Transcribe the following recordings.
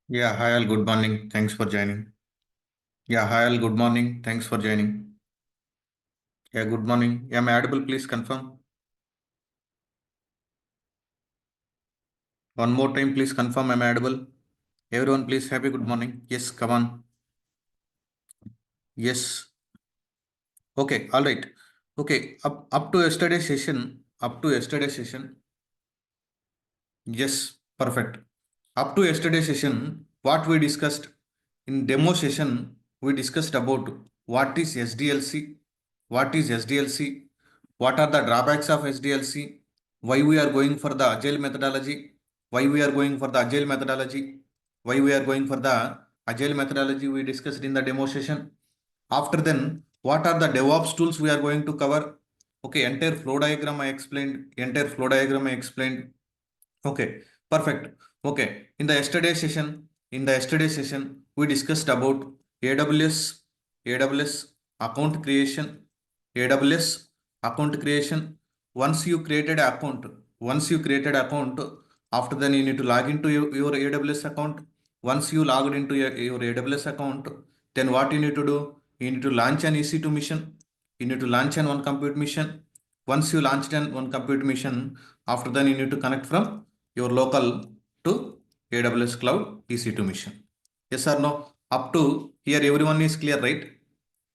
Yeah, hi all, good morning. Thanks for joining. Yeah, hi all, good morning. Thanks for joining. Yeah, good morning. Am I audible? Please confirm. One more time, please confirm am I audible. Everyone, please happy good morning. Yes, come on. Yes. Okay, all right. Okay, up to yesterday's session. Up to yesterday's session. Yes, perfect. Up to yesterday's session, what we discussed in demo session, we discussed about what is SDLC, what is SDLC, what are the drawbacks of SDLC, why we are going for the agile methodology, why we are going for the agile methodology, why we are going for the agile methodology we discussed in the demo session. After then, what are the DevOps tools we are going to cover? Okay, entire flow diagram I explained, Okay, perfect. Okay, in the yesterday session, we discussed about AWS account creation, AWS account creation. Once you created account, after then you need to log into your AWS account. Once you logged into your AWS account, then what you need to do? You need to launch an EC2 mission. You need to launch an one compute mission. Once you launched an one compute mission, after then you need to connect from your local to AWS Cloud EC2 mission. Yes or no? Up to here, everyone is clear, right?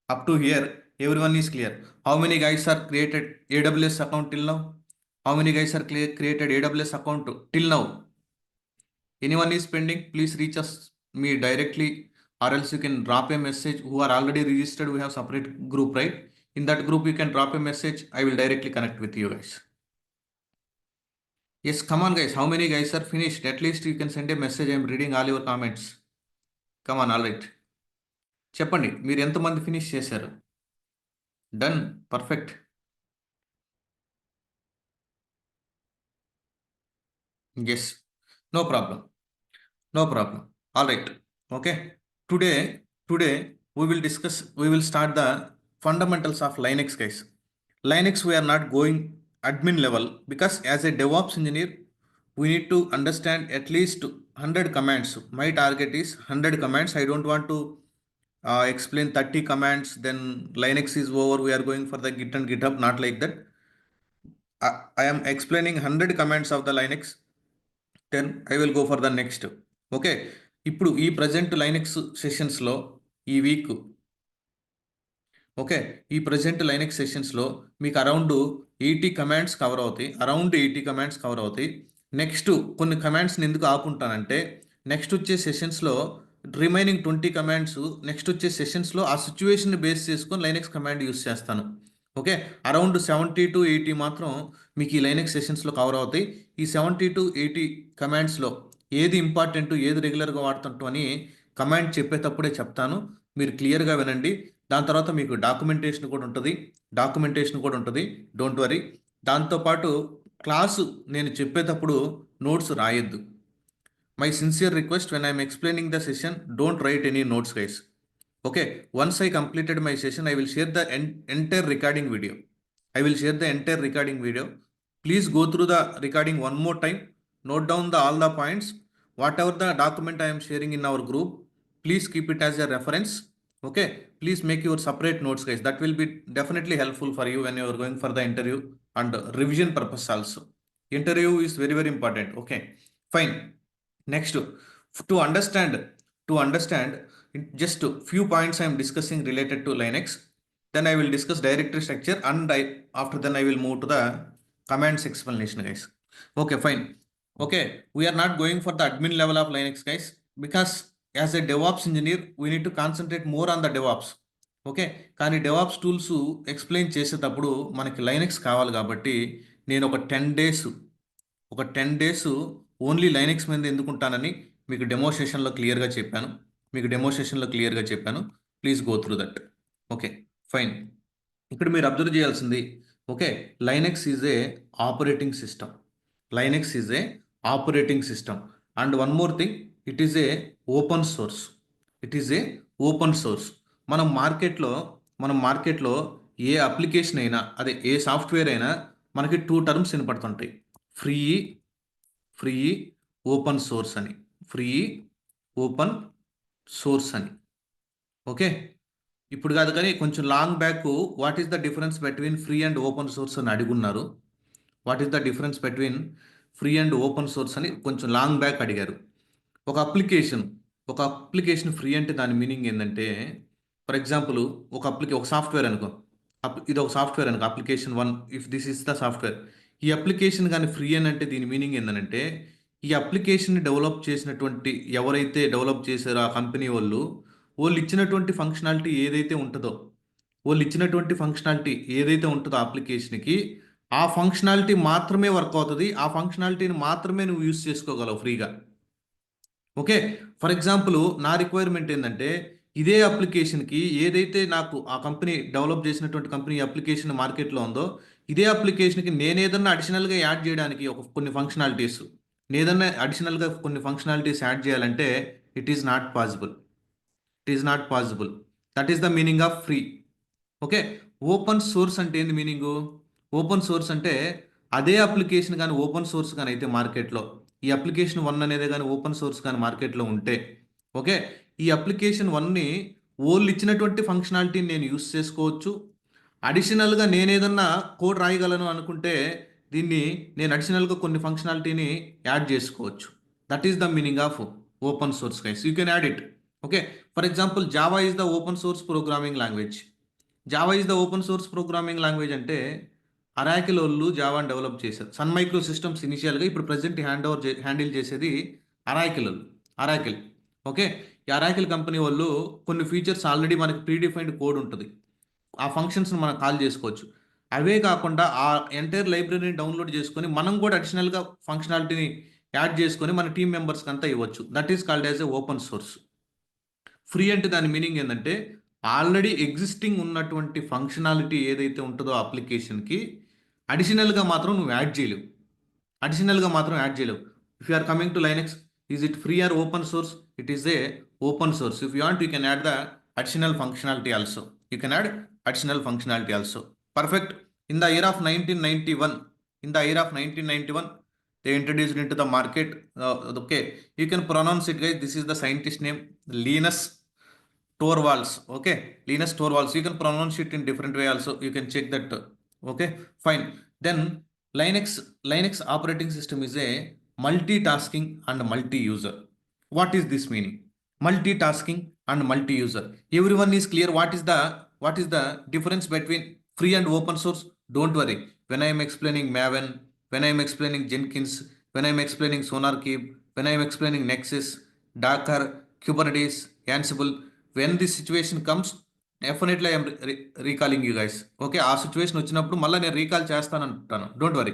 Up to here, everyone is clear. How many guys are created AWS account till now? How many guys are created AWS account till now? Anyone is pending? Please reach us me directly, or else you can drop a message. Who are already registered, we have separate group, right? In that group, you can drop a message. I will directly connect with you guys. Yes, come on, guys. How many guys are finished? At least you can send a message. I'm reading all your comments. Come on, all right. చెప్పండి మీరు ఎంతమంది finish చేశారు? Done, perfect. Yes, no problem, no problem. All right. Okay, today today we will start the fundamentals of Linux, guys. Linux, we are not going admin level because as a DevOps engineer, we need to understand at least 100 commands. My target is 100 commands. I don't want to explain 30 commands, then Linux is over. We are going for the Git and GitHub, not like that. I am explaining 100 commands of the Linux. Then I will go for the next. Okay, ఇప్పుడు ఈ present Linux సెషన్స్లో ఈ week, okay, ఈ present Linux సెషన్స్లో మీకు around 80 commands cover అవుతాయి. Next కొన్ని కమాండ్స్ని ఎందుకు ఆపుకుంటానంటే, next వచ్చే సెషన్స్లో remaining 20 commands next వచ్చే సెషన్స్లో ఆ సిచ్యువేషన్ బేస్ చేసుకొని లైనక్స్ కమాండ్ యూస్ చేస్తాను. ఓకే, అరౌండ్ 70 to 80 మాత్రం మీకు ఈ లైనక్స్ సెషన్స్లో కవర్ అవుతాయి. ఈ 70 to 80 కమాండ్స్లో ఏది ఇంపార్టెంట్, ఏది రెగ్యులర్గా వాడుతుంటాం అని కమాండ్ చెప్పేటప్పుడే చెప్తాను. మీరు క్లియర్గా వినండి. దాని తర్వాత మీకు డాక్యుమెంటేషన్ కూడా ఉంటుంది. Don't worry. దాంతోపాటు క్లాసు నేను చెప్పేటప్పుడు నోట్స్ రాయొద్దు. My sincere request, when I'm explaining the session, don't write any notes, guys. Okay, once I completed my session, I will share the entire recording video. Please go through the recording one more time. Note down all the points. Whatever the document I am sharing in our group, please keep it as a reference. Okay, please make your separate notes, guys. That will be definitely helpful for you when you are going for the interview and revision purpose also. Interview is very, very important. Okay, fine. Next, to understand just a few points I am discussing related to Linux. Then I will discuss directory structure, and after then I will move to the commands explanation, guys. Okay, fine. Okay, we are not going for the admin level of Linux, guys, because as a DevOps engineer, we need to concentrate more on the DevOps. Okay, కానీ DevOps tools explain చేసేటప్పుడు మనకి Linux కావాలి కాబట్టి నేను ఒక 10 days only Linux మీద ఎందుకుంటానని మీకు demo సెషన్లో క్లియర్గా చెప్పాను. Please go through that. Okay, fine. ఇక్కడ మీరు అబ్జర్వ్ చేయాల్సింది, okay, Linux is A operating system. And one more thing, it is a open source. మనం మార్కెట్లో ఏ అప్లికేషన్ అయినా, అదే ఏ సాఫ్ట్వేర్ అయినా మనకి 2 టర్మ్స్ వినపడుతుంటాయి: ఫ్రీ, ఓపెన్ సోర్స్ అని. ఫ్రీ, ఓపెన్ సోర్స్ అని. ఓకే, ఇప్పుడు కాదు కానీ కొంచెం long back what is the difference between free and open source అని అడుగున్నారు. What is the difference between free and open source అని కొంచెం లాంగ్ బ్యాక్ అడిగారు. ఒక అప్లికేషన్ ఫ్రీ అంటే దాని మీనింగ్ ఏంటంటే, ఫర్ ఎగ్జాంపుల్ ఒక సాఫ్ట్వేర్ అనుకో, ఇది ఒక సాఫ్ట్వేర్ అనుకో, application 1, if this is the software. ఈ అప్లికేషన్ కానీ ఫ్రీ అని అంటే దీని మీనింగ్ ఏంటంటే, ఈ అప్లికేషన్ డెవలప్ చేసినటువంటి ఎవరైతే డెవలప్ చేశారో ఆ కంపెనీ వాళ్ళు ఇచ్చినటువంటి ఫంక్షనాలిటీ ఏదైతే ఉంటుందో ఆ అప్లికేషన్కి, ఆ ఫంక్షనాలిటీ మాత్రమే వర్క్ అవుతుంది, ఆ ఫంక్షనాలిటీని మాత్రమే నువ్వు యూస్ చేసుకోగలవు ఫ్రీగా. ఓకే, ఫర్ ఎగ్జాంపుల్ నా రిక్వైర్మెంట్ ఏంటంటే, ఇదే అప్లికేషన్కి ఏదైతే నాకు ఆ కంపెనీ డెవలప్ చేసినటువంటి కంపెనీ అప్లికేషన్ మార్కెట్లో ఉందో, ఇదే అప్లికేషన్కి నేను ఏదన్నా అడిషనల్గా యాడ్ చేయడానికి కొన్ని ఫంక్షనాలిటీస్ యాడ్ చేయాలంటే it is not possible. That is the meaning of free. Okay, open source అంటే ఏంది మీనింగు? ఓపెన్ సోర్స్ అంటే అదే అప్లికేషన్ కానీ ఓపెన్ సోర్స్ కానీ అయితే మార్కెట్లో, ఈ అప్లికేషన్ 1 అనేది కానీ ఓపెన్ సోర్స్ కానీ మార్కెట్లో ఉంటే, ఓకే, ఈ అప్లికేషన్ 1ని వాళ్ళు ఇచ్చినటువంటి ఫంక్షనాలిటీని నేను యూస్ చేసుకోవచ్చు. అడిషనల్గా నేను ఏదన్నా కోడ్ రాయగలను అనుకుంటే దీన్ని నేను అడిషనల్గా కొన్ని ఫంక్షనాలిటీని యాడ్ చేసుకోవచ్చు. That is the meaning of open source guys. You can add it. Okay, for example Java is the open source programming language. అంటే అరాకిల్ వాళ్ళు జావాని డెవలప్ చేశారు. సన్ మైక్రో సిస్టమ్స్ ఇనిషియల్గా, ఇప్పుడు ప్రజెంట్ హ్యాండిల్ చేసేది అరాకిల్. ఓకే, ఈ Oracle company వాళ్ళు కొన్ని features already మనకి ప్రీడిఫైన్డ్ కోడ్ ఉంటుంది, ఆ ఫంక్షన్స్ని మనం కాల్ చేసుకోవచ్చు. అవే కాకుండా ఆ ఎంటైర్ లైబ్రరీని డౌన్లోడ్ చేసుకొని మనం కూడా అడిషనల్గా ఫంక్షనాలిటీని యాడ్ చేసుకొని మన టీం మెంబర్స్కి అంతా ఇవ్వచ్చు. That is called as a open source. Free అంటే దాని మీనింగ్ ఏంటంటే, ఆల్రెడీ ఎగ్జిస్టింగ్ ఉన్నటువంటి ఫంక్షనాలిటీ ఏదైతే ఉంటుందో అప్లికేషన్కి అడిషనల్గా మాత్రం నువ్వు యాడ్ చేయలేవు. If you are coming to Linux, is it free or open source? It is a open source. If you want, you can add the additional functionality also. Perfect. In the year of 1991, they introduced into the market. Okay, you can pronounce it, guys. This is the scientist name, Linus Torvalds. Okay, Linus Torvalds. You can pronounce it in different way also. You can check that. Okay, fine. Then Linux operating system is a multitasking and multi-user. What is this meaning? Multitasking and multi-user. Everyone is clear what is the difference between free and open source? Don't worry. When I am explaining Maven, when I am explaining Jenkins, when I am explaining SonarQube, when I am explaining Nexus, Docker, Kubernetes, Ansible, when this situation comes, definitely I am recalling you guys. Okay, ఆ situation వచ్చినప్పుడు మళ్ళీ నేను recall చేస్తాను అంటాను. Don't worry.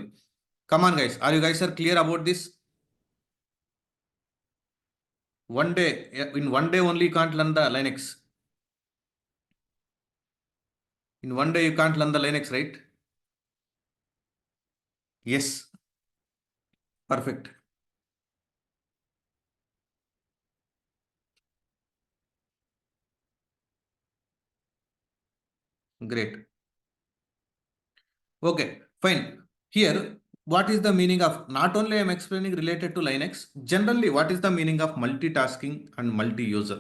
Come on guys, are you guys are clear about this? In one day only you can't learn the Linux. In one day you can't learn the Linux, right? Yes. Perfect. Great. Okay, fine. Here, what is the meaning of, not only I am explaining related to Linux, generally what is the meaning of multitasking and multi-user?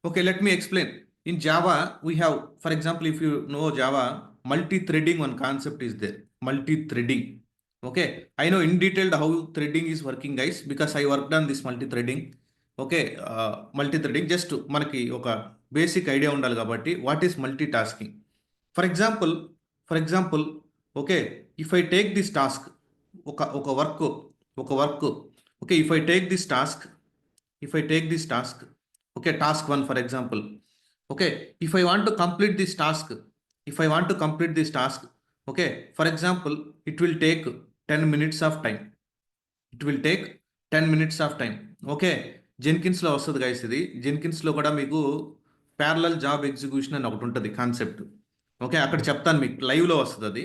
Okay, let me explain. In Java, we have, for example, if you know Java, multi-threading, one concept is there. Multi-threading. Okay, I know in detail how threading is working, guys, because I worked on this multi-threading. Okay, multi-threading, just మనకి ఒక basic idea ఉండాలి కాబట్టి, what is multitasking? For example, okay, if I take this task, ఒక work, okay, if I take this task, okay, task 1 for example. Okay, if I want to complete this task, okay, for example, it will take 10 minutes of time. Okay, జెన్కిన్స్లో వస్తుంది guys. ఇది జెన్కిన్స్లో కూడా మీకు parallel job execution అని ఒకటి ఉంటుంది concept. Okay, అక్కడ చెప్తాను మీకు, లైవ్లో వస్తుంది అది.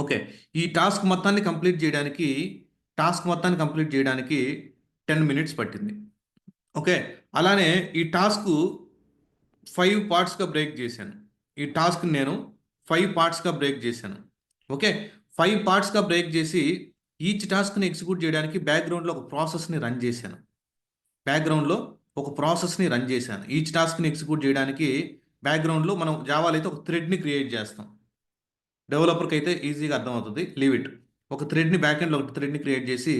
ఓకే, ఈ టాస్క్ మొత్తాన్ని కంప్లీట్ చేయడానికి 10 minutes పట్టింది. ఓకే, అలానే ఈ టాస్క్ 5 పార్ట్స్గా బ్రేక్ చేశాను. నేను 5 పార్ట్స్గా బ్రేక్ చేశాను. ఓకే, 5 పార్ట్స్గా బ్రేక్ చేసి ఈచ్ టాస్క్ని ఎగ్జిక్యూట్ చేయడానికి బ్యాక్గ్రౌండ్లో ఒక ప్రాసెస్ని రన్ చేశాను. ఒక ప్రాసెస్ని రన్ చేశాను. ఈచ్ టాస్క్ని ఎగ్జిక్యూట్ చేయడానికి బ్యాక్గ్రౌండ్లో మనం జావాలో అయితే ఒక థ్రెడ్ని క్రియేట్ చేస్తాం. డెవలపర్కి అయితే ఈజీగా అర్థమవుతుంది. Leave it. ఒక థ్రెడ్ని బ్యాక్ఎండ్లో ఒక థ్రెడ్ని క్రియేట్ చేసి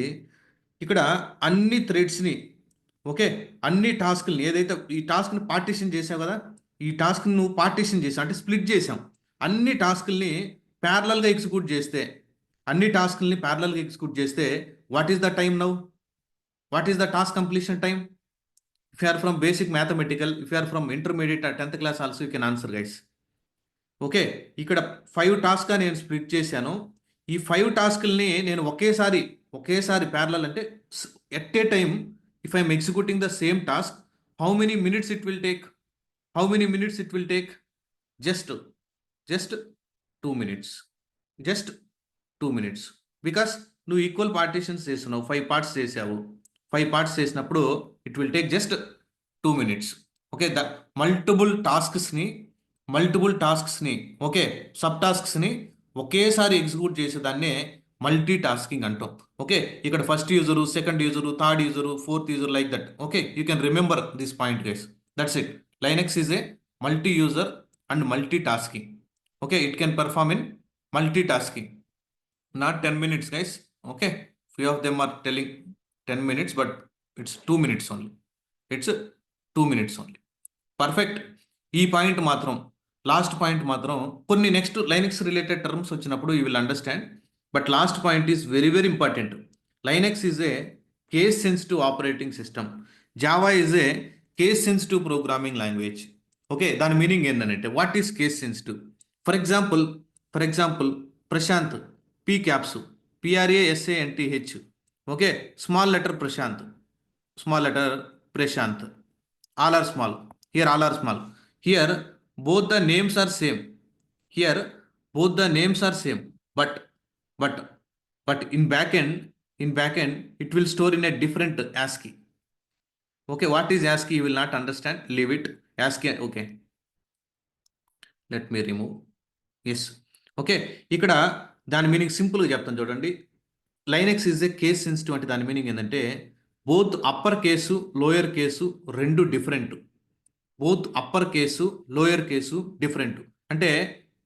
ఇక్కడ అన్ని థ్రెడ్స్ని, ఓకే, అన్ని టాస్క్ని ఏదైతే ఈ టాస్క్ని పార్టీషన్ చేసావు కదా, ఈ టాస్క్ని నువ్వు పార్టీషన్ చేసావు అంటే స్ప్లిట్ చేసాం. అన్ని టాస్క్ని ప్యారలల్గా ఎగ్జిక్యూట్ చేస్తే, అన్ని టాస్క్ని ప్యారలల్గా ఎగ్జిక్యూట్ చేస్తే what is the time now? What is the task completion time? If you are from basic mathematical, if you are from intermediate 10th class also you can answer guys. Okay, ఇక్కడ 5 టాస్క్గా నేను split చేశాను. ఈ 5 టాస్క్ని నేను ఒకేసారి parallel అంటే at a time if I'm executing the same task, how many minutes it will take? How many minutes it will take? Just 2 minutes. Just 2 minutes. Because నువ్వు equal partitions చేస్తున్నావు, 5 parts చేసావు. 5 parts చేసినప్పుడు it will take just 2 minutes. Okay, the multiple టాస్క్స్ని okay, sub టాస్క్స్ని ఒకేసారి execute చేసేదాన్నే multi tasking అంటాం. Okay, ఇక్కడ first user, second user, third user, fourth user, like that. Okay, you can remember this point guys. That's it. Linux is a multi user and multi tasking. Okay, it can perform in multi tasking. Not 10 minutes guys. Okay, few of them are telling 10 minutes, but it's 2 minutes only. It's 2 minutes only. Perfect. ఈ point మాత్రం, last point మాత్రం కొన్ని next Linux related terms వచ్చినప్పుడు you will understand. But last point is very very important. Linux is a case sensitive operating system. Java is a case sensitive programming language. Okay, దాని meaning ఏంటంటే what is case sensitive? For example Prashanth, P caps, PRASANTH. Okay, small letter Prashanth, small letter Prashanth, all are small. Here all are small. Here both the names are same. But in backend it will store in a different ASCII. Okay, what is ASCII? You will not understand. Leave it. ASCII. Okay. Let me remove. Yes. Okay. ఇక్కడ దాని meaning సింపుల్గా చెప్తాను చూడండి. Linux is a case sensitive అంటే దాని meaning ఏంటంటే both upper case lower case రెండు different. Both upper case lower case different. అంటే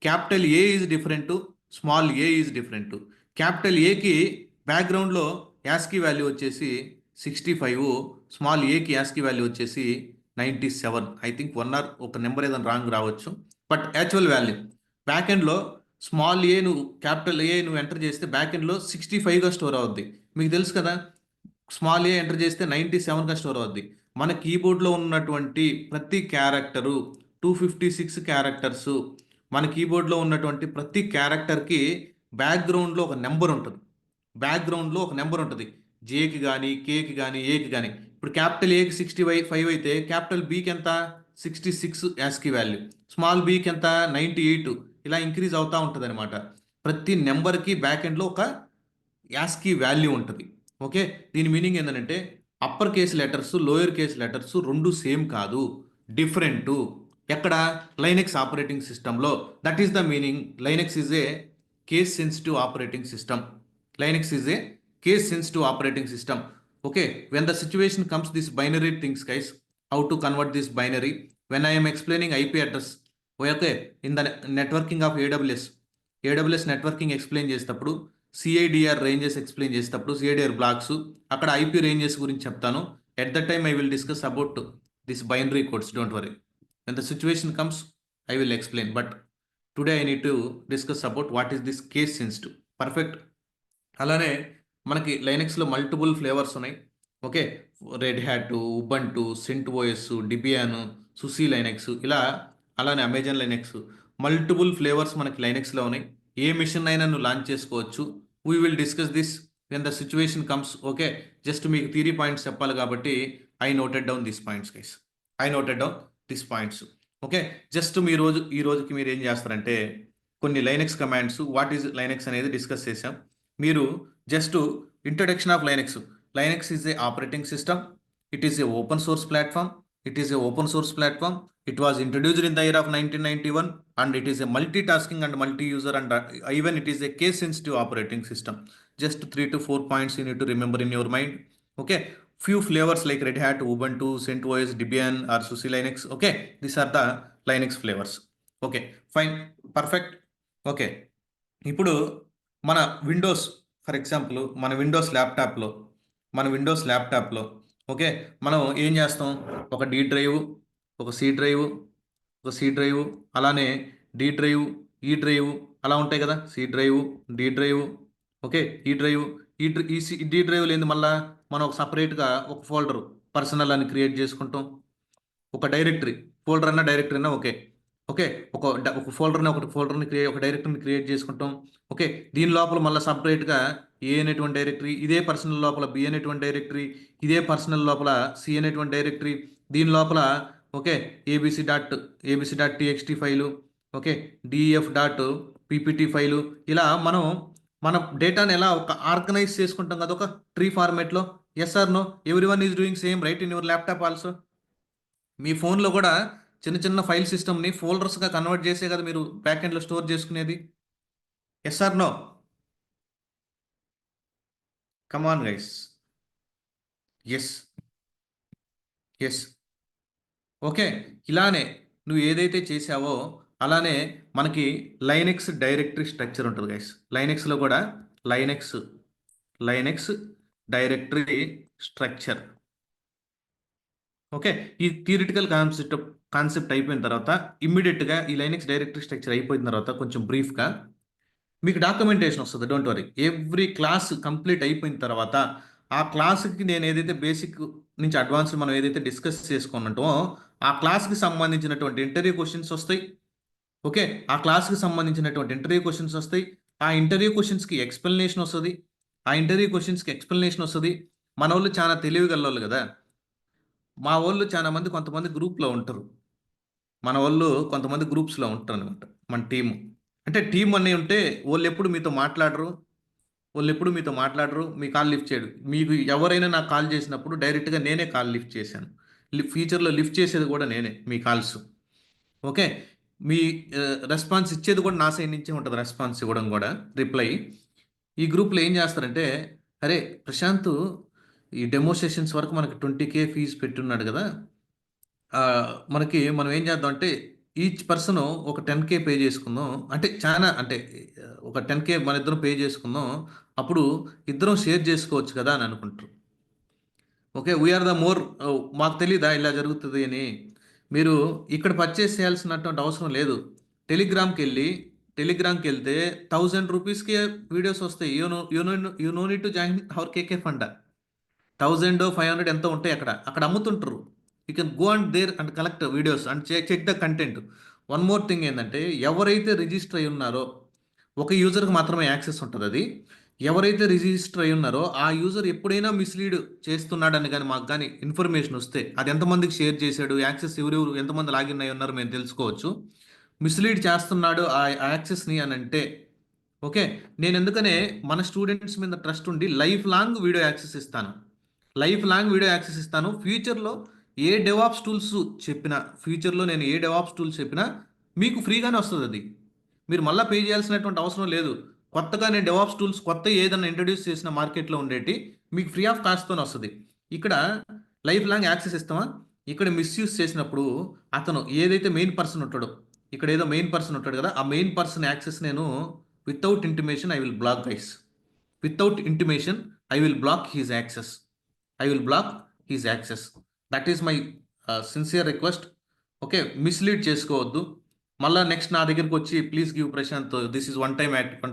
capital A is different, small A is different. Capital ఏకి బ్యాక్గ్రౌండ్లో యాస్కీ వాల్యూ వచ్చేసి 65, స్మాల్ ఏకి యాస్కీ వాల్యూ వచ్చేసి 97. ఐ థింక్ 1 or ఒక నెంబర్ ఏదైనా రాంగ్ రావచ్చు, బట్ యాక్చువల్ వాల్యూ బ్యాక్ ఎండ్లో స్మాల్ ఏ నువ్వు క్యాపిటల్ ఏ నువ్వు ఎంటర్ చేస్తే బ్యాక్ ఎండ్లో 65గా స్టోర్ అవుద్ది. మీకు తెలుసు కదా, స్మాల్ ఏ ఎంటర్ చేస్తే 97గా స్టోర్ అవుద్ది. మన కీబోర్డ్లో ఉన్నటువంటి ప్రతి క్యారెక్టరు 256 క్యారెక్టర్స్. మన కీబోర్డ్లో ఉన్నటువంటి ప్రతి క్యారెక్టర్కి బ్యాక్గ్రౌండ్లో ఒక నెంబర్ ఉంటుంది. జేకి కానీ, కేకి కానీ, ఏకి కానీ. ఇప్పుడు క్యాపిటల్ ఏకి 65 అయితే క్యాపిటల్ బీకి ఎంత? 66 యాస్కీ వాల్యూ. స్మాల్ బీకి ఎంత? 98. ఇలా ఇంక్రీజ్ అవుతూ ఉంటుంది అనమాట. ప్రతి నెంబర్కి బ్యాక్ ఎండ్లో ఒక యాస్కీ వాల్యూ ఉంటుంది. ఓకే, దీని మీనింగ్ ఏంటంటే upper case letters lower case letters రెండు సేమ్ కాదు, డిఫరెంట్. ఎక్కడ? లైనక్స్ ఆపరేటింగ్ సిస్టంలో. That is the meaning. Linux is a case sensitive operating system. Okay, when the situation comes this binary things guys, how to convert this binary? When I am explaining IP address, okay, in the networking of AWS networking explain చేసేటప్పుడు, CIDR ranges explain చేసేటప్పుడు, CIDR blocks, అక్కడ IP ranges గురించి చెప్తాను. At the time I will discuss about this binary codes. Don't worry, when the situation comes I will explain. But today I need to discuss about what is this case sensitive. Perfect. అలానే మనకి లైనక్స్లో multiple flavours ఉన్నాయి. Okay, Red Hat, Ubuntu, CentOS, Debian, SUSE Linux, ఇలా అలానే Amazon Linux, multiple flavours మనకి లైనక్స్లో ఉన్నాయి. ఏ machine అయినా నువ్వు లాంచ్ చేసుకోవచ్చు. We will discuss this when the situation comes. Okay, just మీకు థియరీ పాయింట్స్ చెప్పాలి కాబట్టి I noted down this points. Okay, just ఈ రోజుకి మీరు ఏం చేస్తారంటే కొన్ని Linux commands, what is Linux అనేది డిస్కస్ చేసాం. మీరు just introduction of Linux is A operating system. It is a open source platform. It was introduced in the year of 1991 and it is a multitasking and multi-user and even it is a case sensitive operating system. Just 3 to 4 points you need to remember in your mind. Okay, few flavors like Red Hat, Ubuntu, CentOS, Debian, or SUSE Linux. Okay, these are the Linux flavors. Okay, fine, perfect. Okay, ఇప్పుడు మన Windows, for example మన Windows ల్యాప్టాప్లో okay, మనం ఏం చేస్తాం? ఒక D drive, ఒక C drive, అలానే డి డ్రైవ్, ఈ డ్రైవ్, అలా ఉంటాయి కదా. C drive, D drive, okay, E drive, D drive లేని మళ్ళా మనం ఒక సపరేట్గా ఒక ఫోల్డర్ పర్సనల్ అని క్రియేట్ చేసుకుంటాం. ఒక డైరెక్టరీ, డైరెక్టరీ అన్నా ఓకే. ఓకే, ఒక డైరెక్టరీని క్రియేట్ చేసుకుంటాం. ఓకే, దీని లోపల మళ్ళీ సపరేట్గా ఏ అనేటువంటి డైరెక్టరీ, ఇదే పర్సనల్ లోపల బి అనేటువంటి డైరెక్టరీ, ఇదే పర్సనల్ లోపల సి అనేటువంటి డైరెక్టరీ, దీని లోపల okay ABC dot TXT file, okay, డిఎఫ్.పిపిటి ఫైలు, ఇలా మనం మన డేటాను ఎలా ఒక ఆర్గనైజ్ చేసుకుంటాం కదా ఒక ట్రీ ఫార్మేట్లో. Yes or no? Every one is doing same right in your laptop also. మీ ఫోన్లో కూడా చిన్న చిన్న ఫైల్ సిస్టమ్ని ఫోల్డర్స్గా కన్వర్ట్ చేసే కదా మీరు బ్యాక్ ఎండ్లో స్టోర్ చేసుకునేది. Yes or no? Come on guys. Yes, yes. Okay, ఇలానే నువ్వు ఏదైతే చేసావో అలానే మనకి లైనెక్స్ డైరెక్టరీ స్ట్రక్చర్ ఉంటుంది గైస్. లైనెక్స్లో కూడా Linux Linux directory structure. Okay, ఈ థియరిటికల్ కాన్సెప్ట్ అయిపోయిన తర్వాత ఇమ్మీడియట్గా ఈ లైనెక్స్ డైరెక్టరీ స్ట్రక్చర్ అయిపోయిన తర్వాత కొంచెం బ్రీఫ్గా మీకు డాక్యుమెంటేషన్ వస్తుంది. Don't worry, every class complete అయిపోయిన తర్వాత ఆ క్లాస్కి నేను ఏదైతే బేసిక్ నుంచి అడ్వాన్స్ మనం ఏదైతే డిస్కస్ చేసుకున్నట్టో ఆ క్లాస్కి సంబంధించినటువంటి ఇంటర్వ్యూ క్వశ్చన్స్ వస్తాయి. ఓకే, ఆ క్లాస్కి సంబంధించినటువంటి ఇంటర్వ్యూ క్వశ్చన్స్ వస్తాయి. ఆ ఇంటర్వ్యూ క్వశ్చన్స్కి ఎక్స్ప్లెనేషన్ వస్తుంది. మన వాళ్ళు చాలా తెలివిగల కదా. మా వాళ్ళు చాలా మంది కొంతమంది గ్రూప్లో ఉంటారు. మన వాళ్ళు కొంతమంది గ్రూప్స్లో ఉంటారు అనమాట. మన టీము అంటే టీం అన్నీ ఉంటే వాళ్ళు ఎప్పుడు మీతో మాట్లాడరు, మీ కాల్ లిఫ్ట్ చేయడు. మీకు ఎవరైనా నాకు కాల్ చేసినప్పుడు డైరెక్ట్గా నేనే కాల్ లిఫ్ట్ చేశాను. ఫ్యూచర్లో లిఫ్ట్ చేసేది కూడా నేనే మీ కాల్స్. ఓకే, మీ రెస్పాన్స్ ఇచ్చేది కూడా నా సైడ్ నుంచే ఉంటుంది. రెస్పాన్స్ ఇవ్వడం కూడా, రిప్లై. ఈ గ్రూప్లో ఏం చేస్తారంటే, అరే ప్రశాంత్ ఈ డెమో సెషన్స్ వరకు మనకి 20K ఫీజు పెట్టున్నాడు కదా, మనం ఏం చేద్దాం అంటే ఈచ్ పర్సన్ ఒక 10K పే చేసుకుందాం. అంటే చాలా అంటే ఒక 10K మన ఇద్దరం పే చేసుకుందాం, అప్పుడు ఇద్దరం షేర్ చేసుకోవచ్చు కదా అని అనుకుంటారు. Okay, we are the more. మాకు తెలీదా ఇలా జరుగుతుంది అని? మీరు ఇక్కడ పర్చేస్ చేయాల్సినటువంటి అవసరం లేదు. టెలిగ్రామ్కి వెళ్తే 1000 రూపీస్కే వీడియోస్ వస్తాయి. You no need to join our KK fund. 1500 ఎంత ఉంటాయి అక్కడ అమ్ముతుంటారు. You can go and there and collect videos and check the content. One more thing ఏంటంటే, ఎవరైతే రిజిస్టర్ అయి ఉన్నారో ఒక యూజర్కి మాత్రమే యాక్సెస్ ఉంటుంది. అది ఎవరైతే రిజిస్టర్ అయి ఉన్నారో ఆ యూజర్ ఎప్పుడైనా మిస్లీడ్ చేస్తున్నాడని కానీ మాకు కానీ ఇన్ఫర్మేషన్ వస్తే, అది ఎంతమందికి షేర్ చేశాడు, యాక్సెస్ ఎవరెవరు ఎంతమంది లాగిన్ అయి ఉన్నారో మేము తెలుసుకోవచ్చు. మిస్లీడ్ చేస్తున్నాడు ఆ యాక్సెస్ని అని అంటే ఓకే, నేను ఎందుకనే మన స్టూడెంట్స్ మీద ట్రస్ట్ ఉండి లైఫ్ లాంగ్ వీడియో యాక్సెస్ ఇస్తాను. ఫ్యూచర్లో నేను ఏ డెవాప్స్ టూల్స్ చెప్పినా మీకు ఫ్రీగానే వస్తుంది. అది మీరు మళ్ళీ పే చేయాల్సినటువంటి అవసరం లేదు. కొత్తగా నేను డెవాప్స్ టూల్స్ ఏదైనా ఇంట్రడ్యూస్ చేసిన మార్కెట్లో ఉండేటి మీకు ఫ్రీ ఆఫ్ కాస్ట్తోనే వస్తుంది. ఇక్కడ లైఫ్ లాంగ్ యాక్సెస్ ఇస్తామా? ఇక్కడ మిస్యూజ్ చేసినప్పుడు అతను ఏదైతే మెయిన్ పర్సన్ ఉంటాడో, ఇక్కడ ఏదో మెయిన్ పర్సన్ ఉంటాడు కదా, ఆ మెయిన్ పర్సన్ యాక్సెస్ నేను without intimation I will block guys. Without intimation I will block his access. That is my sincere request. Okay, mislead చేసుకోవద్దు. మళ్ళీ నెక్స్ట్ నా దగ్గరికి వచ్చి please give Prashant, this is one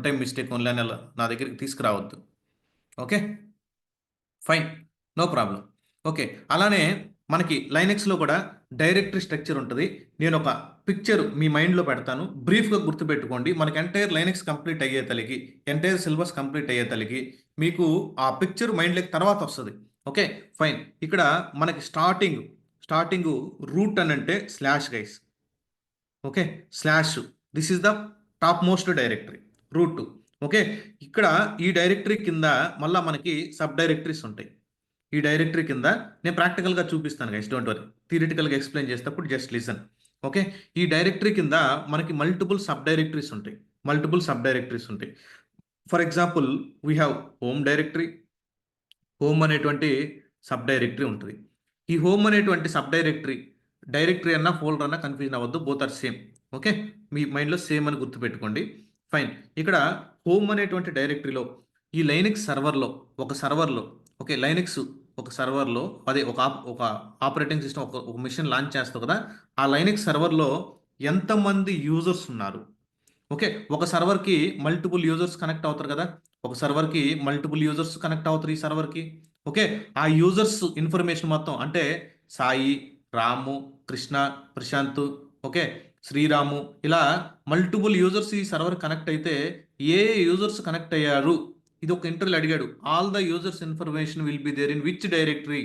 time mistake only అని నా దగ్గరికి తీసుకురావద్దు. Okay, fine, no problem. Okay, అలానే మనకి లైనెక్స్లో కూడా డైరెక్టరీ స్ట్రక్చర్ ఉంటుంది. నేను ఒక పిక్చర్ మీ మైండ్లో పెడతాను, బ్రీఫ్గా గుర్తుపెట్టుకోండి. మనకి ఎంటైర్ లైనెక్స్ కంప్లీట్ అయ్యే తలికి, ఎంటైర్ సిలబస్ కంప్లీట్ అయ్యే తలికి మీకు ఆ పిక్చర్ మైండ్లోకి తర్వాత వస్తుంది. Okay, fine. ఇక్కడ మనకి స్టార్టింగ్ రూట్ అని అంటే slash guys. Okay, slash, this is the top most directory, root. Okay, ఇక్కడ ఈ డైరెక్టరీ కింద మళ్ళీ మనకి సబ్ డైరెక్టరీస్ ఉంటాయి. ఈ డైరెక్టరీ కింద నేను ప్రాక్టికల్గా చూపిస్తాను గైస్, డోంట్ వరీ. థియరిటికల్గా ఎక్స్ప్లెయిన్ చేసేటప్పుడు జస్ట్ లిసన్. ఓకే, ఈ డైరెక్టరీ కింద మనకి మల్టిపుల్ సబ్ డైరెక్టరీస్ ఉంటాయి. For example we have home directory. Home అనేటువంటి సబ్ డైరెక్టరీ ఉంటుంది. ఈ హోమ్ అనేటువంటి సబ్ డైరెక్టరీ అన్న ఫోల్డర్ అన్న కన్ఫ్యూజన్ అవ్వద్దు, బోత్ ఆర్ సేమ్. ఓకే, మీ మైండ్లో సేమ్ అని గుర్తుపెట్టుకోండి. ఫైన్. ఇక్కడ హోమ్ అనేటువంటి డైరెక్టరీలో ఈ లైనక్స్ సర్వర్లో ఓకే, లైనక్స్ ఒక సర్వర్లో అదే ఒక ఆపరేటింగ్ సిస్టమ్ ఒక మిషన్ లాంచ్ చేస్తావు కదా, ఆ లైనక్స్ సర్వర్లో ఎంతమంది యూజర్స్ ఉన్నారు. ఓకే, ఒక సర్వర్కి మల్టిపుల్ యూజర్స్ కనెక్ట్ అవుతారు కదా, ఒక సర్వర్కి మల్టిపుల్ యూజర్స్ కనెక్ట్ అవుతారు ఈ సర్వర్కి. ఓకే, ఆ యూజర్స్ ఇన్ఫర్మేషన్ మొత్తం అంటే సాయి, రాము, కృష్ణ, ప్రశాంత్, ఓకే, శ్రీరాము, ఇలా మల్టిపుల్ యూజర్స్ ఈ సర్వర్ కనెక్ట్ అయితే ఏ యూజర్స్ కనెక్ట్ అయ్యారు, ఇది ఒక ఇంటర్వ్యూలో అడిగాడు. All the users information will be there in which directory,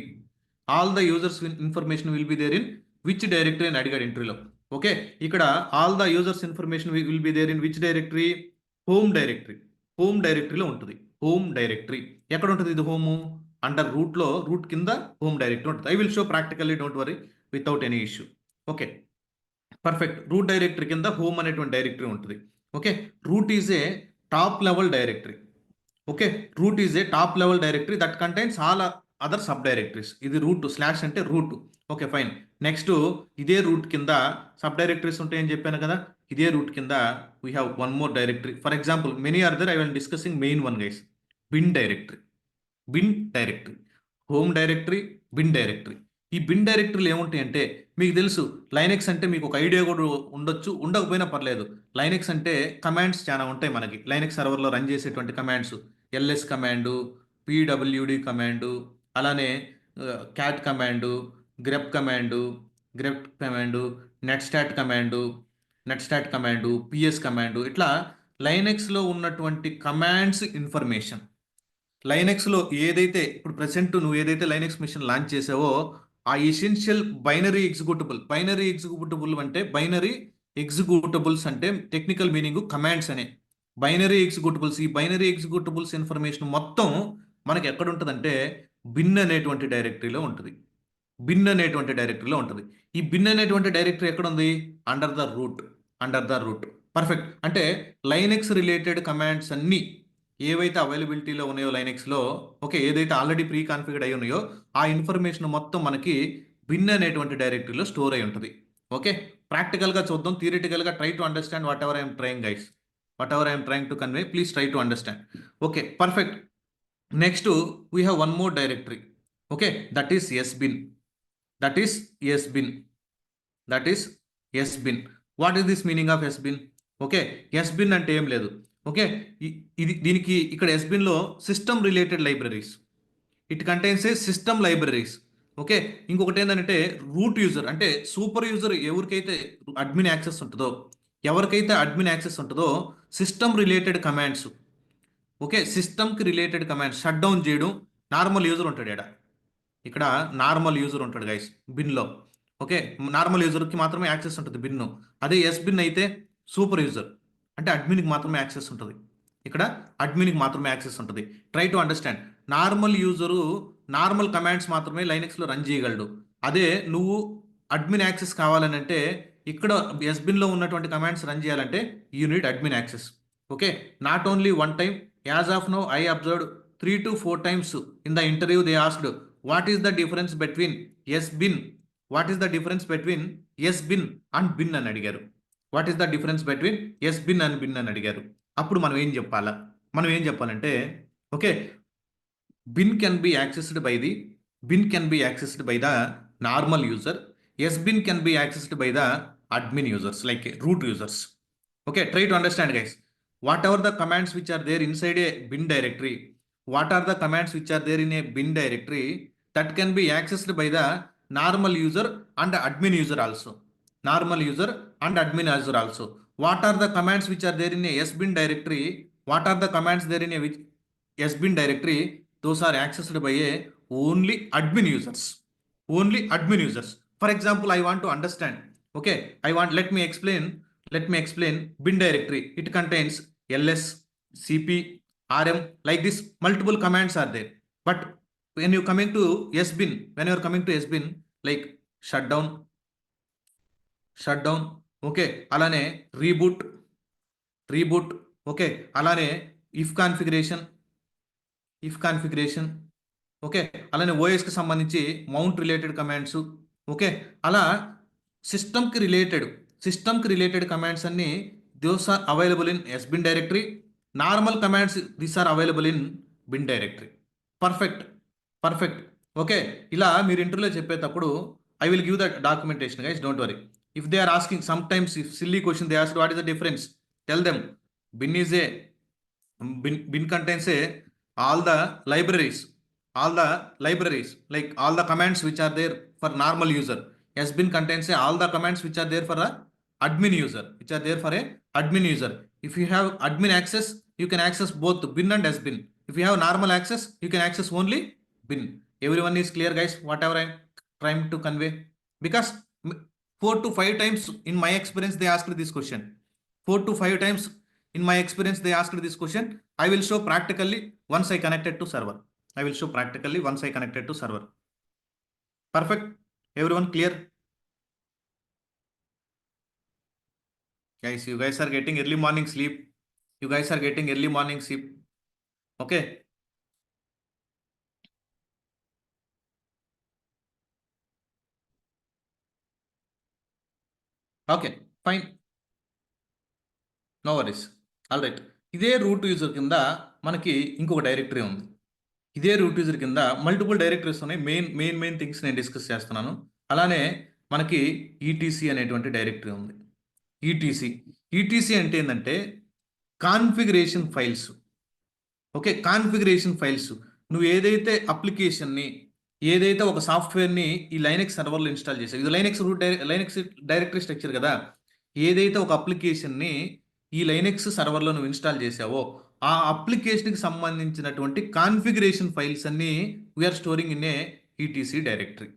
all the users information will be there in which directory అని అడిగాడు ఇంటర్వ్యూలో. ఓకే, ఇక్కడ all the users information will be there in which directory, home డైరెక్టరీలో ఉంటుంది. Home directory ఎక్కడ ఉంటుంది? ఇది home under root కింద హోమ్ డైరెక్టరీ ఉంటుంది. I will show practically, don't worry, without any issue. Okay, perfect. Root directory కింద home అనేటువంటి directory ఉంటుంది. Okay, root is a top level directory. Okay, root is a top level directory that contains all other sub directories. ఇది root slash అంటే root. Okay, fine. Next ఇదే root కింద sub directories ఉంటాయని చెప్పాను కదా, ఇదే రూట్ కింద we have one more directory. For example many are there, I will discussing main one guys. Bin directory. Bin directory, home directory, bin directory. ఈ bin డైరెక్టరీలు ఏముంటాయంటే మీకు తెలుసు, లైనక్స్ అంటే మీకు ఒక ఐడియా కూడా ఉండొచ్చు, ఉండకపోయినా పర్లేదు. లైనక్స్ అంటే కమాండ్స్ చాలా ఉంటాయి మనకి. లైనక్స్ సర్వర్లో రన్ చేసేటువంటి commands, LS command, PWD command, అలానే cat command, grep command, net stat command, PS command, ఇట్లా లైనక్స్లో ఉన్నటువంటి కమాండ్స్ ఇన్ఫర్మేషన్. లైనక్స్లో ఏదైతే ఇప్పుడు ప్రెసెంట్ నువ్వు ఏదైతే లైనక్స్ మిషన్ లాంచ్ చేసావో ఆ ఎసెన్షియల్ బైనరీ ఎగ్జిక్యూటబుల్ అంటే టెక్నికల్ మీనింగ్ కమాండ్స్ అనే ఈ బైనరీ ఎగ్జిక్యూటబుల్స్ ఇన్ఫర్మేషన్ మొత్తం మనకి ఎక్కడ ఉంటుందంటే బిన్ అనేటువంటి డైరెక్టరీలో ఉంటుంది. ఈ బిన్ అనేటువంటి డైరెక్టరీ ఎక్కడ ఉంది? Under the route. పర్ఫెక్ట్. అంటే లైనక్స్ రిలేటెడ్ కమాండ్స్ అన్నీ ఏవైతే అవైలబిలిటీలో ఉన్నాయో లైనక్స్లో, ఓకే, ఏదైతే ఆల్రెడీ ప్రీ కాన్ఫిగర్డ్ అయి ఉన్నాయో ఆ ఇన్ఫర్మేషన్ మొత్తం మనకి బిన్ అనేటువంటి డైరెక్టరీలో స్టోర్ అయి ఉంటుంది. ఓకే, ప్రాక్టికల్గా చూద్దాం. థియరిటికల్గా try to understand what ever I'm trying to convey, please try to understand. Okay, perfect. Next we have one more directory. Okay, that is sbin. What is this meaning of sbin? Okay, sbin అంటే ఏం లేదు. ఓకే, దీనికి ఇక్కడ ఎస్బిన్లో system related libraries, it contains a system libraries. Okay, ఇంకొకటి ఏంటంటే root user అంటే సూపర్ యూజర్ ఎవరికైతే అడ్మిన్ యాక్సెస్ ఉంటుందో సిస్టమ్ రిలేటెడ్ కమాండ్స్. ఓకే, సిస్టమ్కి రిలేటెడ్ కమాండ్స్ షట్ డౌన్ చేయడం. నార్మల్ యూజర్ ఉంటాడు ఇక్కడ నార్మల్ యూజర్ ఉంటాడు గైస్ బిన్లో. ఓకే, నార్మల్ యూజర్కి మాత్రమే యాక్సెస్ ఉంటుంది బిన్ను. అదే ఎస్ బిన్ అయితే సూపర్ యూజర్ అంటే అడ్మిన్కి మాత్రమే యాక్సెస్ ఉంటుంది. Try to understand. Normal user normal commands మాత్రమే లైనక్స్లో రన్ చేయగలడు. అదే నువ్వు అడ్మిన్ యాక్సెస్ కావాలని అంటే ఇక్కడ ఎస్బిన్లో ఉన్నటువంటి కమాండ్స్ రన్ చేయాలంటే you need admin access. Okay, not only one time, as of now I observed 3 to 4 times in the interview they asked what is the difference between sbin and bin అని అడిగారు. అప్పుడు మనం ఏం చెప్పాలంటే okay, bin can be accessed by the normal user, sbin can be accessed by the admin users like root users. Okay, try to understand guys. Whatever the commands which are there inside a bin directory, that can be accessed by the normal user and admin user also. What are the commands which are there in a sbin directory? Those are accessed by a only admin users. For example, I want to understand. Okay, let me explain bin directory. It contains ls, cp, rm, like this multiple commands are there. But when you are coming to sbin, like shutdown, okay, alane reboot, okay, alane if configuration, okay, అలానే ఓఎస్కి సంబంధించి mount related commands. Okay, అలా సిస్టమ్కి related commands అన్ని those are available in sbin directory. Normal commands this are available in bin directory. Perfect, perfect. Okay, ఇలా మీరు ఇంటర్వ్యూలో చెప్పేటప్పుడు I will give that documentation guys, don't worry. If they are asking some times if silly question they ask what is the difference, tell them bin is a bin contains all the libraries, like all the commands which are there for normal user. Sbin contains all the commands which are there for a admin user, If you have admin access, you can access both bin and sbin. If you have normal access, you can access only bin. Everyone is clear guys whatever I'm trying to convey? Because 4 to 5 times in my experience they asked this question. 4 to 5 times in my experience they asked this question. I will show practically once I connected to server. Perfect. Everyone clear? Guys, you guys are getting early morning sleep. Okay. Okay, fine. No worries. All right. ఇదే root user కింద మనకి ఇంకొక directory ఉంది. ఇదే root user కింద multiple directories ఉన్నాయి. Main things నేను discuss చేస్తున్నాను. అలానే మనకి ఈటీసీ అనేటువంటి డైరెక్టరీ ఉంది. ఈటీసీ అంటే ఏంటంటే configuration files. Okay, configuration files. నువ్వు ఏదైతే అప్లికేషన్ని, ఏదైతే ఒక సాఫ్ట్వేర్ని ఈ లైనెక్స్ సర్వర్లో ఇన్స్టాల్ చేసావు, ఇది లైనెక్స్ డైరెక్టరీ స్ట్రక్చర్ కదా. ఏదైతే ఒక అప్లికేషన్ని ఈ లైనెక్స్ సర్వర్లో నువ్వు ఇన్స్టాల్ చేసావో ఆ అప్లికేషన్కి సంబంధించినటువంటి కాన్ఫిగరేషన్ ఫైల్స్ అన్ని we are storing in a ETC directory.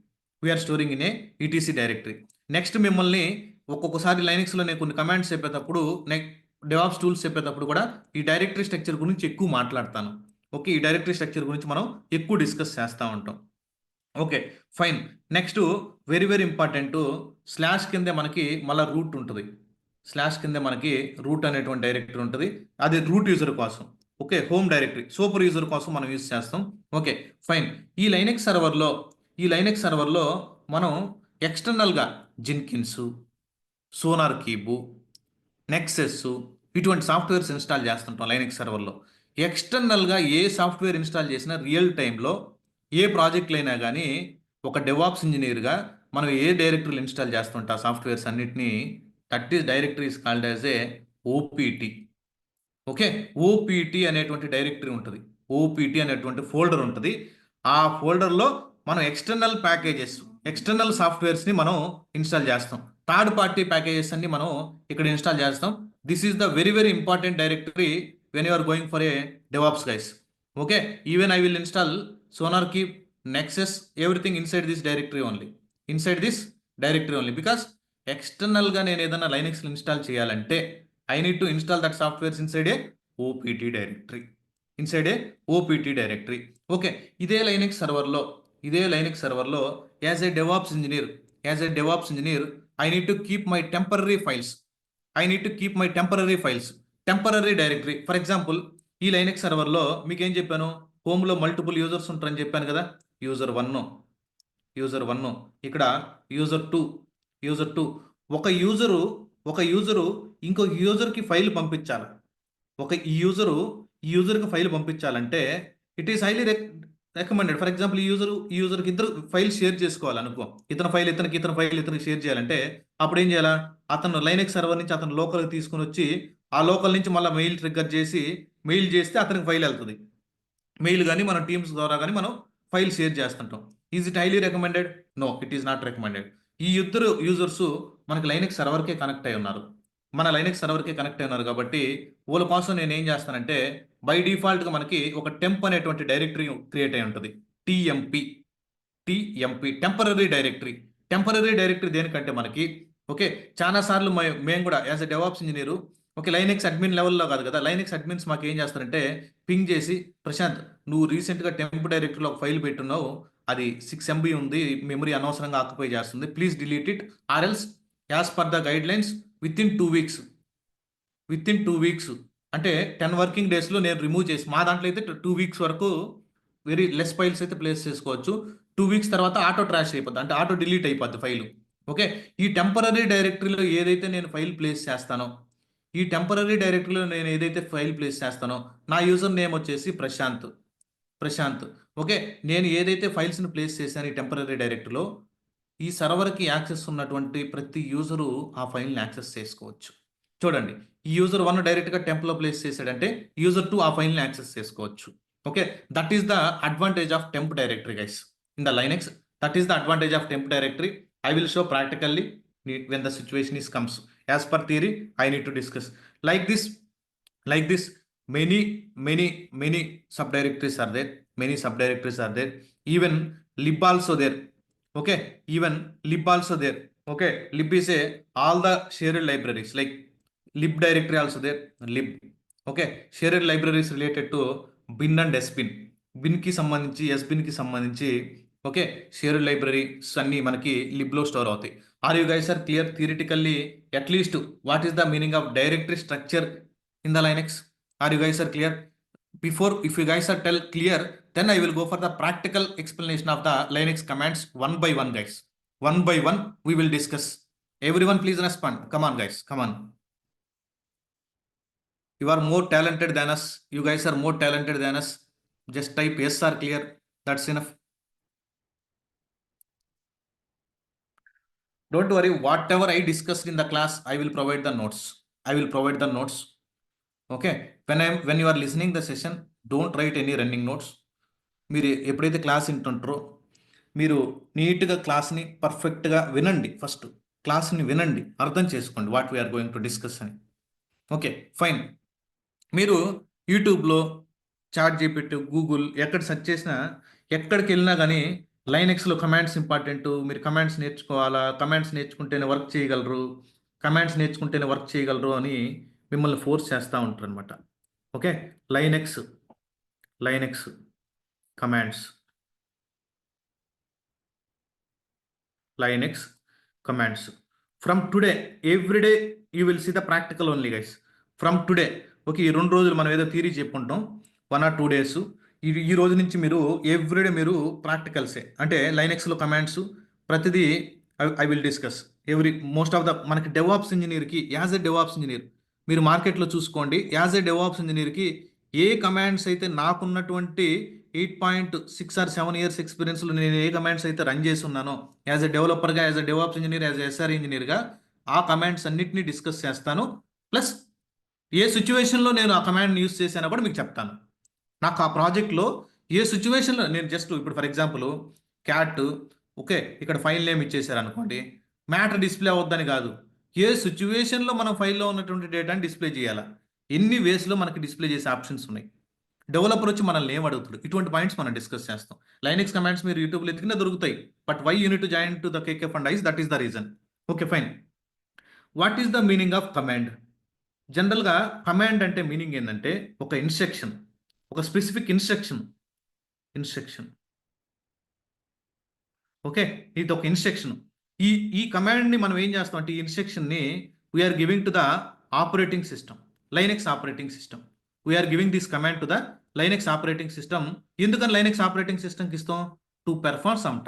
Next మిమ్మల్ని ఒక్కొక్కసారి లైనెక్స్లో నేను కొన్ని కమాండ్స్ చెప్పేటప్పుడు, డెవాప్స్ టూల్స్ చెప్పేటప్పుడు కూడా ఈ డైరెక్టరీ స్ట్రక్చర్ గురించి ఎక్కువ మాట్లాడతాను. ఓకే, ఈ డైరెక్టరీ స్ట్రక్చర్ గురించి మనం ఎక్కువ డిస్కస్ చేస్తూ ఉంటాం. Okay, fine. Next very important, slash కింద మనకి మళ్ళీ రూట్ ఉంటుంది. రూట్ అనేటువంటి డైరెక్టరీ ఉంటుంది. అది రూట్ యూజర్ కోసం. Okay, home directory super user కోసం మనం యూజ్ చేస్తాం. Okay, fine. ఈ లైనెక్స్ సర్వర్లో మనం ఎక్స్టర్నల్గా జిన్కిన్స్, సోనార్ కీబు, నెక్సెస్ ఇటువంటి సాఫ్ట్వేర్స్ ఇన్స్టాల్ చేస్తుంటాం లైనెక్స్ సర్వర్లో. ఎక్స్టర్నల్గా ఏ సాఫ్ట్వేర్ ఇన్స్టాల్ చేసినా రియల్ టైంలో ఏ ప్రాజెక్టులు అయినా కానీ ఒక డెవాప్స్ ఇంజనీర్గా మనం ఏ డైరెక్టరీలు ఇన్స్టాల్ చేస్తుంటాం సాఫ్ట్వేర్స్ అన్నిటినీ, that is directory is called as a OPT. Okay, OPT అనేటువంటి డైరెక్టరీ ఉంటుంది, ఓపీటీ అనేటువంటి ఫోల్డర్ ఉంటుంది. ఆ ఫోల్డర్లో మనం ఎక్స్టర్నల్ సాఫ్ట్వేర్స్ని మనం ఇన్స్టాల్ చేస్తాం. థర్డ్ పార్టీ ప్యాకేజెస్ అన్ని మనం ఇక్కడ ఇన్స్టాల్ చేస్తాం. This is the very important directory when you are going for a DevOps guys. Okay, even I will install SonarQube, Nexus, everything inside this directory only. Because ఎక్స్టర్నల్గా నేను ఏదైనా Linux install చేయాలంటే I need to install that softwares inside a OPT directory. Okay, ఇదే Linux సర్వర్లో as a DevOps engineer I need to keep my temporary files, temporary directory. For example, ఈ Linux సర్వర్లో మీకు ఏం చెప్పాను, హోమ్లో మల్టిపుల్ యూజర్స్ ఉంటారని చెప్పాను కదా. యూజర్ 1, ఇక్కడ యూజర్ 2. ఒక యూజరు ఇంకొక యూజర్కి ఫైల్ పంపించాలి. ఈ యూజర్కి ఫైల్ పంపించాలంటే it is highly recommended. For example, ఈ యూజర్కి ఇద్దరు ఫైల్ షేర్ చేసుకోవాలనుకో, ఇతని ఫైల్ ఇతనికి షేర్ చేయాలంటే అప్పుడు ఏం చేయాలా, అతను లైనెక్స్ సర్వర్ నుంచి అతను లోకల్కి తీసుకుని వచ్చి ఆ లోకల్ నుంచి మళ్ళీ మెయిల్ ట్రిగ్గర్ చేసి మెయిల్ చేస్తే అతనికి ఫైల్ వెళ్తుంది. మెయిల్ కానీ మన టీమ్స్ ద్వారా కానీ మనం ఫైల్ షేర్ చేస్తుంటాం. Is it highly recommended? No, it is not recommended. ఈ ఇద్దరు యూజర్స్ మనకి లైనెక్స్ సర్వర్కే కనెక్ట్ అయి ఉన్నారు, కాబట్టి వాళ్ళ కోసం నేను ఏం చేస్తానంటే బై డిఫాల్ట్గా మనకి ఒక టెంప్ అనేటువంటి డైరెక్టరీ క్రియేట్ అయి ఉంటుంది. టీఎంపీ టెంపరరీ డైరెక్టరీ దేనికంటే మనకి, ఓకే, చాలా సార్లు మేము కూడా as a DevOps engineer, okay, Linux admin లెవెల్లో కాదు కదా, లైనెక్స్ అడ్మిన్స్ మాకు ఏం చేస్తారంటే పింగ్ చేసి, ప్రశాంత్ నువ్వు రీసెంట్గా టెంప్ డైరెక్టరీలో ఒక ఫైల్ పెట్టున్నావు, అది 6 MB ఉంది, మెమరీ అనవసరంగా ఆక్యుపై చేస్తుంది, please delete it or else as per the guide lines with in 2 weeks అంటే 10 వర్కింగ్ డేస్లో నేను రిమూవ్ చేసి, మా దాంట్లో అయితే 2 వీక్స్ వరకు వెరీ లెస్ ఫైల్స్ అయితే ప్లేస్ చేసుకోవచ్చు. 2 వీక్స్ తర్వాత ఆటో ట్రాష్ అయిపోద్ది, అంటే ఆటో డిలీట్ అయిపోద్ది ఫైల్. ఓకే, ఈ టెంపరరీ డైరెక్టరీలో ఏదైతే నేను ఫైల్ ప్లేస్ చేస్తానో, ఈ టెంపరరీ డైరెక్టరీలో నేను ఏదైతే ఫైల్ ప్లేస్ చేస్తానో, నా యూజర్ నేమ్ వచ్చేసి ప్రశాంత్. ఓకే, నేను ఏదైతే ఫైల్స్ని ప్లేస్ చేశాను ఈ టెంపరరీ డైరెక్టరీలో, ఈ సర్వర్కి యాక్సెస్ ఉన్నటువంటి ప్రతి యూజరు ఆ ఫైల్ని యాక్సెస్ చేసుకోవచ్చు. చూడండి, ఈ యూజర్ 1 డైరెక్ట్గా టెంప్లో ప్లేస్ చేశాడంటే యూజర్ 2 ఆ ఫైల్ని యాక్సెస్ చేసుకోవచ్చు. Okay, that is the advantage of temp directory guys in the Linux. That is the advantage of temp directory. I will show practically when the situation is comes. As per theory, I need to discuss like this. Many subdirectories are there. Even lib also there. Okay, even lib also there. Okay, lib is all the shared libraries, like lib directory also there. Lib. Okay, shared libraries related to bin and sbin. Bin కి సంబంధించి ఎస్బిన్ కి సంబంధించి okay share libraries అన్ని మనకి లిబ్లో store అవుతాయి. Are you guys are clear theoretically at least what is the meaning of directory structure in the Linux? Are you guys are clear? Before, if you guys are clear, then I will go for the practical explanation of the Linux commands one by one, guys. One by one, we will discuss. Everyone, please respond. Come on, guys. Come on. You are more talented than us. You guys are more talented than us. Just type yes or clear. That's enough. Don't worry. Whatever I discussed in the class, I will provide the notes. Okay, when you are listening the session, don't write any running notes. మీరు ఎప్పుడైతే class వింటుంటారో మీరు నీట్గా క్లాస్ని పర్ఫెక్ట్గా వినండి. First క్లాస్ని వినండి, అర్థం చేసుకోండి what we are going to discuss అని. Okay fine. మీరు యూట్యూబ్లో, చాట్ జీపీటీ, గూగుల్ ఎక్కడ సెర్చ్ చేసినా, ఎక్కడికి వెళ్ళినా కానీ లైనెక్స్లో కమాండ్స్ ఇంపార్టెంట్. మీరు కమాండ్స్ నేర్చుకోవాలా, కమాండ్స్ నేర్చుకుంటేనే వర్క్ చేయగలరు అని మిమ్మల్ని ఫోర్స్ చేస్తూ ఉంటారు అనమాట. Okay, Linux commands from today everyday you will see the practical only guys. From today. Okay, ఈ 2 రోజులు మనం ఏదో థియరీ చెప్పుకుంటాం, 1 or 2 days. ఈ రోజు నుంచి మీరు ఎవ్రీడే మీరు ప్రాక్టికల్సే, అంటే లైనెక్స్లో కమాండ్స్ ప్రతిదీ I will discuss. Most of the మనకి డెవాప్స్ ఇంజనీర్కి, యాజ్ ఎ డెవాప్స్ ఇంజనీర్ మీరు మార్కెట్లో చూసుకోండి, యాజ్ ఎ డెవాప్స్ ఇంజనీర్కి ఏ కమాండ్స్ అయితే నాకున్నటువంటి 8.6 or 7 years ఎక్స్పీరియన్స్లో నేను ఏ కమాండ్స్ అయితే రన్ చేసి ఉన్నానో, యాజ్ ఎ డెవలపర్గా, as a DevOps engineer, as a SR ఇంజనీర్గా ఆ కమాండ్స్ అన్నిటినీ డిస్కస్ చేస్తాను. ప్లస్ ఏ సిచ్యువేషన్లో నేను ఆ కమాండ్ని యూస్ చేశానో కూడా మీకు చెప్తాను. నాకు ఆ ప్రాజెక్ట్లో ఏ సిచ్యువేషన్లో నేను జస్ట్ ఇప్పుడు ఫర్ ఎగ్జాంపుల్ క్యాట్, ఓకే ఇక్కడ ఫైల్ నేమ్ ఇచ్చేసారు అనుకోండి, మ్యాటర్ డిస్ప్లే అవద్దని కాదు, ఏ సిచ్యువేషన్లో మనం ఫైల్లో ఉన్నటువంటి డేటాని డిస్ప్లే చేయాలా, ఎన్ని వేస్లో మనకి డిస్ప్లే చేసే ఆప్షన్స్ ఉన్నాయి, డెవలపర్ వచ్చి మనల్ని ఏం అడుగుతాడు, ఇటువంటి పాయింట్స్ మనం డిస్కస్ చేస్తాం. లైనెక్స్ కమాండ్స్ మీరు యూట్యూబ్లో ఎతికినా దొరుకుతాయి, but why you need to join to the KK fund is, that is the reason. Okay fine. What is the meaning of command? జనరల్గా కమాండ్ అంటే మీనింగ్ ఏంటంటే ఒక ఇన్స్ట్రక్షన్, ఒక స్పెసిఫిక్ ఇన్స్ట్రక్షన్. ఓకే, ఇది ఒక ఇన్స్ట్రక్షన్. ఈ కమాండ్ని మనం ఏం చేస్తాం అంటే ఈ ఇన్స్ట్రక్షన్ని we are giving to the operating system, Linux operating system. We are giving this command to the Linux operating system. ఎందుకని లైనెక్స్ ఆపరేటింగ్ సిస్టమ్కి ఇస్తాం? To perform some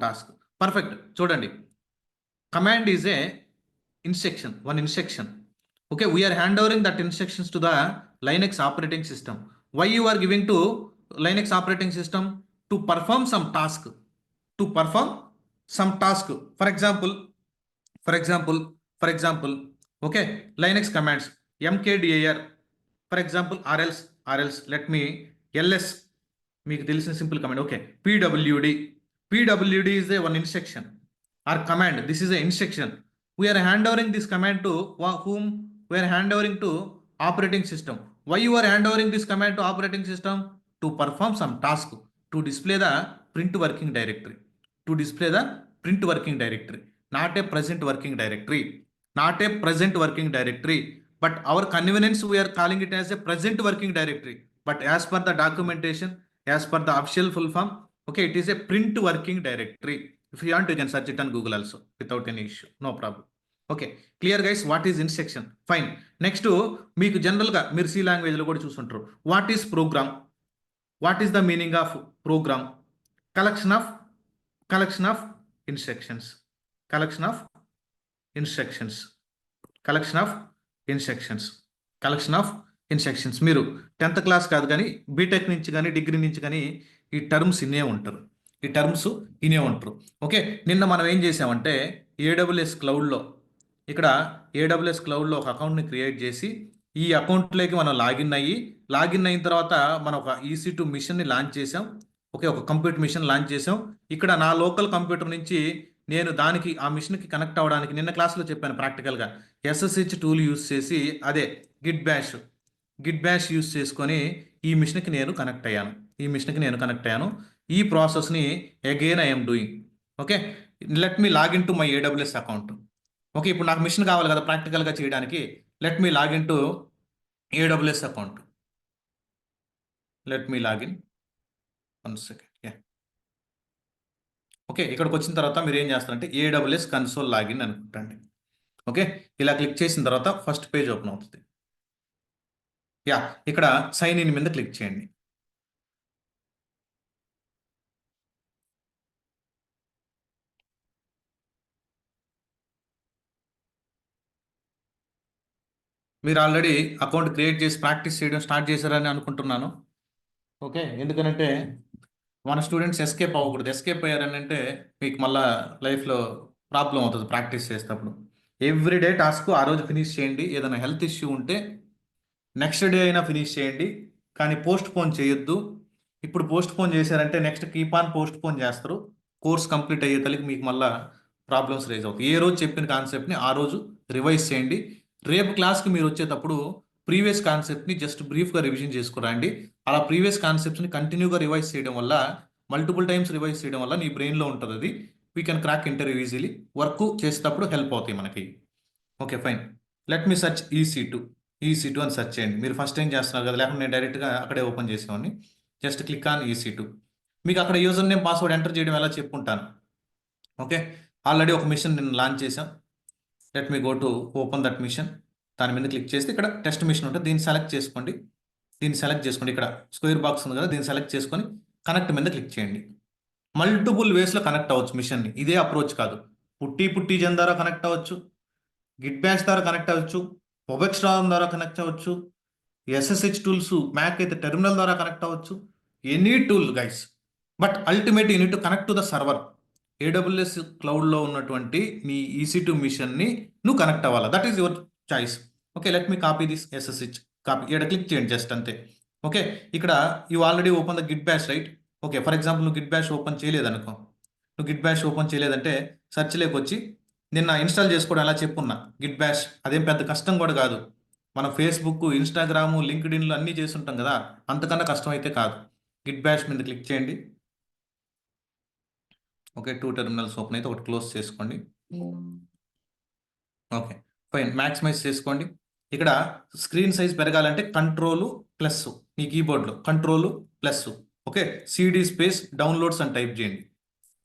task. Perfect. చూడండి, command is a instruction, one instruction. Okay, we are handovering that instructions to the Linux operating system. Why you are giving to Linux operating system? To perform some task. For example, okay, Linux commands mkdir, for example, or else let me ls, మీకు తెలిసిన simple command. Okay, pwd is a one instruction or command. This is a instruction. We are handovering this command to whom? We are handovering to operating system. Why you are handovering this command to operating system? To perform some task, to display the print working directory. Not a present working directory. But our convenience, we are calling it as a present working directory. But as per the documentation, as per the official full form, okay, it is a print working directory. If you want, you can search it on Google also without any issue. No problem. Okay, clear guys. What is instruction? Fine. Next మీకు జనరల్గా మీరు C లాంగ్వేజ్లో కూడా చూసుంటారు. What is program? What is the meaning of program? Collection of instructions. Collection of instructions. Collection of instructions. Collection of instructions. మీరు 10th class కాదు కానీ BTech నుంచి కానీ డిగ్రీ నుంచి కానీ ఈ టర్మ్స్ ఇన్నే ఉంటారు. ఓకే, నిన్న మనం ఏం చేసామంటే AWS క్లౌడ్లో ఇక్కడ AWS క్లౌడ్లో ఒక అకౌంట్ని క్రియేట్ చేసి ఈ అకౌంట్లోకి మనం లాగిన్ అయిన తర్వాత మనం ఒక EC2 మిషన్ని లాంచ్ చేసాం. ఓకే, ఒక కంప్యూటర్ మిషన్ లాంచ్ చేసాం. ఇక్కడ నా లోకల్ కంప్యూటర్ నుంచి నేను దానికి ఆ మిషన్కి కనెక్ట్ అవ్వడానికి నిన్న క్లాస్లో చెప్పాను ప్రాక్టికల్గా SSH టూల్ యూస్ చేసి అదే గిట్ బ్యాష్ యూస్ చేసుకొని ఈ మిషన్కి నేను కనెక్ట్ అయ్యాను. ఈ ప్రాసెస్ని again I'm doing. Okay, let me login to my AWS account. Okay, ఇప్పుడు నాకు మిషన్ కావాలి కదా ప్రాక్టికల్గా చేయడానికి. Let me login to AWS account. Let me login 1 second. Okay, ఇక్కడికి వచ్చిన తర్వాత మీరు ఏం చేస్తారంటే AWS కన్సోల్ లాగిన్ అనుకుంటండి. ఓకే, ఇలా క్లిక్ చేసిన తర్వాత ఫస్ట్ పేజ్ ఓపెన్ అవుతుంది. ఇక్కడ సైన్ ఇన్ మీద క్లిక్ చేయండి. మీరు ఆల్రెడీ అకౌంట్ క్రియేట్ చేసి ప్రాక్టీస్ చేయడం స్టార్ట్ చేశారని అనుకుంటున్నాను. ఓకే, ఎందుకంటే మన స్టూడెంట్స్ ఎస్కేప్ అవ్వకూడదు. ఎస్కేప్ అయ్యారని అంటే మీకు మళ్ళీ లైఫ్లో ప్రాబ్లం అవుతుంది ప్రాక్టీస్ చేసేటప్పుడు. ఎవ్రీడే టాస్క్ ఆ రోజు ఫినిష్ చేయండి. ఏదైనా హెల్త్ ఇష్యూ ఉంటే నెక్స్ట్ డే అయినా ఫినిష్ చేయండి, కానీ పోస్ట్ పోన్ చేయొద్దు. ఇప్పుడు పోస్ట్ పోన్ చేశారంటే next keep on post phone చేస్తారు. కోర్స్ కంప్లీట్ అయ్యే తల్లికి మీకు మళ్ళీ ప్రాబ్లమ్స్ రేజ్ అవుతాయి. ఏ రోజు చెప్పిన కాన్సెప్ట్ని ఆ రోజు రివైజ్ చేయండి. రేపు క్లాస్కి మీరు వచ్చేటప్పుడు ప్రీవియస్ కాన్సెప్ట్ని జస్ట్ బ్రీఫ్గా రివిజన్ చేసుకురండి. అలా ప్రీవియస్ కాన్సెప్ట్స్ని కంటిన్యూగా రివైజ్ చేయడం వల్ల, మల్టిపుల్ టైమ్స్ రివైజ్ చేయడం వల్ల నీ బ్రెయిన్లో ఉంటుంది. అది we can crack interview easily. Work చేసేటప్పుడు హెల్ప్ అవుతాయి మనకి. Okay, fine. Let me search EC2 అని సెర్చ్ చేయండి. మీరు ఫస్ట్ టైం చేస్తున్నారు కదా, లేకపోతే నేను డైరెక్ట్గా అక్కడే ఓపెన్ చేసేవాడిని. Just click on EC2. మీకు అక్కడ యూజర్ నేమ్ పాస్వర్డ్ ఎంటర్ చేయడం ఎలా చెప్పుకుంటాను. ఓకే, ఆల్రెడీ ఒక మిషన్ నేను లాంచ్ చేశాను. Let me go to open that mission. దాని మీద క్లిక్ చేస్తే ఇక్కడ టెస్ట్ మిషన్ ఉంటుంది. దీన్ని సెలెక్ట్ చేసుకోండి. ఇక్కడ స్క్వేర్ బాక్స్ ఉంది కదా, దీన్ని సెలెక్ట్ చేసుకొని కనెక్ట్ మీద క్లిక్ చేయండి. మల్టిపుల్ వేస్లో కనెక్ట్ అవ్వచ్చు మిషన్ని. ఇదే అప్రోచ్ కాదు. పుట్టి జన్ ద్వారా కనెక్ట్ అవ్వచ్చు, గిట్ బ్యాష్ ద్వారా కనెక్ట్ అవ్వచ్చు, మొబెక్స్ ద్వారా కనెక్ట్ అవ్వచ్చు, SSH టూల్స్ మ్యాక్ అయితే టెర్మినల్ ద్వారా కనెక్ట్ అవ్వచ్చు. Any tool guys, but ultimate you need to connect to the server. AWS క్లౌడ్లో ఉన్నటువంటి మీ EC2 మిషన్ని నువ్వు కనెక్ట్ అవ్వాలి. That is your choice. Okay, let me copy this SSH. ఇక్కడ click చేయండి just అంతే. ఓకే, ఇక్కడ you already open the Git bash, right? Okay, for example నువ్వు Git bash open చేయలేదనుకో. నువ్వు గిట్ బ్యాష్ ఓపెన్ చేయలేదంటే సెర్చ్లోకి వచ్చి నిన్న ఇన్స్టాల్ చేసుకోవడం ఎలా చెప్పున్నా గిట్ బ్యాష్. అదేం పెద్ద కష్టం కూడా కాదు. మనం ఫేస్బుక్, ఇన్స్టాగ్రాము, లింక్డ్ఇన్లు అన్నీ చేస్తుంటాం కదా, అంతకన్నా కష్టం అయితే కాదు. గిట్ బ్యాష్ మీద క్లిక్ చేయండి. ఓకే, 2 టెర్మినల్స్ ఓపెన్ అయితే ఒకటి క్లోజ్ చేసుకోండి. Okay, fine. మ్యాక్సిమైజ్ చేసుకోండి. ఇక్కడ స్క్రీన్ సైజ్ పెరగాలంటే Ctrl+, మీ కీబోర్డ్లో Ctrl+. ఓకే, CD స్పేస్ డౌన్లోడ్స్ అని టైప్ చేయండి.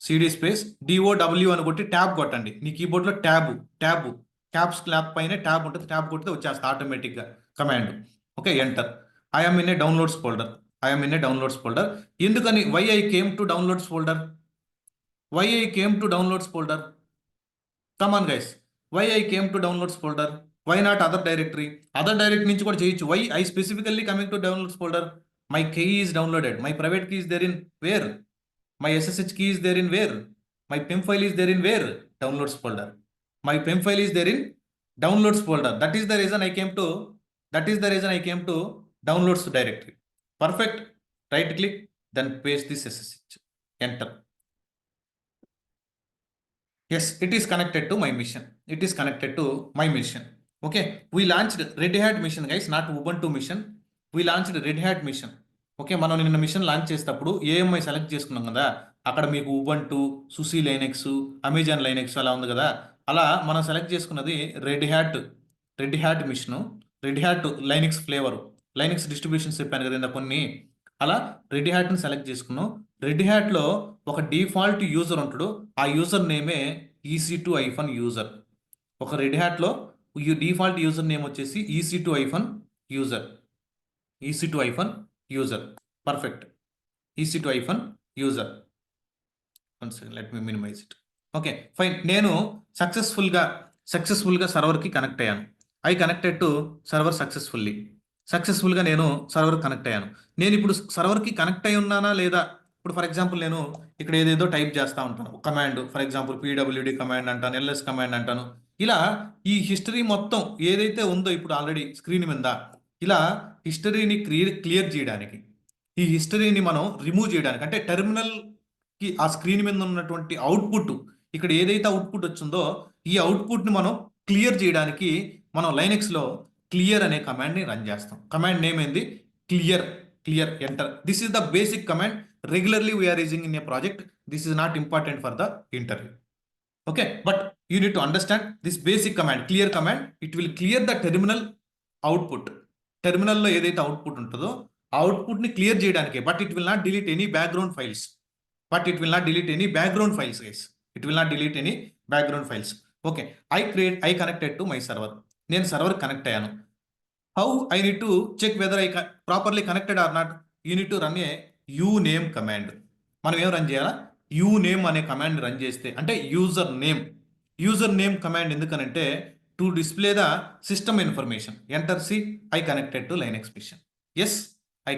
CD స్పేస్ DOW అని కొట్టి ట్యాబ్ కొట్టండి. నీ కీబోర్డ్లో ట్యాబ్ క్యాప్స్ క్లాప్ పైన ట్యాబ్ ఉంటుంది. ట్యాబ్ కొట్టితే వచ్చేస్తుంది ఆటోమేటిక్గా command. Okay, enter. I'm in a downloads folder. ఎందుకని why I came to downloads folder? Come on guys, why I came to downloads folder? Why not other directory నుంచి కూడా చేయొచ్చు. Why I specifically coming to downloads folder? My key is downloaded. My private key is there in where? My SSH key is there in where? My PIM file is there in where? Downloads folder. My PIM file is there in downloads folder. That is the reason I came to downloads directory. Perfect. Right click, then paste this SSH. Enter. Yes, it is connected to my mission. Okay, we launched Red Hat mission, guys, not Ubuntu mission. We launched Red Hat mission. Okay, మనం నిన్న mission launch చేసేటప్పుడు AMI select చేసుకున్నాం కదా, అక్కడ మీకు Ubuntu, SUSE Linux, Amazon Linux అలా ఉంది కదా. అలా మనం సెలెక్ట్ చేసుకున్నది Red Hat mission, Red Hat Linux flavour, Linux distributions చెప్పాను కదా ఇంత కొన్ని. అలా రెడ్ హ్యాట్ని సెలెక్ట్ చేసుకున్నాం. రెడ్ హ్యాట్లో ఒక డిఫాల్ట్ యూజర్ ఉంటాడు, ఆ యూజర్ నేమే EC2-యూజర్. ఒక రెడ్ హ్యాట్లో ఈ డిఫాల్ట్ యూజర్ నేమ్ వచ్చేసి EC2 user. EC2 user. Perfect. EC2 user. One second, let me minimise it. Okay fine. నేను సక్సెస్ఫుల్గా సర్వర్కి కనెక్ట్ అయ్యాను. ఐ కనెక్టెడ్ టు సర్వర్ సక్సెస్ఫుల్గా నేను సర్వర్ కనెక్ట్ అయ్యాను. నేను ఇప్పుడు సర్వర్కి కనెక్ట్ అయి ఉన్నానా లేదా? ఇప్పుడు ఫర్ ఎగ్జాంపుల్ నేను ఇక్కడ ఏదేదో టైప్ చేస్తూ ఉంటాను command, for example PWD command అంటాను, LS కమాండ్ అంటాను. ఇలా ఈ హిస్టరీ మొత్తం ఏదైతే ఉందో ఇప్పుడు ఆల్రెడీ స్క్రీన్ మీద, ఇలా హిస్టరీని క్లియర్ చేయడానికి, ఈ హిస్టరీని మనం రిమూవ్ చేయడానికి, అంటే టెర్మినల్కి ఆ స్క్రీన్ మీద ఉన్నటువంటి అవుట్పుట్, ఇక్కడ ఏదైతే అవుట్పుట్ వచ్చిందో ఈ అవుట్పుట్ని మనం క్లియర్ చేయడానికి మనం లైనెక్స్లో క్లియర్ అనే కమాండ్ని రన్ చేస్తాం. కమాండ్ నేమ్ ఏంది? Clear. Enter. This is the basic command regularly we are using in a project. This is not important for the interview. Okay, but you need to understand this basic command, clear command. It will clear the terminal output. టెర్మినల్లో ఏదైతే output ఉంటుందో ఆ అవుట్పుట్ని clear చేయడానికి, but it will not delete any background files. It will not delete any background files, guys. It will not delete any background files. Okay, I connected to my server. నేను server connect అయ్యాను. How I need to check whether I properly connected or not? You need to run a uname command. మనం ఏం run చేయాలా? యూనేమ్ అనే command run చేస్తే, అంటే user name command ఎందుకనంటే to display the system information. Enter see. I connected to Linux mission. Yes, I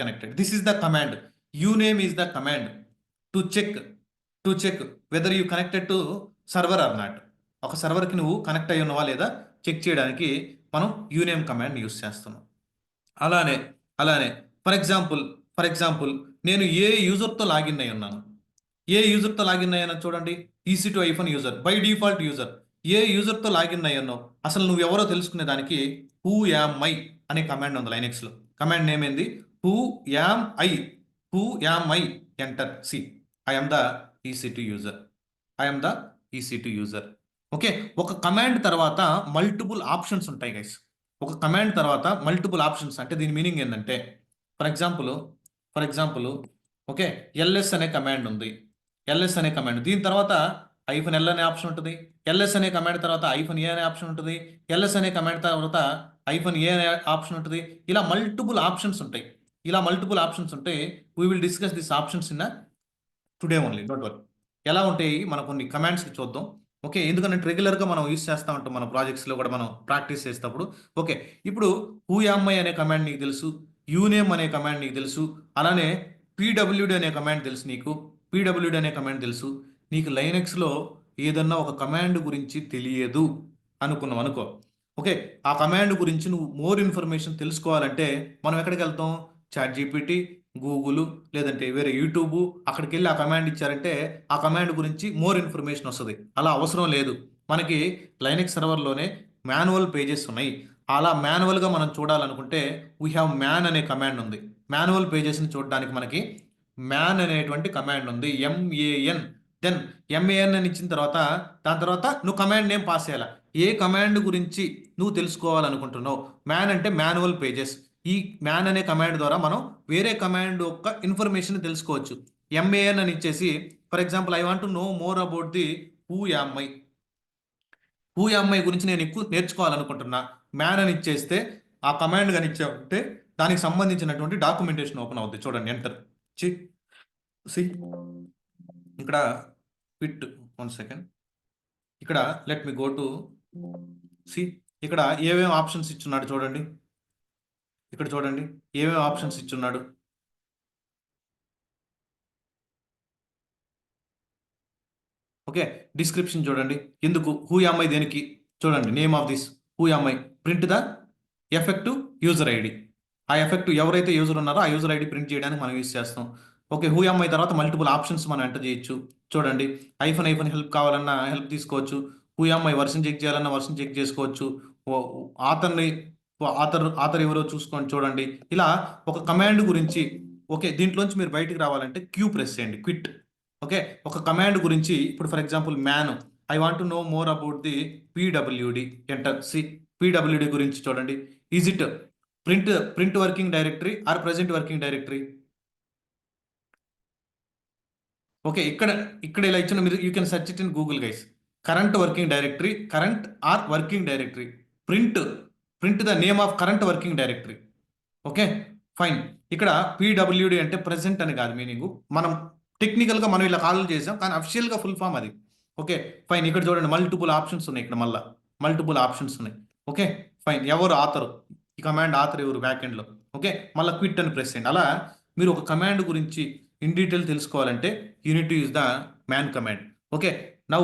connected. This is the command. Uname is the command to check whether you connected to server or not. ఒక సర్వర్కి నువ్వు connect అయ్యి ఉన్నావా లేదా check చేయడానికి మనం యూనేమ్ command use చేస్తున్నాం. అలానే for example నేను ఏ యూజర్తో లాగిన్ అయి ఉన్నాను, చూడండి. EC2 user, by default user. ఏ యూజర్తో లాగిన్ అయి ఉన్నావు, అసలు నువ్వు ఎవరో తెలుసుకునే దానికి హూ యామ్ ఐ అనే కమాండ్ ఉంది లైనెక్స్లో. కమాండ్ నేమ్ ఏంది? Who am I. Enter see. I am the EC2 user. Okay, ఒక కమాండ్ తర్వాత మల్టిపుల్ ఆప్షన్స్ ఉంటాయి గైస్. ఒక కమాండ్ తర్వాత మల్టిపుల్ ఆప్షన్స్ అంటే దీని మీనింగ్ ఏంటంటే, ఫర్ ఎగ్జాంపుల్ ఓకే, LS అనే కమాండ్ ఉంది. దీని తర్వాత -L అనే ఆప్షన్ ఉంటుంది. LS అనే కమాండ్ తర్వాత -A అనే ఆప్షన్ ఉంటుంది. LS అనే కమాండ్ తర్వాత -A అనే ఆప్షన్ ఉంటుంది. ఇలా మల్టిపుల్ ఆప్షన్స్ ఉంటాయి. We will discuss this options in today only, don't worry. ఎలా ఉంటాయి మన కొన్ని కమాండ్స్ చూద్దాం. ఓకే, ఎందుకంటే రెగ్యులర్గా మనం యూస్ చేస్తూ ఉంటాం మన ప్రాజెక్ట్స్లో కూడా మనం ప్రాక్టీస్ చేసేటప్పుడు. ఓకే, ఇప్పుడు హూ యామ్ ఐ అనే కమాండ్ నీకు తెలుసు, యూనేమ్ అనే కమాండ్ నీకు తెలుసు, అలానే PWD అనే కమాండ్ తెలుసు. నీకు లైనెక్స్లో ఏదన్నా ఒక కమాండ్ గురించి తెలియదు అనుకో. ఓకే, ఆ కమాండ్ గురించి నువ్వు మోర్ ఇన్ఫర్మేషన్ తెలుసుకోవాలంటే మనం ఎక్కడికి వెళ్తాం? ChatGPT, గూగుల్, లేదంటే వేరే యూట్యూబ్. అక్కడికి వెళ్ళి ఆ కమాండ్ ఇచ్చారంటే ఆ కమాండ్ గురించి మోర్ ఇన్ఫర్మేషన్ వస్తుంది. అలా అవసరం లేదు. మనకి లైనెక్స్ సర్వర్లోనే మాన్యువల్ పేజెస్ ఉన్నాయి. అలా మాన్యువల్గా మనం చూడాలనుకుంటే వీ హ్యావ్ మ్యాన్ అనే కమాండ్ ఉంది. మాన్యువల్ పేజెస్ని చూడడానికి మనకి మ్యాన్ అనేటువంటి కమాండ్ ఉంది. MAN. దెన్ MAN అని ఇచ్చిన తర్వాత దాని తర్వాత నువ్వు కమాండ్ నేమ్ పాస్ చేయాలి. ఏ కమాండ్ గురించి నువ్వు తెలుసుకోవాలనుకుంటున్నావు? మ్యాన్ అంటే మాన్యువల్ పేజెస్. ఈ మ్యాన్ అనే కమాండ్ ద్వారా మనం వేరే కమాండ్ యొక్క ఇన్ఫర్మేషన్ తెలుసుకోవచ్చు. MAN అని ఇచ్చేసి, for example, I want to know more about the who am I గురించి నేను ఎక్కువ నేర్చుకోవాలనుకుంటున్నా. మ్యాన్ అని ఇచ్చేస్తే ఆ కమాండ్ కానీ ఇచ్చామంటే దానికి సంబంధించినటువంటి డాక్యుమెంటేషన్ ఓపెన్ అవుతుంది. చూడండి, ఎంటర్ సి. ఇక్కడ క్విట్ 1 సెకండ్. ఇక్కడ let me go to see. ఇక్కడ ఏమేమి ఆప్షన్స్ ఇచ్చున్నాడు చూడండి. ఏమేమి ఆప్షన్స్ ఇచ్చున్నాడు. ఓకే, డిస్క్రిప్షన్ చూడండి. ఎందుకు హూ యామ్ ఐ దేనికి చూడండి. Name of this who am I, print the effective user ID. ఆ ఎఫెక్టివ్ ఎవరైతే యూజర్ ఉన్నారో ఆ యూజర్ ఐడి ప్రింట్ చేయడానికి మనం యూజ్ చేస్తాం. ఓకే, హూ యామ్ ఐ తర్వాత మల్టిపుల్ ఆప్షన్స్ మనం ఎంటర్ చేయొచ్చు. చూడండి, ఐఫోన్ హెల్ప్ కావాలన్నా హెల్ప్ తీసుకోవచ్చు. Who am I version check చేయాలన్నా వర్షన్ చెక్ చేసుకోవచ్చు. ఆథర్ ఎవరో చూసుకొని చూడండి. ఇలా ఒక కమాండ్ గురించి, ఓకే, దీంట్లోంచి మీరు బయటికి రావాలంటే క్యూ ప్రెస్ చేయండి, క్విట్. ఓకే, ఒక కమాండ్ గురించి ఇప్పుడు for example man, I want to know more about the PWD. Enter see. PWD గురించి చూడండి. Is it print working directory or present working directory? Okay, ఇక్కడ ఇలా ఇచ్చిన మీరు you can search it in Google guys. Current working directory, current or working directory, print print the name of current working directory. Okay fine. ఇక్కడ PWD అంటే present అని కాదు meaning. మనం టెక్నికల్గా మనం ఇలా కాల్ చేసాం, కానీ అఫిషియల్గా ఫుల్ ఫామ్ అది. Okay fine. ఇక్కడ చూడండి మల్టిపుల్ ఆప్షన్స్ ఉన్నాయి, ఇక్కడ మళ్ళీ మల్టిపుల్ ఆప్షన్స్ ఉన్నాయి. Okay fine. ఎవరు ఆథరు, ఈ కమాండ్ ఆథర్ ఎవరు బ్యాక్ ఎండ్లో. ఓకే మళ్ళీ క్విట్ అని ప్రెస్ చేయండి. అలా మీరు ఒక కమాండ్ గురించి ఇన్ డీటెయిల్ తెలుసుకోవాలంటే you need to use the man command. Okay now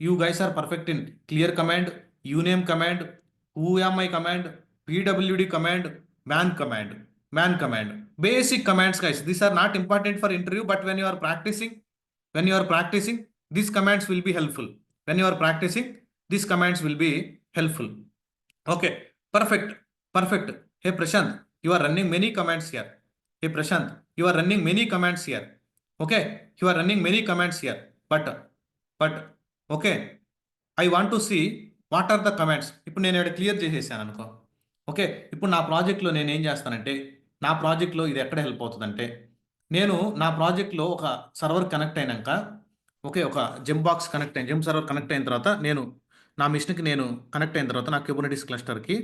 you guys are perfect in clear command, uname command, whoami command, pwd command, man command, basic commands guys. These are not important for interview, but when you are practicing these commands will be helpful. Okay perfect. Hey Prashant, you are running many commands here. Okay you are running many commands here, but okay I want to see what are the commands. ఇప్పుడు నేను ఇక్కడ clear చేసేసాను అనుకో. Okay ఇప్పుడు నా ప్రాజెక్ట్లో నేను ఏం చేస్తానంటే, నా ప్రాజెక్ట్లో ఇది ఎక్కడ హెల్ప్ అవుతుందంటే, నేను నా ప్రాజెక్ట్లో ఒక సర్వర్ కనెక్ట్ అయినాక, ఓకే ఒక జెమ్ సర్వర్ కనెక్ట్ అయిన తర్వాత నేను నా మిషన్కి కనెక్ట్ అయిన తర్వాత నా క్యూబర్నెటిస్ క్లస్టర్కి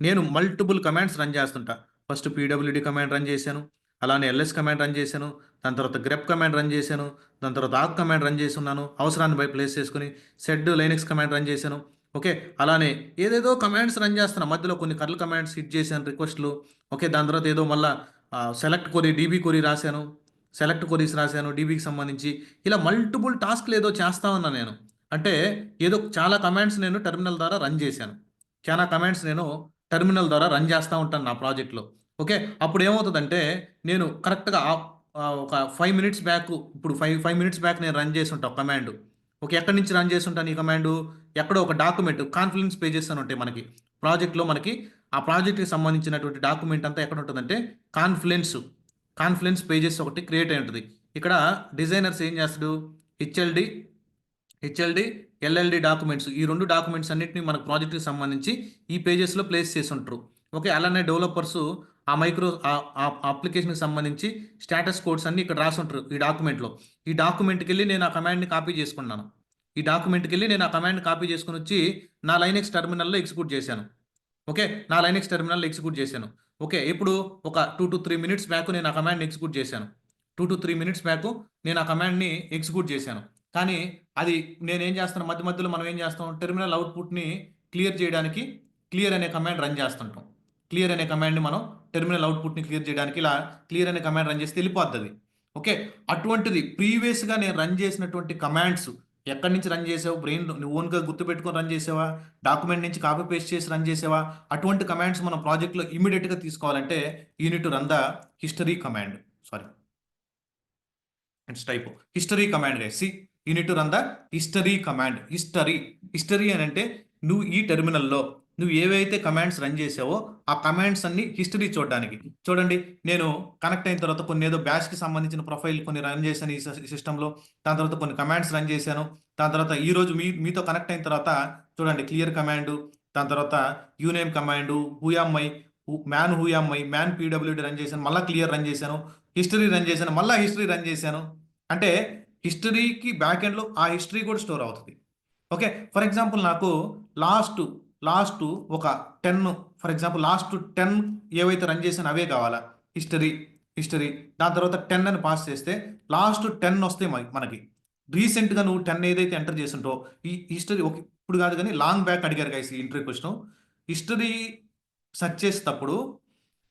నేను మల్టిపుల్ కమాండ్స్ రన్ చేస్తుంటా. ఫస్ట్ పీడబ్ల్యూడి కమాండ్ రన్ చేశాను, అలానే ఎల్ఎస్ కమాండ్ రన్ చేశాను, దాని తర్వాత గ్రెప్ కమాండ్ రన్ చేశాను, దాని తర్వాత ఆక్ కమాండ్ రన్ చేసి ఉన్నాను, అవసరాన్ని బై ప్లేస్ చేసుకుని సెడ్ లైనక్స్ కమాండ్ రన్ చేశాను. ఓకే అలానే ఏదేదో కమాండ్స్ రన్ చేస్తున్నా, మధ్యలో కొన్ని కర్ల్ కమాండ్స్ హిట్ చేశాను, రిక్వెస్ట్లు. ఓకే దాని తర్వాత ఏదో మళ్ళీ సెలెక్ట్ కొరీ, డీబీ కొరీ రాశాను, సెలెక్ట్ కొరీస్ రాశాను డీబీకి సంబంధించి. ఇలా మల్టిపుల్ టాస్క్లు ఏదో చేస్తా ఉన్నా నేను. అంటే ఏదో చాలా కమాండ్స్ నేను టెర్మినల్ ద్వారా రన్ చేస్తూ ఉంటాను నా ప్రాజెక్ట్లో. ఓకే అప్పుడు ఏమవుతుందంటే, నేను కరెక్ట్గా ఒక 5 minutes బ్యాక్, ఇప్పుడు 5 minutes బ్యాక్ నేను రన్ చేసి ఉంటాను కమాండ్. ఓకే ఎక్కడి నుంచి రన్ చేసి ఉంటాను ఈ కమాండ్, ఎక్కడో ఒక డాక్యుమెంట్ కాన్ఫ్లుయెన్స్ పేజెస్ అని ఉంటాయి మనకి ప్రాజెక్ట్లో. మనకి ఆ ప్రాజెక్ట్కి సంబంధించినటువంటి డాక్యుమెంట్ అంతా ఎక్కడ ఉంటుందంటే కాన్ఫ్లుయెన్స్ పేజెస్ ఒకటి క్రియేట్ అయి ఉంటుంది. ఇక్కడ డిజైనర్స్ ఏం చేస్తాడు, హెచ్ఎల్డి ఎల్ఎల్డి డాక్యుమెంట్స్, ఈ 2 డాక్యుమెంట్స్ అన్నింటినీ మన ప్రాజెక్ట్కి సంబంధించి ఈ పేజెస్లో ప్లేస్ చేసి ఉంటారు. ఓకే అలానే డెవలపర్స్ ఆ అప్లికేషన్కి సంబంధించి స్టేటస్ కోడ్స్ అన్ని ఇక్కడ రాసి ఉంటారు ఈ డాక్యుమెంట్లో. ఈ డాక్యుమెంట్కి వెళ్ళి నేను ఆ కమాండ్ని కాపీ చేసుకున్నాను. వచ్చి నా లైనెక్స్ టెర్మినల్లో ఎగ్జిక్యూట్ చేశాను. ఓకే ఇప్పుడు ఒక 2 to 3 minutes బ్యాక్ నేను ఆ కమాండ్ని ఎగ్జిక్యూట్ చేశాను. కానీ అది నేనేం చేస్తాను, మధ్యలో మనం ఏం చేస్తాం, టెర్మినల్ అవుట్పుట్ని క్లియర్ చేయడానికి క్లియర్ అనే కమాండ్ రన్ చేస్తుంటాం. క్లియర్ అనే కమాండ్ని మనం టెర్మినల్ అవుట్పుట్ని క్లియర్ చేయడానికి ఇలా క్లియర్ అనే కమాండ్ రన్ చేస్తే వెళ్ళిపోతుంది. ఓకే అటువంటిది ప్రీవియస్గా నేను రన్ చేసినటువంటి కమాండ్స్ ఎక్కడి నుంచి రన్ చేసావు, బ్రెయిన్ నువ్వు ఓన్గా గుర్తుపెట్టుకొని రన్ చేసావా, డాక్యుమెంట్ నుంచి కాపీ పేస్ట్ చేసి రన్ చేసావా, అటువంటి కమాండ్స్ మనం ప్రాజెక్ట్లో ఇమీడియట్గా తీసుకోవాలంటే unit to run the history command. History command guys. Unit to run the history command. History అని అంటే నువ్వు ఈ టెర్మినల్లో నువ్వు ఏవైతే కమాండ్స్ రన్ చేసావో ఆ కమాండ్స్ అన్ని హిస్టరీ చూడడానికి. చూడండి నేను కనెక్ట్ అయిన తర్వాత కొన్ని ఏదో బ్యాచ్కి సంబంధించిన ప్రొఫైల్ కొన్ని రన్ చేశాను ఈ సిస్టంలో, దాని తర్వాత కొన్ని కమాండ్స్ రన్ చేశాను, దాని తర్వాత ఈరోజు మీతో కనెక్ట్ అయిన తర్వాత చూడండి క్లియర్ కమాండ్, దాని తర్వాత యూనేమ్ కమాండ్, మ్యాన్ పీడబ్ల్యూడి రన్ చేశాను, మళ్ళీ క్లియర్ రన్ చేశాను, హిస్టరీ రన్ చేశాను, మళ్ళీ హిస్టరీ రన్ చేశాను. అంటే హిస్టరీకి బ్యాక్ ఎండ్లో ఆ హిస్టరీ కూడా స్టోర్ అవుతుంది. ఓకే ఫర్ ఎగ్జాంపుల్ నాకు లాస్ట్ ఒక 10 ఫర్ ఎగ్జాంపుల్ లాస్ట్ 10 ఏవైతే రన్ చేసానో అవే కావాలా, హిస్టరీ. దాని తర్వాత 10 అని పాస్ చేస్తే లాస్ట్ 10 వస్తాయి మనకి. రీసెంట్గా నువ్వు 10 ఏదైతే ఎంటర్ చేస్తుంటావు ఈ హిస్టరీ, ఇప్పుడు కాదు కానీ లాంగ్ బ్యాక్ అడిగారు గైస్ ఈ ఇంటర్వ్యూ క్వశ్చన్. హిస్టరీ సెర్చ్ చేసేటప్పుడు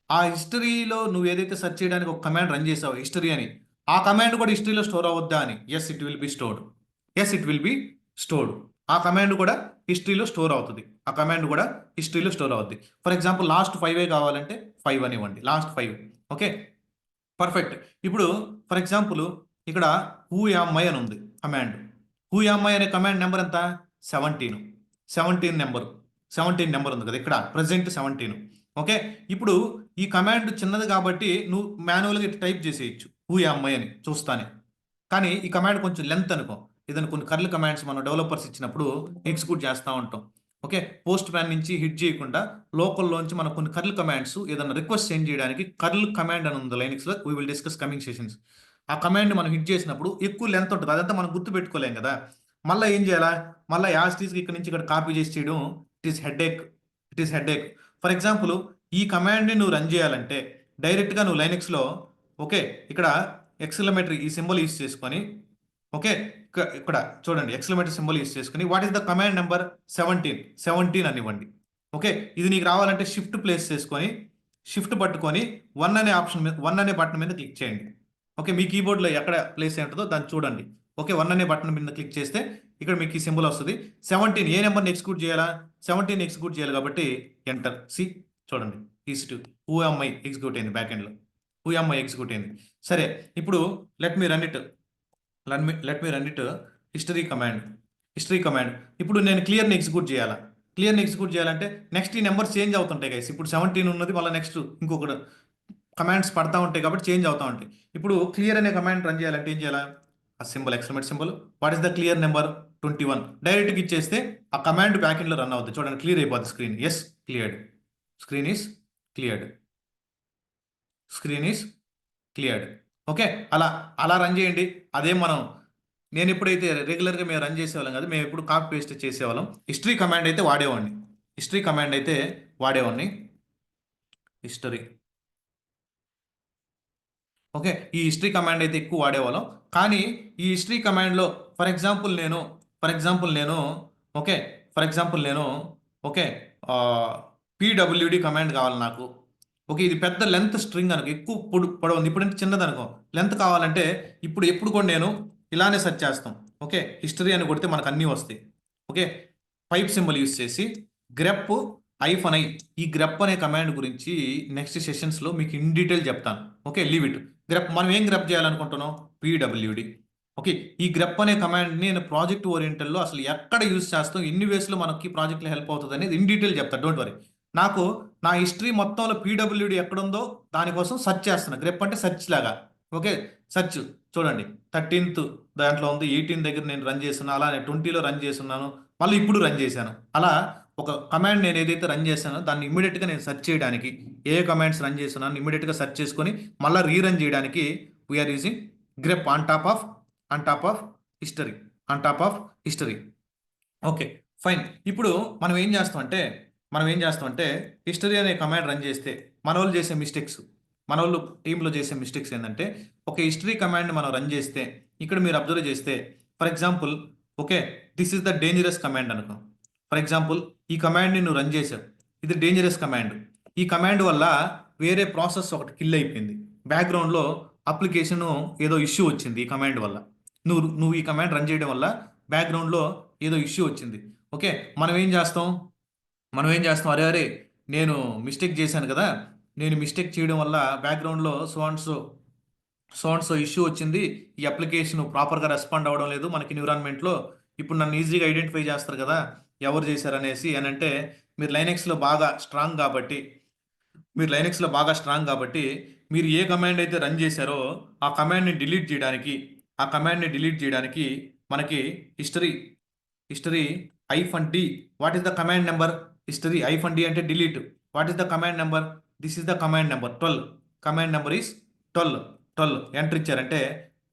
ఆ హిస్టరీలో నువ్వు ఏదైతే సెర్చ్ చేయడానికి ఒక కమాండ్ రన్ చేసావు హిస్టరీ అని, ఆ కమాండ్ కూడా హిస్టరీలో స్టోర్ అవ్వద్దా అని. Yes it will be stored. ఆ కమాండ్ కూడా హిస్టరీలో స్టోర్ అవుతుంది. ఫర్ ఎగ్జాంపుల్ లాస్ట్ 5 కావాలంటే 5 అని ఇవ్వండి, లాస్ట్ 5. Okay perfect. ఇప్పుడు ఫర్ ఎగ్జాంపుల్ ఇక్కడ whoami అని ఉంది కమాండ్. whoami అనే కమాండ్ నెంబర్ ఎంత, 17 నెంబర్ ఉంది కదా ఇక్కడ ప్రెసెంట్ 17. ఓకే ఇప్పుడు ఈ కమాండ్ చిన్నది కాబట్టి నువ్వు మాన్యువల్గా టైప్ చేసేయచ్చు whoami అని చూస్తానే. కానీ ఈ కమాండ్ కొంచెం లెంత్ అనుకో, ఏదైనా కొన్ని కర్ల్ కమాండ్స్ మనం డెవలపర్స్ ఇచ్చినప్పుడు ఎగ్జిక్యూట్ చేస్తూ ఉంటాం. ఓకే పోస్ట్ మ్యాన్ నుంచి హిట్ చేయకుండా లోకల్లోంచి మనం కొన్ని కర్ల్ కమాండ్స్ ఏదైనా రిక్వెస్ట్ సెండ్ చేయడానికి కర్ల్ కమాండ్ అని ఉంది లైనక్స్లో. We will discuss coming sessions. ఆ కమాండ్ని మనం హిట్ చేసినప్పుడు ఎక్కువ లెంత్ ఉంటుంది, అదంతా మనం గుర్తు పెట్టుకోలేం కదా. మళ్ళీ ఏం చేయాలా, మళ్ళీ యాజ్ టీస్కి ఇక్కడ నుంచి ఇక్కడ కాపీ చేసి చేయడం it is headache. It is headache. For example ఈ కమాండ్ని నువ్వు రన్ చేయాలంటే డైరెక్ట్గా నువ్వు లైనెక్స్లో ఓకే ఇక్కడ ఎక్సలమేటరీ ఈ సింబల్ యూస్ చేసుకొని ఓకే ఇక్కడ చూడండి ఎక్సలమేటరీ సింబల్ యూస్ చేసుకొని what is the command number 17 అని ఇవ్వండి. ఓకే ఇది నీకు రావాలంటే షిఫ్ట్ ప్లేస్ చేసుకొని షిఫ్ట్ పట్టుకొని 1 అనే ఆప్షన్ మీద 1 అనే బటన్ మీద క్లిక్ చేయండి. ఓకే మీ కీబోర్డ్లో ఎక్కడ ప్లేస్ ఉంటుందో దాన్ని చూడండి. ఓకే 1 అనే బటన్ మీద క్లిక్ చేస్తే ఇక్కడ మీకు ఈ సింబల్ వస్తుంది. 17 ఏ నెంబర్ని ఎగ్జిక్యూట్ చేయాలా, 17 ఎగ్జిక్యూట్ చేయాలి కాబట్టి ఎంటర్. సి చూడండి ఈస్2 ఊఎంఐ ఎగ్జిక్యూట్ అయింది, బ్యాక్ ఎండ్లో ఊఎంఐ ఎగ్జిక్యూట్ అయింది. సరే ఇప్పుడు let me run it history command. ఇప్పుడు నేను క్లియర్ని ఎగ్జిక్యూట్ చేయాలా, క్లియర్ని ఎగ్జిక్యూట్ చేయాలంటే నెక్స్ట్ ఈ నెంబర్ చేంజ్ అవుతుంటాయి గైస్. ఇప్పుడు 17 ఉన్నది, మళ్ళీ నెక్స్ట్ ఇంకొకటి కమాండ్స్ పడతా ఉంటాయి కాబట్టి చేంజ్ అవుతా ఉంటాయి. ఇప్పుడు క్లియర్ అనే కమాండ్ రన్ చేయాలంటే ఏం చేయాలా, ఆ symbol exclamate symbol what is the clear number 21 డైరెక్ట్గా ఇచ్చేస్తే ఆ కమాండ్ బ్యాక్ ఎండ్లో రన్ అవుతుంది. చూడండి క్లియర్ అయిపోతుంది screen. Yes cleared, screen is cleared. Okay అలా అలా రన్ చేయండి. అదే నేను ఎప్పుడైతే రెగ్యులర్గా మేము రన్ చేసేవాళ్ళం కదా, మేము ఎప్పుడు కాపీ పేస్ట్ చేసేవాళ్ళం. హిస్టరీ కమాండ్ అయితే వాడేవాడిని. హిస్టరీ ఓకే ఈ హిస్టరీ కమాండ్ అయితే ఎక్కువ వాడేవాళ్ళం. కానీ ఈ హిస్టరీ కమాండ్లో ఫర్ ఎగ్జాంపుల్ నేను ఓకే పీడబ్ల్యూడి కమాండ్ కావాలి నాకు. ఓకే ఇది పెద్ద లెంత్ స్ట్రింగ్ అనుకో, ఎక్కువ పొడవు ఉంది. ఇప్పుడు చిన్నది అనుకో, లెంత్ కావాలంటే ఎప్పుడు కూడా నేను ఇలానే సెర్చ్ చేస్తాం. ఓకే హిస్టరీ అని కొడితే మనకు అన్నీ వస్తాయి. ఓకే పైప్ సింబల్ యూస్ చేసి గ్రెప్ -i ఈ గ్రెప్ అనే కమాండ్ గురించి నెక్స్ట్ సెషన్స్లో మీకు ఇన్ డీటెయిల్ చెప్తాను. Okay leave it. గ్రెప్ మనం ఏం గ్రెప్ చేయాలనుకుంటున్నాం, పీడబ్ల్యూడి. ఓకే ఈ గ్రెప్ అనే కమాండ్ని నేను ప్రాజెక్ట్ ఓరియంటల్లో అసలు ఎక్కడ యూస్ చేస్తాం, ఎన్ని వేస్లో మనకి ప్రాజెక్ట్లో హెల్ప్ అవుతుంది అనేది ఇన్ డీటెయిల్ చెప్తాను, డోంట్ వరీ. నాకు నా హిస్టరీ మొత్తంలో పీడబ్ల్యూడి ఎక్కడుందో దానికోసం సెర్చ్ చేస్తున్నా. గ్రెప్ అంటే సెర్చ్ లాగా. ఓకే సెర్చ్ చూడండి 13th దాంట్లో ఉంది, 18 దగ్గర నేను రన్ చేస్తున్నాను, అలానే 20లో రన్ చేస్తున్నాను, మళ్ళీ ఇప్పుడు రన్ చేశాను. అలా ఒక కమాండ్ నేను ఏదైతే రన్ చేశానో దాన్ని ఇమ్మీడియట్గా నేను సెర్చ్ చేయడానికి ఏ కమాండ్స్ రన్ చేస్తున్నాను ఇమ్మీడియట్గా సెర్చ్ చేసుకొని మళ్ళీ రీరన్ చేయడానికి we are using grep on top of history. Okay fine. ఇప్పుడు మనం ఏం చేస్తామంటే హిస్టరీ అనే కమాండ్ రన్ చేస్తే మన వాళ్ళు టీంలో చేసే మిస్టేక్స్ ఏంటంటే, ఒక హిస్టరీ కమాండ్ మనం రన్ చేస్తే ఇక్కడ మీరు అబ్జర్వ్ చేస్తే for example okay this is the dangerous command అనుకో. ఫర్ ఎగ్జాంపుల్ ఈ కమాండ్ని నువ్వు రన్ చేసావు, ఇది డేంజరస్ కమాండ్. ఈ కమాండ్ వల్ల వేరే ప్రాసెస్ ఒకటి కిల్ అయిపోయింది, బ్యాక్గ్రౌండ్లో అప్లికేషన్ ఏదో ఇష్యూ వచ్చింది ఈ కమాండ్ వల్ల. నువ్వు ఈ కమాండ్ రన్ చేయడం వల్ల బ్యాక్గ్రౌండ్లో ఏదో ఇష్యూ వచ్చింది. ఓకే మనం ఏం చేస్తాం అరే నేను మిస్టేక్ చేశాను కదా, నేను మిస్టేక్ చేయడం వల్ల బ్యాక్గ్రౌండ్లో సో అండ్ సో ఇష్యూ వచ్చింది, ఈ అప్లికేషన్ ప్రాపర్గా రెస్పాండ్ అవ్వడం లేదు మనకి ఎన్విరాన్మెంట్లో. ఇప్పుడు నన్ను ఈజీగా ఐడెంటిఫై చేస్తారు కదా ఎవరు చేశారనేసి అని అంటే, మీరు లైనెక్స్లో బాగా స్ట్రాంగ్ కాబట్టి మీరు ఏ కమాండ్ అయితే రన్ చేశారో ఆ కమాండ్ని డిలీట్ చేయడానికి మనకి history -d what is the command number, history -d అంటే delete. What is the command number, this is the command number 12. Command number is 12 enter ఇచ్చారంటే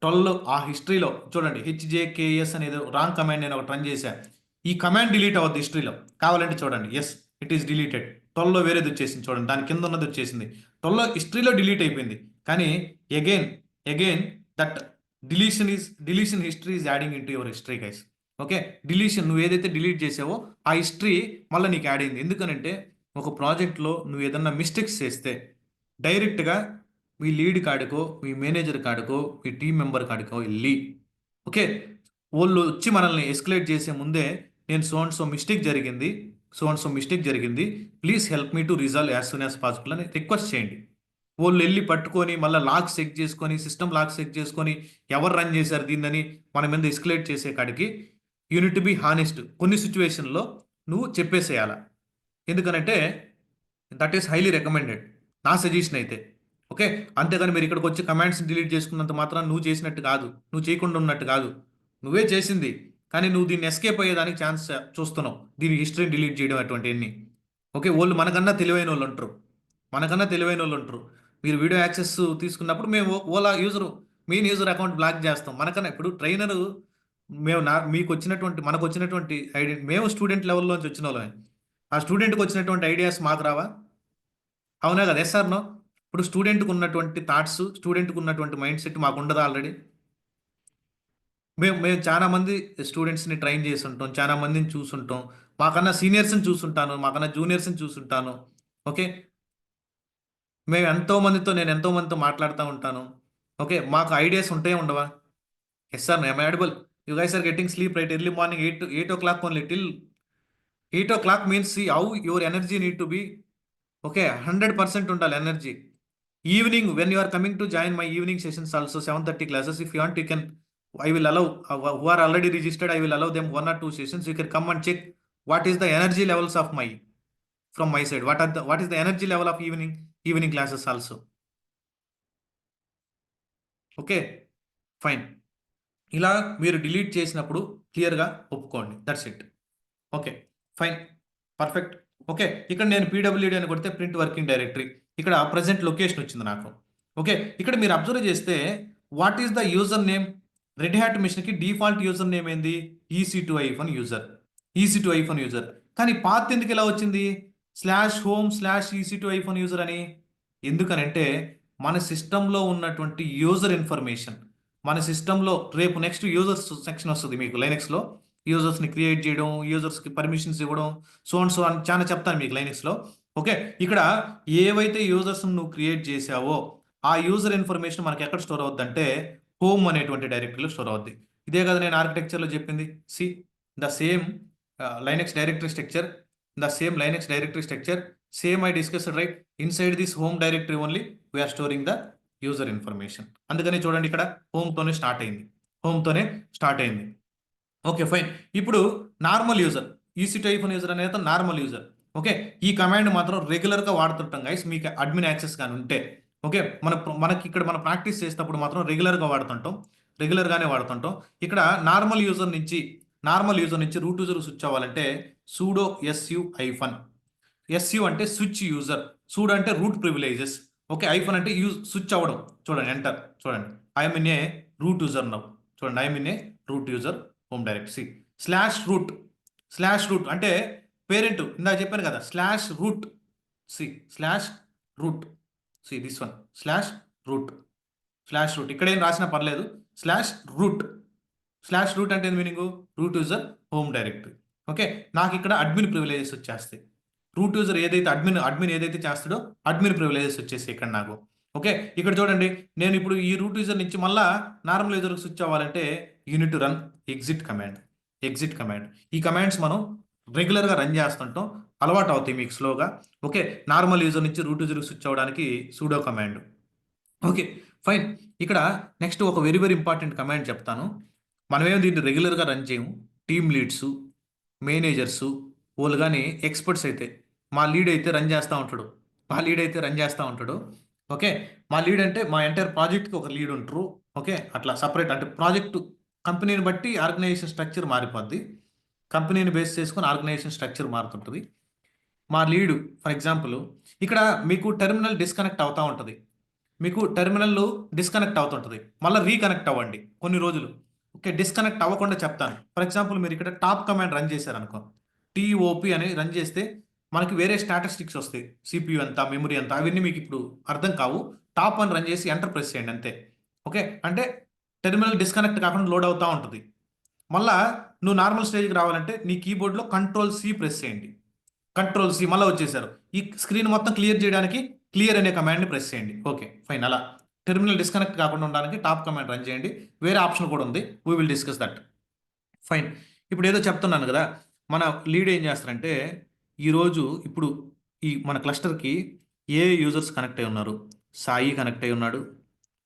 12 ఆ హిస్టరీలో చూడండి HJKS అనేది రాంగ్ కమాండ్ నేను ఒకటి రన్ చేశాను. ఈ కమాండ్ డిలీట్ అవ్వద్దు హిస్టరీలో, కావాలంటే చూడండి ఎస్ ఇట్ ఈస్ డిలీటెడ్. 12లో వేరేది వచ్చేసింది చూడండి, దాని కింద ఉన్నది వచ్చేసింది. 12లో హిస్టరీలో డిలీట్ అయిపోయింది, కానీ again that deletion history is adding in to your history guys. Okay deletion నువ్వు ఏదైతే డిలీట్ చేసావో ఆ హిస్టరీ మళ్ళీ నీకు యాడ్ అయింది. ఎందుకనంటే ఒక ప్రాజెక్ట్లో నువ్వు ఏదన్నా మిస్టేక్స్ చేస్తే డైరెక్ట్గా మీ లీడ్ కాడుకో, మీ మేనేజర్ కాడుకో, మీ టీం మెంబర్ కాడుకో వెళ్ళి ఓకే వాళ్ళు వచ్చి మనల్ని ఎస్కలేట్ చేసే ముందే నేను సో అండ్ సో మిస్టేక్ జరిగింది please help me to resolve as soon as possible అని రిక్వెస్ట్ చేయండి. వాళ్ళు వెళ్ళి పట్టుకొని మళ్ళీ లాగ్స్ చెక్ చేసుకొని సిస్టమ్ లాగ్స్ చెక్ చేసుకొని ఎవరు రన్ చేశారు దీన్ని మన మీద ఎస్కలేట్ చేసే కాడికి యూనిట్ టు బి హానెస్ట్. కొన్ని సిచ్యువేషన్లో నువ్వు చెప్పేసేయాల, ఎందుకనంటే దట్ ఈస్ హైలీ రికమెండెడ్ నా సజెషన్ అయితే. ఓకే అంతేగాని మీరు ఇక్కడికి వచ్చి కమాండ్స్ డిలీట్ చేసుకున్నంత మాత్రం నువ్వు చేసినట్టు కాదు, నువ్వు చేయకుండా ఉన్నట్టు కాదు, నువ్వే చేసింది కానీ నువ్వు దీన్ని ఎస్కేప్ అయ్యేదానికి ఛాన్స్ చూస్తున్నావు, దీని హిస్టరీని డిలీట్ చేయడం అటువంటివన్నీ. ఓకే వాళ్ళు మనకన్నా తెలివైన వాళ్ళు ఉంటారు. మీరు వీడియో యాక్సెస్ తీసుకున్నప్పుడు మేము Ola user main user account block చేస్తాం. మనకన్నా ఇప్పుడు ట్రైనరు మీకు వచ్చినటువంటి మనకు వచ్చినటువంటి ఐడియా, మేము స్టూడెంట్ లెవెల్లోంచి వచ్చిన వాళ్ళమే. ఆ స్టూడెంట్కి వచ్చినటువంటి ఐడియాస్ మాకు రావా? అవునా కదా? Yes or no? ఇప్పుడు స్టూడెంట్కి ఉన్నటువంటి థాట్స్, స్టూడెంట్కి ఉన్నటువంటి మైండ్ సెట్ మాకు ఉండదా ఆల్రెడీ? మేము చాలా మంది స్టూడెంట్స్ని ట్రైన్ చేసి ఉంటాం, చాలా మందిని చూసుంటాం. మాకన్నా సీనియర్స్ని చూసుంటాను, మాకన్నా జూనియర్స్ని చూసుంటాను. ఓకే, నేను ఎంతో మందితో మాట్లాడుతూ ఉంటాను. ఓకే, మాకు ఐడియాస్ ఉంటాయి ఉండవా? Yes sir, I'm audible. You guys are getting sleep right early morning 8 o'clock only till 8 o'clock means see how your energy need to be. Okay, 100% ఉండాలి energy. Evening when you are coming to join my evening sessions also 7:30 classes. If you want, you can, I will allow, who are already registered, I will allow them 1 or 2 sessions. You can come and check what is the energy levels of from my side. What is the energy level of evening classes also. Okay, fine. ఇలా మీరు delete చేసినప్పుడు క్లియర్గా ఒప్పుకోండి. That's it. Okay, fine, perfect. Okay, ఇక్కడ నేను PWD అని కొడితే print working directory, ఇక్కడ ప్రజెంట్ లొకేషన్ వచ్చింది నాకు. ఓకే, ఇక్కడ మీరు అబ్జర్వ్ చేస్తే what is the user name? Red hat మిషన్కి డిఫాల్ట్ యూజర్ నేమ్ ఏంది? EC2 user, EC2 user. కానీ పాత్ ఎందుకు ఇలా వచ్చింది? /home/EC2 యూజర్ అని. ఎందుకనంటే మన సిస్టంలో ఉన్నటువంటి యూజర్ ఇన్ఫర్మేషన్, మన సిస్టంలో రేపు నెక్స్ట్ యూజర్స్ సెక్షన్ వస్తుంది మీకు లైనెక్స్లో. యూజర్స్ని క్రియేట్ చేయడం, యూజర్స్కి పర్మిషన్స్ ఇవ్వడం, సో అని చాలా చెప్తాను మీకు లైనెక్స్లో. ఓకే, ఇక్కడ ఏవైతే యూజర్స్ నువ్వు క్రియేట్ చేసావో ఆ యూజర్ ఇన్ఫర్మేషన్ మనకి ఎక్కడ స్టోర్ అవుద్దంటే హోమ్ అనేటువంటి డైరెక్టరీలో స్టోర్ అవుద్ది. ఇదే కదా నేను ఆర్కిటెక్చర్లో చెప్పింది. See the same Linux directory structure, same I discussed, right? Inside this home directory only we are storing the user information. అందుకని చూడండి ఇక్కడ హోమ్తోనే స్టార్ట్ అయింది. Okay, fine. ఇప్పుడు నార్మల్ యూజర్, EC2 యూజర్ అనేది నార్మల్ యూజర్. ఓకే, ఈ command మాత్రం రెగ్యులర్గా వాడుతుంటాం guys, మీకు అడ్మిన్ యాక్సెస్ కానీ ఉంటే. ఓకే, మనకి ఇక్కడ మనం ప్రాక్టీస్ చేసేటప్పుడు మాత్రం రెగ్యులర్గానే వాడుతుంటాం. ఇక్కడ నార్మల్ యూజర్ నుంచి రూట్ యూజర్ స్విచ్ అవ్వాలంటే sudo SU అంటే స్విచ్ యూజర్, సూడో అంటే రూట్ ప్రివిలేజెస్. ఓకే, ఐఫన్ అంటే స్విచ్ అవ్వడం. చూడండి, ఎంటర్. చూడండి, I'm in a root user now. చూడండి, I'm in a root user home directory. Slash root అంటే పేరెంట్, ఇందాక చెప్పాను కదా, /root. This one /root. ఇక్కడ ఏం రాసినా పర్లేదు. /root అంటే meaning route user home directory. Okay, నాకు ఇక్కడ అడ్మిన్ ప్రివిలేజెస్ వచ్చేస్తాయి. రూట్ యూజర్ ఏదైతే అడ్మిన్ ఏదైతే చేస్తాడో అడ్మిన్ ప్రివిలేజెస్ వచ్చేసి ఇక్కడ నాకు. ఓకే, ఇక్కడ చూడండి, నేను ఇప్పుడు ఈ రూట్ యూజర్ నుంచి మళ్ళా నార్మల్ యూజర్కి స్విచ్ అవ్వాలంటే యూనిట్ రన్ ఎగ్జిట్ కమాండ్. ఈ కమాండ్స్ మనం రెగ్యులర్గా రన్ చేస్తుంటాం, అలవాటు అవుతాయి మీకు స్లోగా. ఓకే, నార్మల్ యూజర్ నుంచి రూట్ యూజర్కి స్విచ్ అవ్వడానికి sudo కమాండ్. Okay, fine. ఇక్కడ నెక్స్ట్ ఒక వెరీ వెరీ ఇంపార్టెంట్ కమాండ్ చెప్తాను. మనమేమో దీన్ని రెగ్యులర్గా రన్ చేయము. టీమ్ లీడ్స్, మేనేజర్స్ వాళ్ళు కానీ ఎక్స్పర్ట్స్ అయితే, మా లీడ్ అయితే రన్ చేస్తూ ఉంటాడు. ఓకే, మా లీడ్ అంటే మా ఎంటైర్ ప్రాజెక్ట్కి ఒక లీడ్ ఉంటారు. ఓకే, అట్లా సపరేట్, అంటే ప్రాజెక్టు కంపెనీని బట్టి ఆర్గనైజేషన్ స్ట్రక్చర్ మారిపోద్ది. కంపెనీని బేస్ చేసుకొని ఆర్గనైజేషన్ స్ట్రక్చర్ మారుతుంటుంది. మా లీడు ఫర్ ఎగ్జాంపుల్ ఇక్కడ మీకు టెర్మినల్ డిస్కనెక్ట్ అవుతూ ఉంటుంది. మళ్ళీ రీకనెక్ట్ అవ్వండి కొన్ని రోజులు. ఓకే, డిస్కనెక్ట్ అవ్వకుండా చెప్తాను. ఫర్ ఎగ్జాంపుల్ మీరు ఇక్కడ టాప్ కమాండ్ రన్ చేశారనుకో, TOP అని రన్ చేస్తే మనకి వేరే స్టాటిస్టిక్స్ వస్తాయి, CPU ఎంత, మెమరీ ఎంత, అవన్నీ మీకు ఇప్పుడు అర్థం కావు. టాప్ అని రన్ చేసి ఎంటర్ ప్రెస్ చేయండి అంతే. ఓకే, అంటే టెర్మినల్ డిస్కనెక్ట్ కాకుండా లోడ్ అవుతూ ఉంటుంది. మళ్ళా నువ్వు నార్మల్ స్టేజ్కి రావాలంటే నీ కీబోర్డ్లో Ctrl+C ప్రెస్ చేయండి. Ctrl+C మళ్ళీ వచ్చేసారు. ఈ స్క్రీన్ మొత్తం క్లియర్ చేయడానికి క్లియర్ అనే కమాండ్ని ప్రెస్ చేయండి. Okay, fine. అలా టెర్మినల్ డిస్కనెక్ట్ కాకుండా ఉండడానికి టాప్ కమాండ్ రన్ చేయండి. వేరే ఆప్షన్ కూడా ఉంది, we will discuss that. Fine. ఇప్పుడు ఏదో చెప్తున్నాను కదా, మన లీడ్ ఏం చేస్తారంటే ఇప్పుడు ఈ మన క్లస్టర్కి ఏ యూజర్స్ కనెక్ట్ అయి ఉన్నారు? సాయి కనెక్ట్ అయి ఉన్నాడు.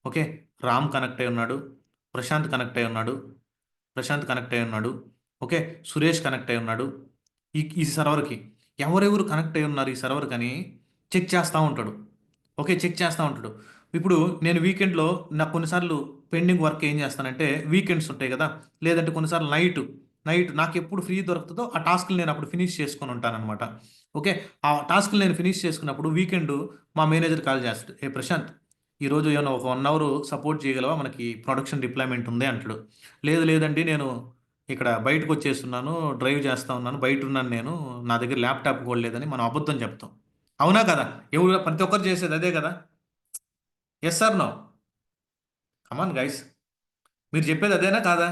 ఓకే, రామ్ కనెక్ట్ అయి ఉన్నాడు. ప్రశాంత్ కనెక్ట్ అయి ఉన్నాడు. ఓకే, సురేష్ కనెక్ట్ అయి ఉన్నాడు. ఈ సర్వర్కి ఎవరెవరు కనెక్ట్ అయి ఉన్నారు ఈ సర్వర్కి అని చెక్ చేస్తూ ఉంటాడు. ఇప్పుడు నేను వీకెండ్లో నాకు కొన్నిసార్లు పెండింగ్ వర్క్ ఏం చేస్తానంటే, వీకెండ్స్ ఉంటాయి కదా, లేదంటే కొన్నిసార్లు నైట్ నాకు ఎప్పుడు ఫ్రీ దొరుకుతుందో ఆ టాస్క్లు నేను అప్పుడు ఫినిష్ చేసుకొని ఉంటానన్నమాట. ఓకే, ఆ టాస్క్లు నేను ఫినిష్ చేసుకున్నప్పుడు వీకెండ్ మా మేనేజర్ కాల్ చేస్తాడు, ఏ ప్రశాంత్, ఈరోజు ఏమైనా ఒక 1 అవర్ సపోర్ట్ చేయగలవా, మనకి ప్రొడక్షన్ డిప్లాయ్మెంట్ ఉంది అంటాడు. లేదండి నేను ఇక్కడ బయటకు వచ్చేస్తున్నాను, డ్రైవ్ చేస్తా ఉన్నాను, బయట ఉన్నాను నేను, నా దగ్గర ల్యాప్టాప్ కూడా లేదని మనం అబద్ధం చెప్తాం. అవునా కదా? ఎవరు ప్రతి ఒక్కరు చేసేది అదే కదా? Yes sir no? Come on guys, మీరు చెప్పేది అదేనా కాదా?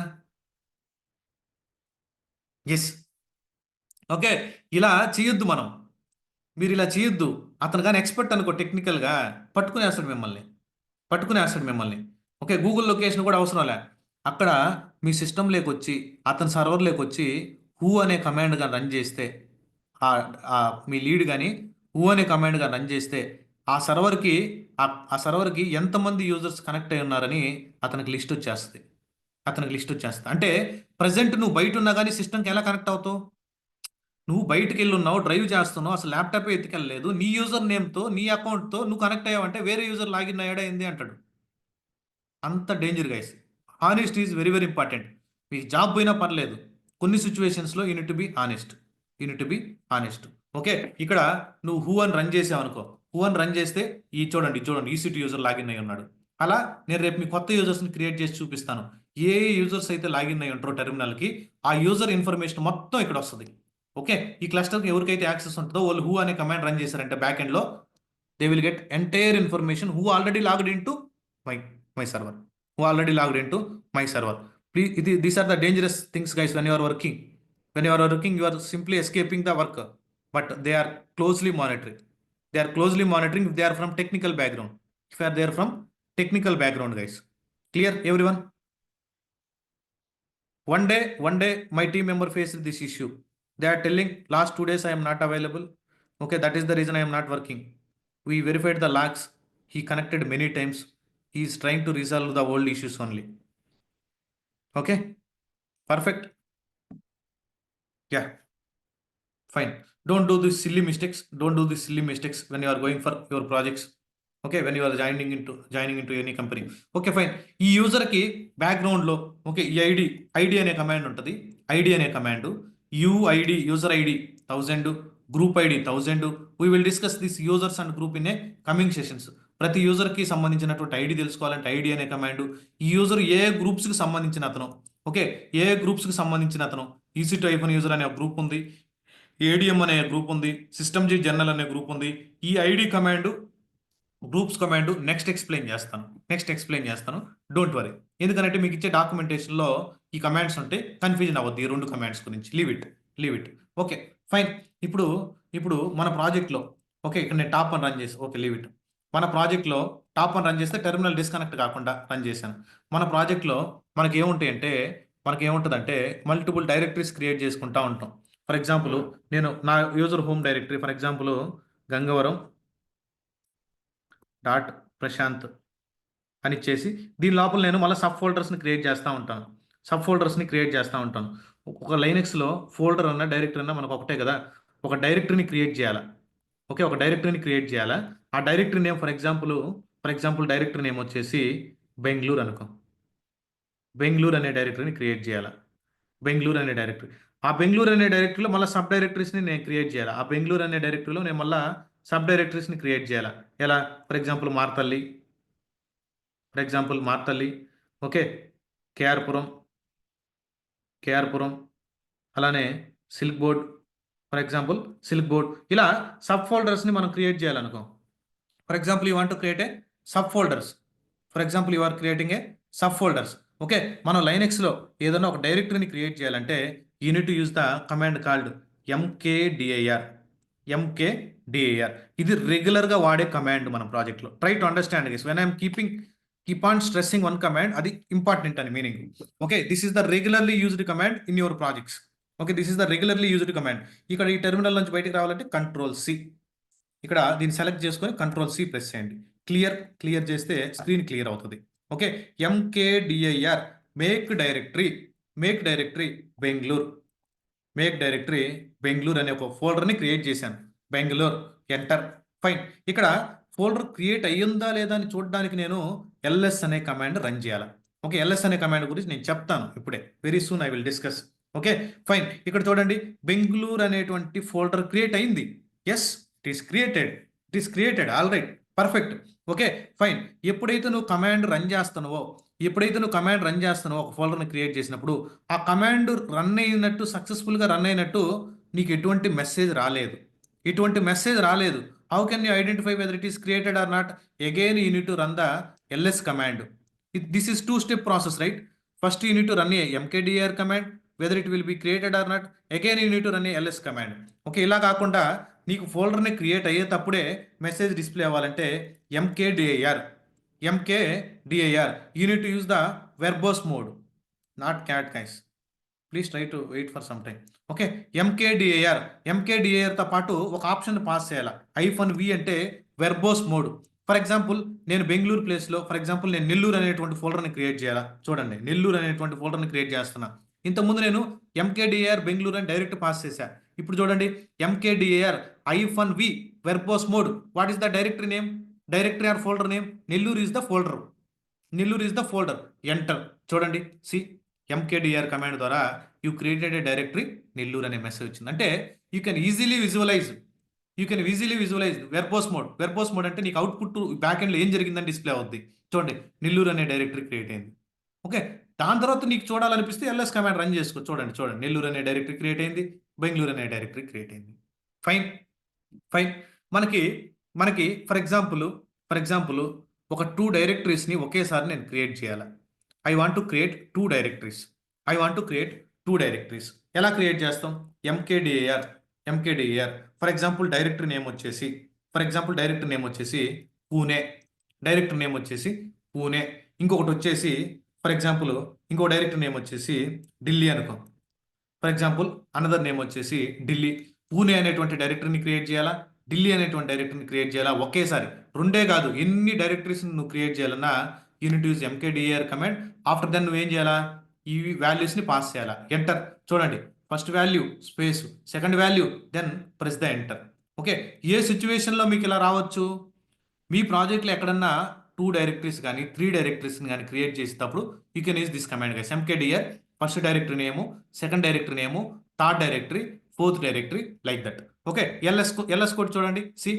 ఎస్. ఓకే, ఇలా చేయొద్దు మనం. మీరు ఇలా చేయొద్దు. అతను కానీ ఎక్స్పర్ట్ అనుకో టెక్నికల్గా, పట్టుకునేస్తాడు మిమ్మల్ని, పట్టుకునేస్తాడు మిమ్మల్ని. ఓకే, గూగుల్ లొకేషన్ కూడా అవసరం లే. అక్కడ మీ సిస్టంలోకి వచ్చి, అతని సర్వర్లోకి వచ్చి హూ అనే కమాండ్ కానీ రన్ చేస్తే, ఆ మీ లీడ్ కానీ హూ అనే కమాండ్ కానీ రన్ చేస్తే ఆ సర్వర్కి ఆ సర్వర్కి ఎంతమంది యూజర్స్ కనెక్ట్ అయి ఉన్నారని అతనికి లిస్ట్ వచ్చేస్తుంది. అంటే ప్రజెంట్ నువ్వు బయట ఉన్నా కానీ సిస్టమ్కి ఎలా కనెక్ట్ అవుతావు? నువ్వు బయటికి వెళ్ళి ఉన్నావు, డ్రైవ్ చేస్తున్నావు, అసలు ల్యాప్టాప్ ఎత్తుకెళ్ళలేదు, నీ యూజర్ నేమ్తో నీ అకౌంట్తో నువ్వు కనెక్ట్ అయ్యావంటే వేరే యూజర్ లాగిన్ అయ్యాడా ఏంది అంటాడు. అంత danger guys. Honest is very very important. మీకు జాబ్ పోయినా పర్లేదు, కొన్ని సిచ్యువేషన్స్లో unit to be honest. Honest. Okay, ఇక్కడ నువ్వు హూ అని రన్ చేసావు అనుకో, హూ అని రన్ చేస్తే చూడండి ఈసీటీ యూజర్ లాగిన్ అయి ఉన్నాడు. అలా నేను రేపు మీ కొత్త యూజర్స్ని క్రియేట్ చేసి చూపిస్తాను. ఏ యూజర్స్ అయితే లాగిన్ అయి ఉంటారో టెర్మినల్కి, ఆ యూజర్ ఇన్ఫర్మేషన్ మొత్తం ఇక్కడ వస్తుంది. ఓకే, ఈ క్లస్టర్కి ఎవరికైతే యాక్సెస్ ఉంటుందో వాళ్ళు హూ అనే కమాండ్ రన్ చేశారంటే బ్యాక్ ఎండ్లో they will get entire information who already logged in to my server. These are the dangerous things, guys. When you are working, you are simply escaping the work, but they are closely monitoring. If they are from technical background. Guys. Clear, everyone? One day, my team member faced this issue. They are telling last 2 days I am not available. Okay, that is the reason I am not working. We verified the logs. He connected many times. He is trying to resolve the old issues only. Okay, perfect. Yeah, fine. Don't do these silly mistakes when you are going for your projects. Okay, when you are joining into any company. Okay, fine. ఈ user కి background లో okay ఈ ID అనే command ఉంటుంది. ID అనే command UID, user ID 1000, group ID 1000. We will discuss this users and group in a coming sessions. ప్రతి user కి సంబంధించినటువంటి ఐడి తెలుసుకోవాలంటే ఐడి అనే కమాండ్. ఈ యూజర్ ఏ గ్రూప్స్ కి సంబంధించిన అతను, ఓకే ఏ గ్రూప్స్ కి సంబంధించిన అతను, ఈసీ2 యూజర్ అనే గ్రూప్ ఉంది, ఏడిఎం అనే గ్రూప్ ఉంది, సిస్టమ్ జీ జర్నల్ అనే గ్రూప్ ఉంది. ఈ ID command, groups command next explain చేస్తాను. Don't worry. ఎందుకంటే మీకు ఇచ్చే డాక్యుమెంటేషన్లో ఈ కమాండ్స్ ఉంటే కన్ఫ్యూజన్ అవ్వద్దు ఈ 2 కమాండ్స్ గురించి. Leave it. Okay, fine. ఇప్పుడు మన ప్రాజెక్ట్లో ఓకే ఇక్కడ నేను టాప్ అని రన్ చేసి, ఓకే లీవ్ ఇట్. మన ప్రాజెక్ట్లో టాప్ అని రన్ చేస్తే టెర్మినల్ డిస్కనెక్ట్ కాకుండా రన్ చేశాను. మన ప్రాజెక్ట్లో మనకి ఏముంటుందంటే మల్టిపుల్ డైరెక్టరీస్ క్రియేట్ చేసుకుంటా ఉంటాం. ఫర్ ఎగ్జాంపుల్ నేను నా user home directory for example Gangavaram .Prashanth అని ఇచ్చేసి దీని లోపల నేను మళ్ళీ సబ్ ఫోల్డర్స్ని క్రియేట్ చేస్తూ ఉంటాను. ఒక లైనక్స్లో ఫోల్డర్ అన్న డైరెక్టరీ అన్న మనకు ఒకటే కదా. ఒక డైరెక్టరీని క్రియేట్ చేయాలా. ఓకే, ఒక డైరెక్టరీని క్రియేట్ చేయాలా. ఆ directory name for example directory name వచ్చేసి బెంగళూరు అనుకో. బెంగళూరు అనే డైరెక్టరీని క్రియేట్ చేయాలా. ఆ బెంగళూరు అనే డైరెక్టరీలో మళ్ళీ సబ్ డైరెక్టరీస్ని నేను క్రియేట్ చేయాలి. ఆ బెంగళూరు అనే డైరెక్టరీలో నేను మళ్ళీ సబ్ డైరెక్టరీస్ని క్రియేట్ చేయాలా. ఎలా? For example Marathahalli, okay KR Puram, అలానే Silk Board, for example Silk Board. ఇలా సబ్ ఫోల్డర్స్ని మనం క్రియేట్ చేయాలనుకో. For example you want to create a sub folders. You are creating a sub folders. Okay, మనం లైనక్స్లో ఏదైనా ఒక డైరెక్టరీని క్రియేట్ చేయాలంటే you need to use the command called mkdir. ఇది రెగ్యులర్గా వాడే కమాండ్ మన ప్రాజెక్ట్లో. Try to understand this. When I'm keep on stressing one command, అది ఇంపార్టెంట్ అని meaning. Okay, this is the regularly used command in your projects. Okay, this is the regularly used command. ఇక్కడ ఈ terminal నుంచి బయటకు రావాలంటే Ctrl+C. ఇక్కడ దీన్ని select చేసుకొని Ctrl+C ప్రెస్ చేయండి. క్లియర్ చేస్తే స్క్రీన్ క్లియర్ అవుతుంది. Okay, mkdir make directory Bengaluru అనే ఒక ఫోల్డర్ని క్రియేట్ చేశాను. బెంగళూరు, ఎంటర్. ఫైన్. ఇక్కడ ఫోల్డర్ క్రియేట్ అయ్యిందా లేదా అని చూడడానికి నేను ls అనే కమాండ్ రన్ చేయాలి. ఓకే, ls అనే కమాండ్ గురించి నేను చెప్తాను ఇప్పుడే. Very soon I will discuss. Okay, fine. ఇక్కడ చూడండి బెంగళూరు అనేటువంటి ఫోల్డర్ క్రియేట్ అయింది. Yes, it is created. All right. Perfect. Okay. Fine. ఎప్పుడైతే నువ్వు కమాండ్ రన్ చేస్తున్నావో, ఒక ఫోల్డర్‌ని క్రియేట్ చేసినప్పుడు, ఆ కమాండ్ రన్ అయినట్టు సక్సెస్‌ఫుల్‌గా రన్ అయినట్టు నీకు ఎటువంటి మెసేజ్ రాలేదు. How can you identify whether it is created or not? Again you need to run the ls command. This is 2 step process, right? First you need to run a mkdir command whether it will be created or not. Again you need to run a ls command. Okay. ఇలా కాకుండా నీకు ఫోల్డర్‌ని create అయ్యేటప్పుడే message display అవ్వాలంటే mkdir. You need to use the verbose mode, not cat guys. Please try to wait for some time. Okay. Mkdir తో పాటు ఒక option pass చేయాలి. -v అంటే వెర్బోస్ మోడ్. ఫర్ ఎగ్జాంపుల్ నేను బెంగళూరు ప్లేస్లో నేను నెల్లూరు అనేటువంటి ఫోల్డర్ని క్రియేట్ చేయాలా? చూడండి, నెల్లూరు అనేటువంటి ఫోల్డర్ని క్రియేట్ చేస్తున్నా. ఇంతకుముందు నేను ఎంకేడిఐఆర్ బెంగళూరు అని డైరెక్ట్ పాస్ చేశా. ఇప్పుడు చూడండి, MKDIR -v verbose mode. What is the directory name? Directory or folder name? Nellore is the folder. Enter. చూడండి, సి mkdir కమాండ్ ద్వారా you created a directory Nellore అనే మెసేజ్ వచ్చింది. అంటే you can easily visualize verbose mode అంటే నీకు output back ఎండ్లో ఏం జరిగిందని డిస్ప్లే అవుద్ది. చూడండి, నెల్లూరు అనే డైరెక్టరీ క్రియేట్ అయింది. ఓకే. దాని తర్వాత నీకు చూడాలనిపిస్తే ls కమాండ్ రన్ చేసుకో. చూడండి, నెల్లూరు అనే డైరెక్టరీ క్రియేట్ అయింది, బెంగళూరు అనే డైరెక్టరీ క్రియేట్ అయింది. ఫైన్. మనకి ఫర్ ఎగ్జాంపుల్ ఒక 2 డైరెక్టరీస్ని ఒకేసారి నేను క్రియేట్ చేయాలి. I want to create 2 directories. ఎలా క్రియేట్ చేస్తాం? mkdir. For example directory name వచ్చేసి పూణే. ఇంకొకటి వచ్చేసి ఇంకో డైరెక్టరీ నేమ్ వచ్చేసి ఢిల్లీ అనుకో. ఫర్ ఎగ్జాంపుల్ అనదర్ నేమ్ వచ్చేసి ఢిల్లీ. పూణే అనేటువంటి డైరెక్టరీని క్రియేట్ చేయాలా, ఢిల్లీ అనేటువంటి డైరెక్టరీని క్రియేట్ చేయాలా? ఒకేసారి. రెండే కాదు, ఎన్ని డైరెక్టరీస్ నువ్వు క్రియేట్ చేయాలన్నా you need use mkdir command. After then నువ్వేం చేయాలా? ఈ వాల్యూస్ని పాస్ చేయాలా. ఎంటర్. చూడండి, first value space, second value, then press the enter. Okay. ఏ సిచ్యువేషన్లో మీకు ఇలా రావచ్చు? మీ ప్రాజెక్ట్లో ఎక్కడన్నా 2 డైరెక్టరీస్ కానీ 3 డైరెక్టరీస్ని కానీ క్రియేట్ చేసేటప్పుడు you can use this command guys. mkdir first directory name, second directory name, third directory, fourth directory, like that. Okay. ls code చూడండి, సి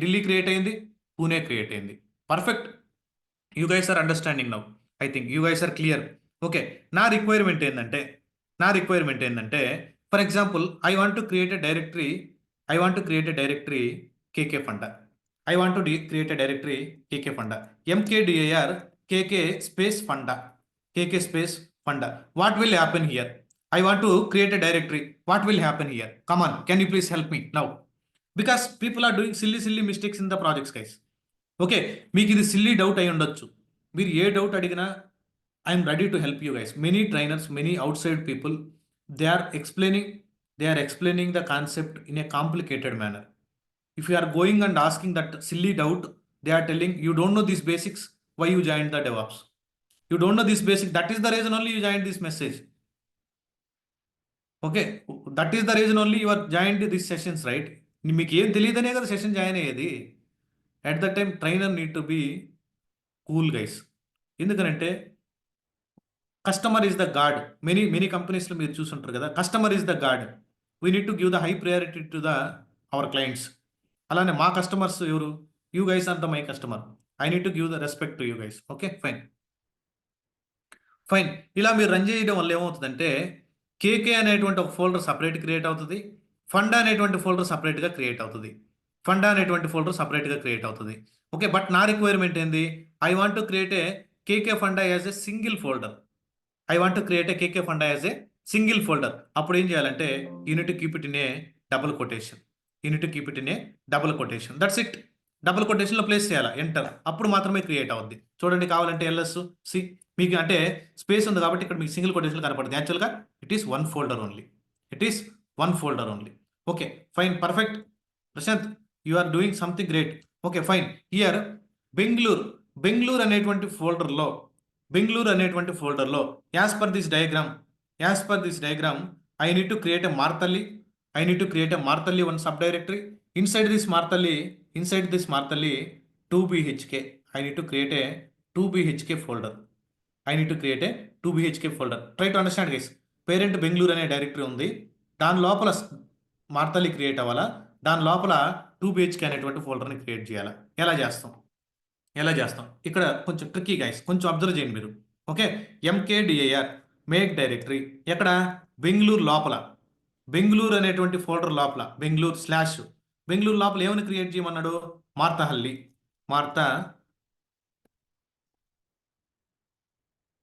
ఢిల్లీ క్రియేట్ అయింది, పూణే క్రియేట్ అయింది. Perfect. You guys are understanding now. I think you guys are clear. Okay. నా requirement ఏంటంటే for example I want to create a directory K K funda. mkdir K K space funda. What will happen here? I want to create a directory. What will happen here? Come on, can you please help me now? Because people are doing silly mistakes in the projects, guys. Okay, మీకు ఇది silly doubt అయి ఉండొచ్చు. మీరు ఏ doubt అడిగినా I'm ready to help you guys. Many trainers, many outside people, they are explaining the concept in a complicated manner. If you are going and asking that silly doubt, they are telling you don't know this basics, why you join the DevOps. You don't know this basic, that is the reason only you join this message. Okay, that is the reason only your join this sessions, right? మీకు ఏం తెలియదనే కదా session join అయ్యేది. At the time trainer need to be cool guys. ఎందుకనంటే customer is the god. Many కంపెనీస్లో మీరు చూసుంటారు కదా, customer is the god. We need to give the high priority to the our clients. అలానే మా customers ఎవరు? You guys are the my customer. I need to give the respect to you guys. Okay, fine. ఇలా మీరు run చేయడం వల్ల ఏమవుతుందంటే కేకే అనేటువంటి ఒక ఫోల్డర్ సపరేట్ క్రియేట్ అవుతుంది, ఫండా అనేటువంటి ఫోల్డర్ సపరేట్గా క్రియేట్ అవుతుంది. ఓకే, బట్ నా రిక్వైర్మెంట్ ఏంది? I want to create a KK funda as a single folder. అప్పుడు ఏం చేయాలంటే you need keep it in a double quotation. That's it. Double కొటేషన్లో ప్లేస్ చేయాలి, ఎంటర్. అప్పుడు మాత్రమే క్రియేట్ అవుద్ది. చూడండి, కావాలంటే ls సి మీకు అంటే స్పేస్ ఉంది కాబట్టి ఇక్కడ మీకు సింగిల్ కొటేషన్ కనపడుతుంది. యాక్చువల్గా it is one folder only. Okay, fine, perfect. Prashant, you are doing something great. Okay, fine. Here Bengaluru అనేటువంటి ఫోల్డర్లో as per this diagram I need to create a Marathahalli. One sub directory. Inside this Marathahalli 2bhk. I need to create a 2bhk folder. Try to understand, guys. Parent Bengaluru అనే directory ఉంది, దాని లోపల Marathahalli create అవ్వాలా, దాని లోపల 2BHK అనేటువంటి ఫోల్డర్ని క్రియేట్ చేయాలి. ఎలా చేస్తాం ఇక్కడ కొంచెం ట్రిక్కీ గైస్, కొంచెం అబ్జర్వ్ చేయండి మీరు. ఓకే, MKDIR మేక్ డైరెక్టరీ ఎక్కడ, బెంగళూరు లోపల, బెంగళూరు అనేటువంటి ఫోల్డర్ లోపల, బెంగళూరు లోపల ఏమని క్రియేట్ చేయమన్నాడు, మార్తహల్లి.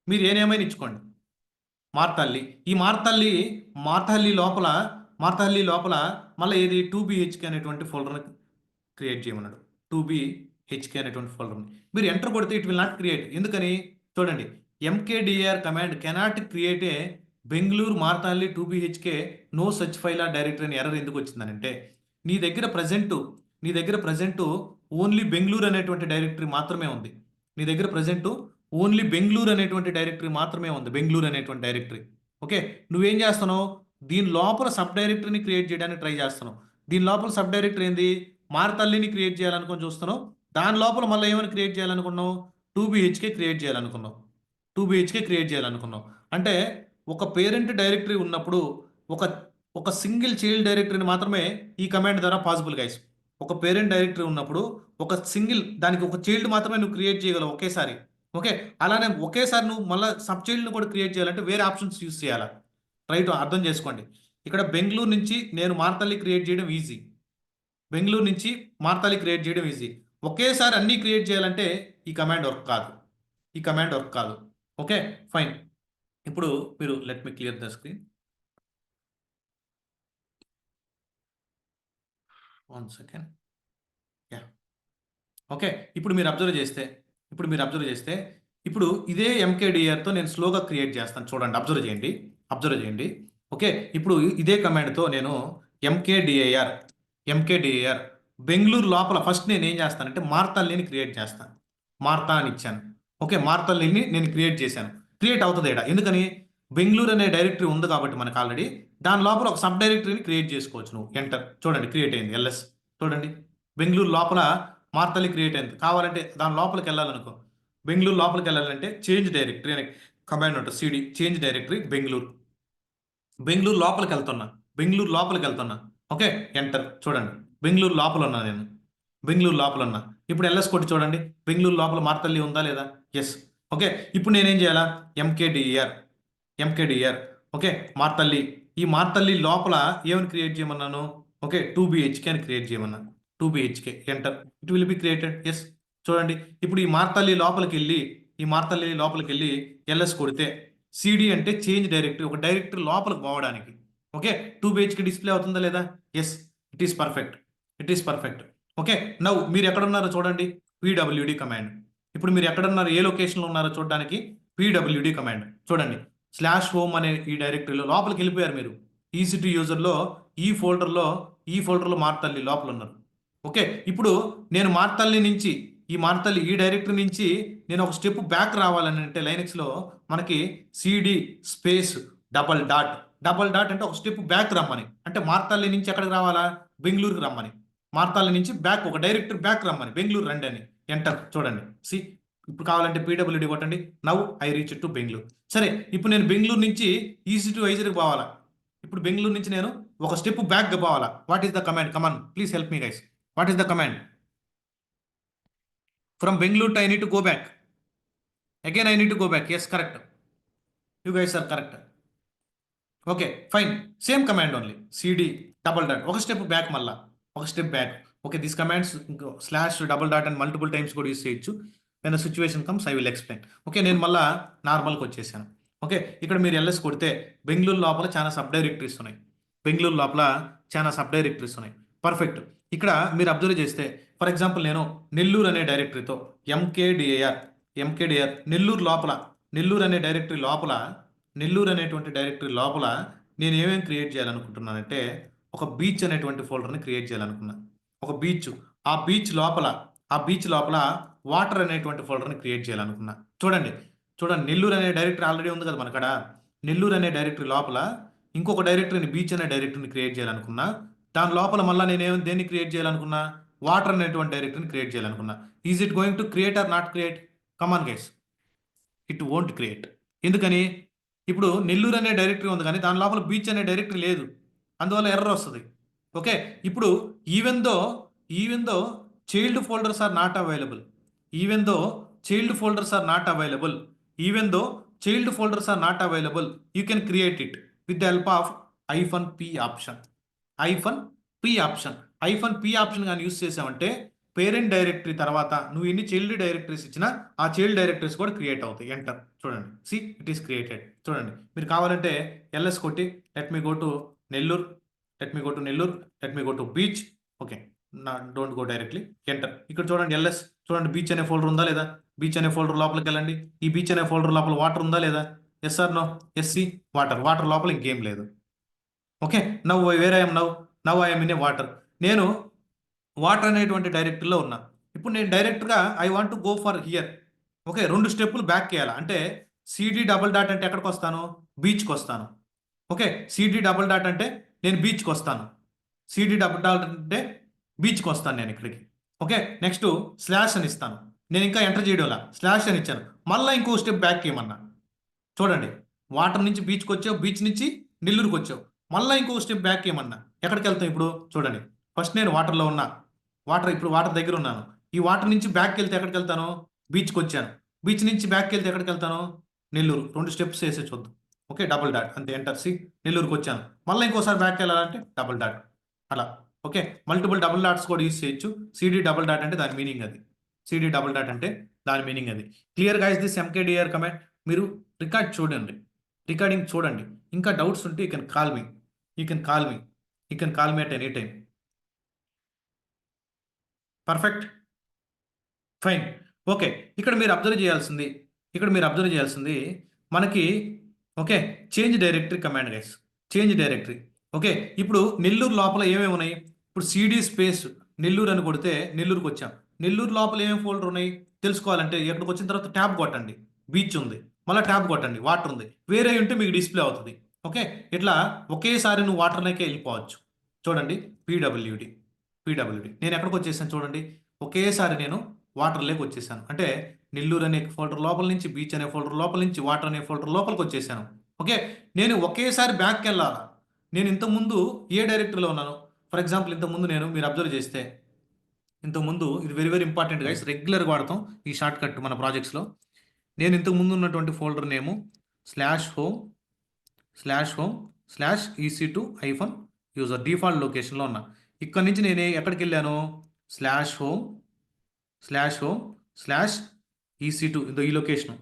మీరు ఏమైనా ఇచ్చుకోండి, మార్తహల్లి. ఈ మార్తహల్లి లోపల మళ్ళీ ఏది 2BHK అనేటువంటి ఫోల్డర్ని క్రియేట్ చేయమన్నాడు. 2BHK అనేటువంటి ఫోల్డర్ని మీరు ఎంటర్ కొడితే ఇట్ విల్ నాట్ క్రియేట్. ఎందుకని చూడండి, MKDIR command cannot create a Bengaluru Marathahalli 2BHK no such file or directory అని ఎర్రర్ ఎందుకు వచ్చిందనంటే, నీ దగ్గర ప్రజెంట్ ఓన్లీ బెంగళూరు అనేటువంటి డైరెక్టరీ మాత్రమే ఉంది. నీ దగ్గర ప్రజెంట్ ఓన్లీ బెంగళూరు అనేటువంటి డైరెక్టరీ మాత్రమే ఉంది, బెంగళూరు అనేటువంటి డైరెక్టరీ. ఓకే, నువ్వేం చేస్తున్నావు, దీని లోపల సబ్ డైరెక్టరీని క్రియేట్ చేయడానికి ట్రై చేస్తున్నావు. దీని లోపల సబ్ డైరెక్టరీ ఏంది, మార్తల్లిని క్రియేట్ చేయాలనుకుని చూస్తున్నావు. దాని లోపల మళ్ళీ ఏమైనా క్రియేట్ చేయాలనుకున్నావు, 2BHK క్రియేట్ చేయాలనుకున్నావు. అంటే ఒక పేరెంట్ డైరెక్టరీ ఉన్నప్పుడు ఒక సింగిల్ చైల్డ్ డైరెక్టరీని మాత్రమే ఈ కమాండ్ ద్వారా పాసిబుల్ గైస్. ఒక పేరెంట్ డైరెక్టరీ ఉన్నప్పుడు దానికి ఒక చైల్డ్ మాత్రమే నువ్వు క్రియేట్ చేయగలవు ఒకేసారి. ఓకే, అలానే ఒకేసారి నువ్వు మళ్ళీ సబ్ చైల్డ్ని కూడా క్రియేట్ చేయాలంటే వేరే ఆప్షన్స్ యూస్ చేయాలి. రైట్, అర్థం చేసుకోండి. ఇక్కడ బెంగళూరు నుంచి నేను మార్తల్లి క్రియేట్ చేయడం ఈజీ. ఒకేసారి అన్నీ క్రియేట్ చేయాలంటే ఈ కమాండ్ వర్క్ కాదు. Okay, fine. ఇప్పుడు మీరు let me clear the screen. 1 second. Okay, ఇప్పుడు మీరు అబ్జర్వ్ చేస్తే ఇప్పుడు ఇదే MKDIRతో నేను స్లోగా క్రియేట్ చేస్తాను. చూడండి, అబ్జర్వ్ చేయండి. ఓకే, ఇప్పుడు ఇదే కమాండ్తో నేను MKDIR బెంగళూరు లోపల ఫస్ట్ నేను ఏం చేస్తానంటే మార్తల్లిని క్రియేట్ చేస్తాను. మార్తా అని ఇచ్చాను. ఓకే, మార్తల్లిని నేను క్రియేట్ చేశాను. క్రియేట్ అవుతుంది ఇక్కడ, ఎందుకని బెంగళూరు అనే డైరెక్టరీ ఉంది కాబట్టి మనకు ఆల్రెడీ. దాని లోపల ఒక సబ్ డైరెక్టరీని క్రియేట్ చేసుకోవచ్చు నువ్వు. ఎంటర్, చూడండి క్రియేట్ అయింది. LS చూడండి, బెంగళూరు లోపల మార్తల్లి క్రియేట్ అయింది. కావాలంటే దాని లోపలికి వెళ్ళాలనుకో, బెంగళూరు లోపలికి వెళ్ళాలంటే చేంజ్ డైరెక్టరీ అనే కమాండ్ ఉంటుంది. CD చేంజ్ డైరెక్టరీ బెంగళూరు లోపలికి వెళ్తున్నా. Okay, enter. చూడండి, బెంగళూరు లోపల ఉన్నా. ఇప్పుడు LS కొట్టి చూడండి, బెంగళూరు లోపల మార్తల్లి ఉందా లేదా? ఎస్. ఓకే, ఇప్పుడు నేనేం చేయాలా, MKDIR ఓకే, ఈ మార్తల్లి లోపల ఏమని క్రియేట్ చేయమన్నాను, ఓకే 2BHK అని క్రియేట్ చేయమన్నాను. 2BHK enter, it will be created. Yes, చూడండి, ఇప్పుడు ఈ మార్తల్లి లోపలికి వెళ్ళి LS కొడితే CD అంటే చేంజ్ డైరెక్టరీ, ఒక డైరెక్టరీ లోపలికి పోవడానికి. ఓకే, 2BHK డిస్ప్లే అవుతుందా లేదా? Yes, it is perfect. Okay, now మీరు ఎక్కడున్నారో చూడండి, PWD కమాండ్. ఇప్పుడు మీరు ఎక్కడున్నారు, ఏ లొకేషన్లో ఉన్నారో చూడడానికి PWD కమాండ్ చూడండి. /home అనే ఈ డైరెక్టరీలో లోపలికి వెళ్ళిపోయారు మీరు. EC2 యూజర్లో ఈ ఫోల్డర్లో మార్తల్లి లోపల ఉన్నారు. ఓకే, ఇప్పుడు నేను ఈ డైరెక్టరీ నుంచి నేను ఒక స్టెప్ బ్యాక్ రావాలని అంటే లైనక్స్లో మనకి CD స్పేస్ డబల్ డాట్ అంటే ఒక స్టెప్ బ్యాక్ రమ్మని, అంటే మార్తల్లి నుంచి ఎక్కడికి రావాలా, బెంగళూరుకి రమ్మని. మార్తల్లి నుంచి ఒక డైరెక్టరీ బ్యాక్ రమ్మని, బెంగళూరు రండి అని. ఎంటర్, చూడండి. ఇప్పుడు కావాలంటే PWD కొట్టండి. Now I reach to Bengaluru. సరే, ఇప్పుడు నేను బెంగళూరు నుంచి EC2 వైజర్కి పోవాలా. ఇప్పుడు బెంగళూరు నుంచి నేను ఒక స్టెప్ బ్యాక్గా పోవాలా. What is the command? Come on, please help me guys. What is the command? From Bengaluru to I need to go back. Again, I need to go back. Yes, correct. You guys are correct. Okay, fine. Same command only. CD double dot. ఒక step back మళ్ళా. Okay, these commands /double dot and multiple times కూడా use చేయొచ్చు. When the situation comes, I will explain. Okay, నేను మళ్ళా నార్మల్కి వచ్చేసాను. Okay, ఇక్కడ మీరు LS కొడితే బెంగళూరు లోపల చాలా సబ్ డైరెక్టరీస్ ఉన్నాయి. పర్ఫెక్ట్. ఇక్కడ మీరు అబ్జర్వ్ చేస్తే ఫర్ ఎగ్జాంపుల్ నేను నెల్లూరు అనే డైరెక్టరీతో MKDIR నెల్లూరు అనే డైరెక్టరీ లోపల నేను ఏమేమి క్రియేట్ చేయాలనుకుంటున్నానంటే ఒక బీచ్ అనేటువంటి ఫోల్డర్ని క్రియేట్ చేయాలనుకున్నా. ఒక బీచ్, ఆ బీచ్ లోపల వాటర్ అనేటువంటి ఫోల్డర్ని క్రియేట్ చేయాలనుకున్నా. చూడండి, నెల్లూరు అనే డైరెక్టరీ ఆల్రెడీ ఉంది కదా మనకడ. నెల్లూరు అనే డైరెక్టరీ లోపల ఇంకొక డైరెక్టరీని, బీచ్ అనే డైరెక్టరీని క్రియేట్ చేయాలనుకున్నా. దాని లోపల మళ్ళీ నేను దేన్ని క్రియేట్ చేయాలనుకున్నా, వాటర్ అనేటువంటి డైరెక్టరీని క్రియేట్ చేయాలనుకున్నా. Is it going to create are not create? Come on guys, it won't create. ఎందుకని? ఇప్పుడు నెల్లూరు అనే డైరెక్టరీ ఉంది కానీ దాని లోపల బీచ్ అనే డైరెక్టరీ లేదు, అందువల్ల ఎర్రర్ వస్తుంది. ఓకే, ఇప్పుడు even though child folders are not available, even though child folders are not available, even though child folders are not available, you can create it with the help of -p option. -p option, -p option కానీ use చేసామంటే parent directory తర్వాత నువ్వు ఎన్ని child directories ఇచ్చినా ఆ child directories కూడా create అవుతాయి. Enter చూడండి, సి ఇట్ ఈస్ క్రియేటెడ్. చూడండి, మీరు కావాలంటే ఎల్ఎస్ కొట్టి let me go to Nellore, let me go to Nellore, let me go to beach. Okay, don't go directly, enter. ఇక్కడ చూడండి ఎల్ఎస్, చూడండి బీచ్ అనే ఫోల్డర్ ఉందా లేదా, బీచ్ అనే ఫోల్డర్ లోపలికి వెళ్ళండి. ఈ బీచ్ అనే ఫోల్డర్ లోపల వాటర్ ఉందా లేదా, ఎస్ ఆర్ నో, ఎస్సి వాటర్, వాటర్ లోపల ఇంకేం లేదు. Okay, now where I'm now I'm in a water. నేను వాటర్ అనేటువంటి డైరెక్టరీలో ఉన్నా. ఇప్పుడు నేను డైరెక్ట్గా I want to go for here. Okay, 2 స్టెప్పులు బ్యాక్ చేయాలి అంటే సిడి డబుల్ డాట్ అంటే ఎక్కడికి వస్తాను, బీచ్కి వస్తాను. ఓకే, సిడి డబుల్ డాట్ అంటే నేను బీచ్కి వస్తాను, సిడి డబుల్ డాట్ అంటే బీచ్కి వస్తాను నేను ఇక్కడికి. ఓకే, నెక్స్ట్ స్లాష్ అని ఇస్తాను. నేను ఇంకా ఎంటర్ చేయడంలా, స్లాష్ అని ఇచ్చాను. మళ్ళీ ఇంకో స్టెప్ బ్యాక్ చేయమన్నా. చూడండి, వాటర్ నుంచి బీచ్కి వచ్చావు, బీచ్ నుంచి నెల్లూరుకి వచ్చావు, మళ్ళీ ఇంకో స్టెప్ బ్యాక్ ఏమన్నా ఎక్కడికి వెళ్తాం ఇప్పుడు. చూడండి, ఫస్ట్ నేను వాటర్లో ఉన్నా, ఇప్పుడు వాటర్ దగ్గర ఉన్నాను. ఈ వాటర్ నుంచి బ్యాక్కి వెళ్తే ఎక్కడికి వెళ్తాను, బీచ్కి వచ్చాను. బీచ్ నుంచి బ్యాక్కి వెళ్తే ఎక్కడికి వెళ్తాను, నెల్లూరు. 2 స్టెప్స్ వేసే చూద్దాం. ఓకే, డబుల్ డాట్ అంతే, ఎంటర్. సి నెల్లూరుకి వచ్చాను, మళ్ళీ ఇంకోసారి బ్యాక్ వెళ్ళాలంటే డబుల్ డాట్ అలా. ఓకే, మల్టిపుల్ డబుల్ డాట్స్ కూడా యూస్ చేయొచ్చు. సిడి డబుల్ డాట్ అంటే దాని మీనింగ్ అది, సిడి డబుల్ డాట్ అంటే దాని మీనింగ్ అది. Clear guys this MKDR command. మీరు రికార్డ్ చూడండి, రికార్డింగ్ చూడండి. ఇంకా డౌట్స్ ఉంటే you can call me, you can call me, you can call me at any time. Perfect, fine. Okay, ఇక్కడ మీరు అబ్జర్వ్ చేయాల్సింది, ఇక్కడ మీరు అబ్జర్వ్ చేయాల్సింది మనకి okay change directory command guys, change directory. Okay, ఇప్పుడు నెల్లూరు లోపల ఏమేమి ఉన్నాయి, ఇప్పుడు సిడి స్పేస్ నెల్లూరు అని కొడితే నెల్లూరుకి వచ్చాం. నెల్లూరు లోపల ఏమేమి ఫోల్డర్ ఉన్నాయి తెలుసుకోవాలంటే ఎక్కడికి వచ్చిన తర్వాత ట్యాబ్ కొట్టండి, బీచ్ ఉంది, మళ్ళీ ట్యాబ్ కొట్టండి, వాటర్ ఉంది, వేరే ఉంటే మీకు డిస్ప్లే అవుతుంది. ఓకే, ఇట్లా ఒకేసారి నువ్వు వాటర్లోకే వెళ్ళిపోవచ్చు. చూడండి, పీడబ్ల్యూడి, పీడబ్ల్యూడి నేను ఎక్కడికి వచ్చేసాను చూడండి, ఒకేసారి నేను వాటర్ లేక్ వచ్చేసాను. అంటే నెల్లూరు అనే ఫోల్డర్ లోపల నుంచి, బీచ్ అనే ఫోల్డర్ లోపల నుంచి, వాటర్ అనే ఫోల్డర్ లోపలికి వచ్చేసాను. ఓకే, నేను ఒకేసారి బ్యాక్కి వెళ్ళాలా. నేను ఇంతకుముందు ఏ డైరెక్టరీలో ఉన్నాను, ఫర్ ఎగ్జాంపుల్ ఇంతకుముందు నేను, మీరు అబ్జర్వ్ చేస్తే ఇంతకుముందు, ఇది వెరీ వెరీ ఇంపార్టెంట్ గైస్, రెగ్యులర్గా వాడతాం ఈ షార్ట్ కట్ మన ప్రాజెక్ట్స్లో. నేను ఇంతకుముందు ఉన్నటువంటి ఫోల్డర్ నేము /home/ec2-user డిఫాల్ట్ లొకేషన్లో ఉన్నా. ఇక్కడ నుంచి నేను ఎక్కడికి వెళ్ళాను, /home/ec2 ఈ లొకేషన్,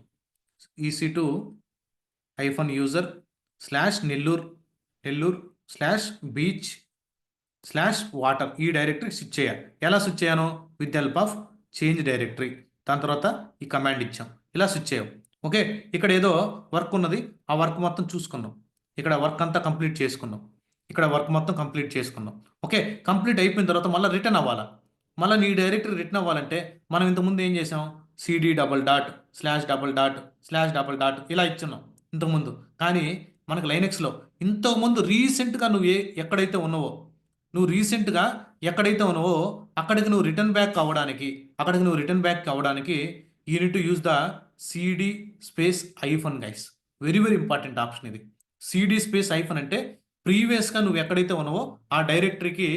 ec2-user/నెల్లూరు/బీచ్/వాటర్ ఈ డైరెక్టరీ స్విచ్ చేయాలి. ఎలా స్విచ్ చేయను, with help of change directory. దాని తర్వాత ఈ కమాండ్ ఇచ్చాం, ఇలా స్విచ్ చేయం. ఓకే, ఇక్కడ ఏదో వర్క్ ఉన్నది, ఆ వర్క్ మొత్తం చూసుకున్నాం, ఇక్కడ వర్క్ అంతా కంప్లీట్ చేసుకున్నాం, ఇక్కడ వర్క్ మొత్తం కంప్లీట్ చేసుకున్నాం. ఓకే, కంప్లీట్ అయిపోయిన తర్వాత మళ్ళీ రిటర్న్ అవ్వాలా. మళ్ళీ నీ డైరెక్టరీ రిటర్న్ అవ్వాలంటే మనం ఇంతకుముందు ఏం చేసాం, సిడి డబల్ డాట్ //// ఇలా ఇచ్చున్నాం ఇంతకుముందు. కానీ మనకు లైనెక్స్లో ఇంతకుముందు రీసెంట్గా నువ్వు ఎక్కడైతే ఉన్నావో, నువ్వు రీసెంట్గా ఎక్కడైతే ఉన్నావో అక్కడికి నువ్వు రిటర్న్ బ్యాక్ అవ్వడానికి you need to use the CD space -. Guys, very very important option ఇది. CD space -. అంటే ప్రీవియస్గా నువ్వు ఎక్కడైతే ఉన్నావో ఆ డైరెక్టరీకి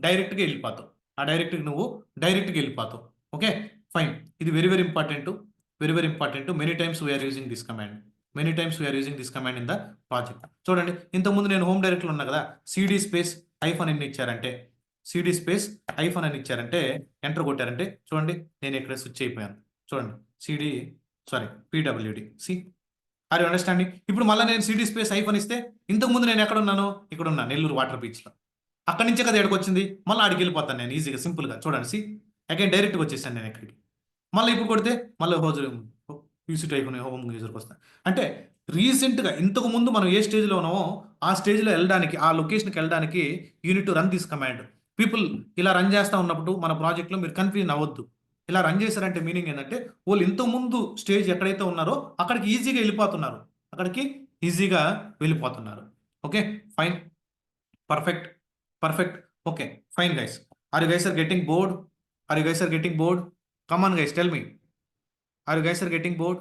డైరెక్ట్గా వెళ్ళిపోతావు, ఆ డైరెక్టరీకి నువ్వు డైరెక్ట్గా వెళ్ళిపోతావు. Okay, fine. ఇది very very important, very very important. Many times we are using this command, many times we are using this command in the project. చూడండి, ఇంతకుముందు నేను హోమ్ డైరెక్టరీలో ఉన్నా కదా, సిడి స్పేస్ -. అని ఇచ్చారంటే, సిడి స్పేస్ -. అని ఇచ్చారంటే, ఎంటర్ కొట్టారంటే చూడండి నేను ఇక్కడ స్విచ్ అయిపోయాను. చూడండి, CD PWD. See are you understanding. ఇప్పుడు మళ్ళీ నేను సిడి స్పేస్ -. ఇస్తే ఇంతకుముందు నేను ఎక్కడ ఉన్నాను, ఇక్కడ ఉన్నా నెల్లూరు వాటర్ బీచ్లో. అక్కడి నుంచే కదా ఎక్కడికి వచ్చింది, మళ్ళీ ఆడికి వెళ్ళిపోతాను నేను ఈజీగా సింపుల్గా. చూడండి, సి అగైన్ డైరెక్ట్గా వచ్చేసాను నేను ఎక్కడికి. మళ్ళీ ఇప్పుడు కొడితే మళ్ళీ హోమ్ యూజర్కి వస్తాను. అంటే రీసెంట్గా ఇంతకు ముందు మనం ఏ స్టేజ్లో ఉన్నామో ఆ స్టేజ్లో వెళ్ళడానికి, ఆ లొకేషన్కి వెళ్ళడానికి unit to run this command. People ఇలా రన్ చేస్తూ ఉన్నప్పుడు మన ప్రాజెక్ట్లో మీరు కన్ఫ్యూజన్ అవ్వద్దు. ఇలా రన్ చేశారంటే మీనింగ్ ఏంటంటే వాళ్ళు ఇంతకుముందు స్టేజ్ ఎక్కడైతే ఉన్నారో అక్కడికి ఈజీగా వెళ్ళిపోతున్నారు, అక్కడికి ఈజీగా వెళ్ళిపోతున్నారు. Okay, fine, perfect, perfect. Okay, fine guys. Are you guys are getting bored? Are you guys are getting bored? Come on guys, tell me. Are you guys are getting bored?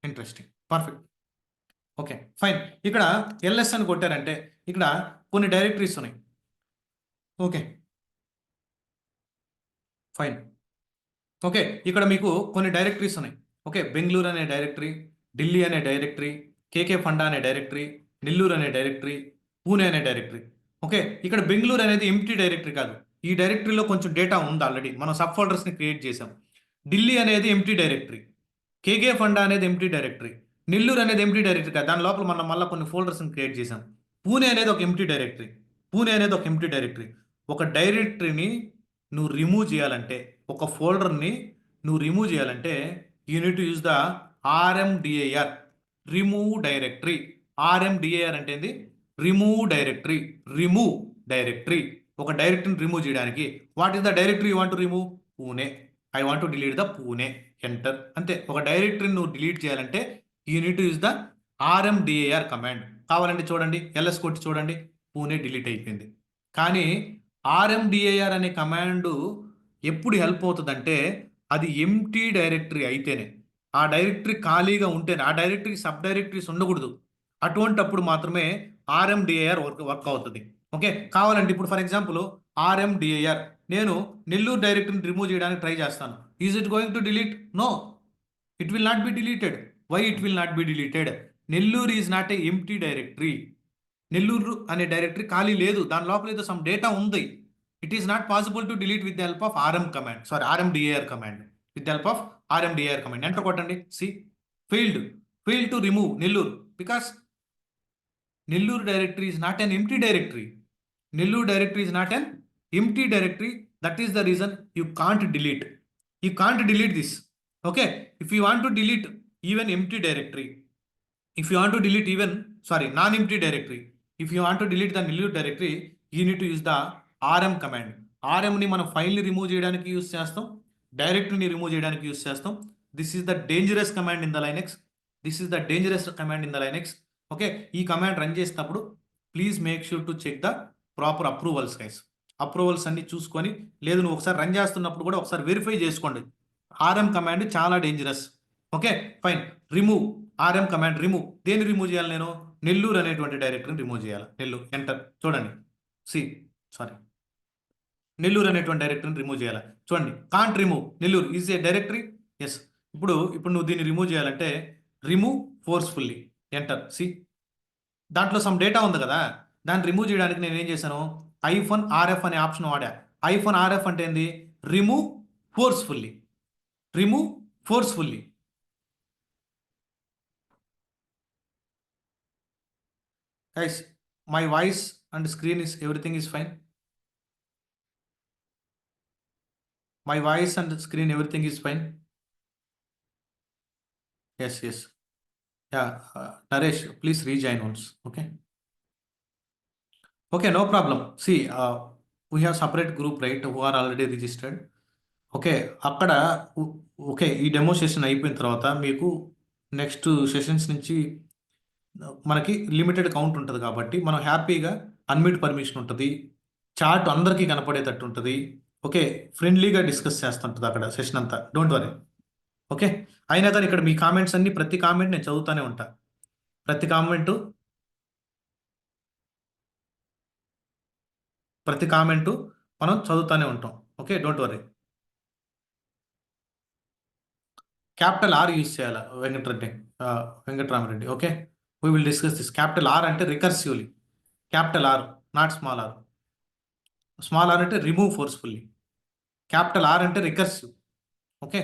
Interesting, perfect. Okay fine. ఇక్కడ LS అని కొట్టారంటే ఇక్కడ కొన్ని directories ఉన్నాయి. Okay fine. Okay ఇక్కడ మీకు కొన్ని directories ఉన్నాయి. ఓకే బెంగళూరు అనే డైరెక్టరీ, ఢిల్లీ అనే డైరెక్టరీ, కేకే ఫండా అనే డైరెక్టరీ, నెల్లూరు అనే డైరెక్టరీ, పూణే అనే డైరెక్టరీ. ఓకే ఇక్కడ బెంగళూరు అనేది ఎంప్టీ డైరెక్టరీ కాదు. ఈ డైరెక్టరీలో కొంచెం డేటా ఉంది ఆల్రెడీ, మనం సబ్ ఫోల్డర్స్ని క్రియేట్ చేసాం. ఢిల్లీ అనేది ఎంప్టీ డైరెక్టరీ, కేకే ఫండా అనేది ఎంప్టీ డైరెక్టరీ, నెల్లూరు అనేది ఎంప్టీ డైరెక్టరీ కాదు, దాని లోపల మనం మళ్ళీ కొన్ని ఫోల్డర్స్ని క్రియేట్ చేసాం. పూణే అనేది ఒక ఎంప్టీ డైరెక్టరీ, పూణే అనేది ఒక ఎంప్టీ డైరెక్టరీ. ఒక డైరెక్టరీని నువ్వు రిమూవ్ చేయాలంటే, ఒక ఫోల్డర్ని నువ్వు రిమూవ్ చేయాలంటే you need to use the RMDIR, remove directory. RMDIR అంటే ఏంది? Remove directory. రిమూవ్ డైరెక్టరీ, ఒక డైరెక్టరీని రిమూవ్ చేయడానికి. What is the directory you want to remove? Pune. I want to delete the Pune. Enter. అంతే. ఒక డైరెక్టరీని నువ్వు డిలీట్ చేయాలంటే you need to use the RMDIR command. కావాలంటే చూడండి, ఎల్ఎస్ కొట్టి చూడండి, పూణే డిలీట్ అయిపోయింది. కానీ ఆర్ఎండిఐఆర్ అనే కమాండ్ ఎప్పుడు హెల్ప్ అవుతుందంటే అది ఎంటీ డైరెక్టరీ అయితేనే, ఆ డైరెక్టరీ ఖాళీగా ఉంటేనే, ఆ డైరెక్టరీ సబ్ డైరెక్టరీస్ ఉండకూడదు. అటువంటప్పుడు మాత్రమే ఆర్ఎండిఐఆర్ వర్క్ అవుతుంది. ఓకే కావాలంటే ఇప్పుడు ఫర్ ఎగ్జాంపుల్ ఆర్ఎండిఐఆర్ నేను నెల్లూరు డైరెక్టరీని రిమూవ్ చేయడానికి ట్రై చేస్తాను. Is it going to delete? No, it will not be deleted. Why it will not be deleted? Nellore is not a empty directory. Nellore అనే డైరెక్టరీ ఖాళీ లేదు, దాని లోపల ఏదో సమ్ డేటా ఉంది. It is not possible to delete with the help of RMDIR command. With the help of RMDIR command enter కొట్టండి. See failed to remove Nellore because Nellore directory is not an empty directory. Nellore directory is not an empty directory. That is the reason you can't delete. You can't delete this. Okay. If you want to delete even empty directory, if you want to delete even, non-empty directory, if you want to delete the Nellore directory, you need to use the rm command. rm ని మనం file ని remove చేయడానికి use చేస్తాం, డైరెక్టరీని remove చేయడానికి use చేస్తాం. This is the dangerous command in the Linux. Okay ఈ command run చేసినప్పుడు please make sure to check the proper approvals guys. Approvals అన్ని చూసుకొని, లేదు నువ్వు ఒకసారి రన్ చేస్తున్నప్పుడు కూడా ఒకసారి వెరిఫై చేసుకోండి. ఆర్ఎం కమాండ్ చాలా dangerous. Okay fine. Remove RM command. Remove దేన్ని రిమూవ్ చేయాలి? నేను నెల్లూరు అనేటువంటి డైరెక్టరీని రిమూవ్ చేయాలి. నెల్లూరు ఎంటర్. చూడండి నెల్లూరు అనేటువంటి డైరెక్టరీని రిమూవ్ చేయాలి. చూడండి can't remove Nellore is a directory. Yes. ఇప్పుడు నువ్వు దీన్ని రిమూవ్ చేయాలంటే రిమూవ్ ఫోర్స్ఫుల్లీ ఎంటర్. దాంట్లో సమ్ డేటా ఉంది కదా, దాన్ని రిమూవ్ చేయడానికి నేను ఏం చేశాను, -RF అనే ఆప్షన్ వాడా. -RF అంటే ఏంది? Remove forcefully. Guys my voice and screen is everything is fine. My voice and screen, everything is fine. Yes. Yeah, Naresh, please rejoin once. Okay, no problem. See, we have separate group, right, who are already registered. Okay అక్కడ okay ఈ demo session అయిపోయిన తర్వాత మీకు next sessions నుంచి మనకి limited count ఉంటుంది కాబట్టి మనం హ్యాపీగా అన్మ్యూట్ పర్మిషన్ ఉంటుంది, చాట్ అందరికీ కనపడేటట్టు ఉంటుంది. ఓకే ఫ్రెండ్లీగా డిస్కస్ చేస్తుంటుంది అక్కడ సెషన్ అంతా. Don't worry. ఓకే అయినా కానీ ఇక్కడ మీ కామెంట్స్ అన్ని, ప్రతి కామెంట్ నేను చదువుతానే ఉంటా. ప్రతి కామెంటు మనం చదువుతానే ఉంటాం. Okay don't worry. Capital R use చేయాలి Venkataramareddy. Okay we will discuss this. Capital R అంటే recursively, capital R not small R. Small R అంటే రిమూవ్ ఫోర్స్ఫుల్లీ, క్యాపిటల్ ఆర్ అంటే రికర్సివ్. ఓకే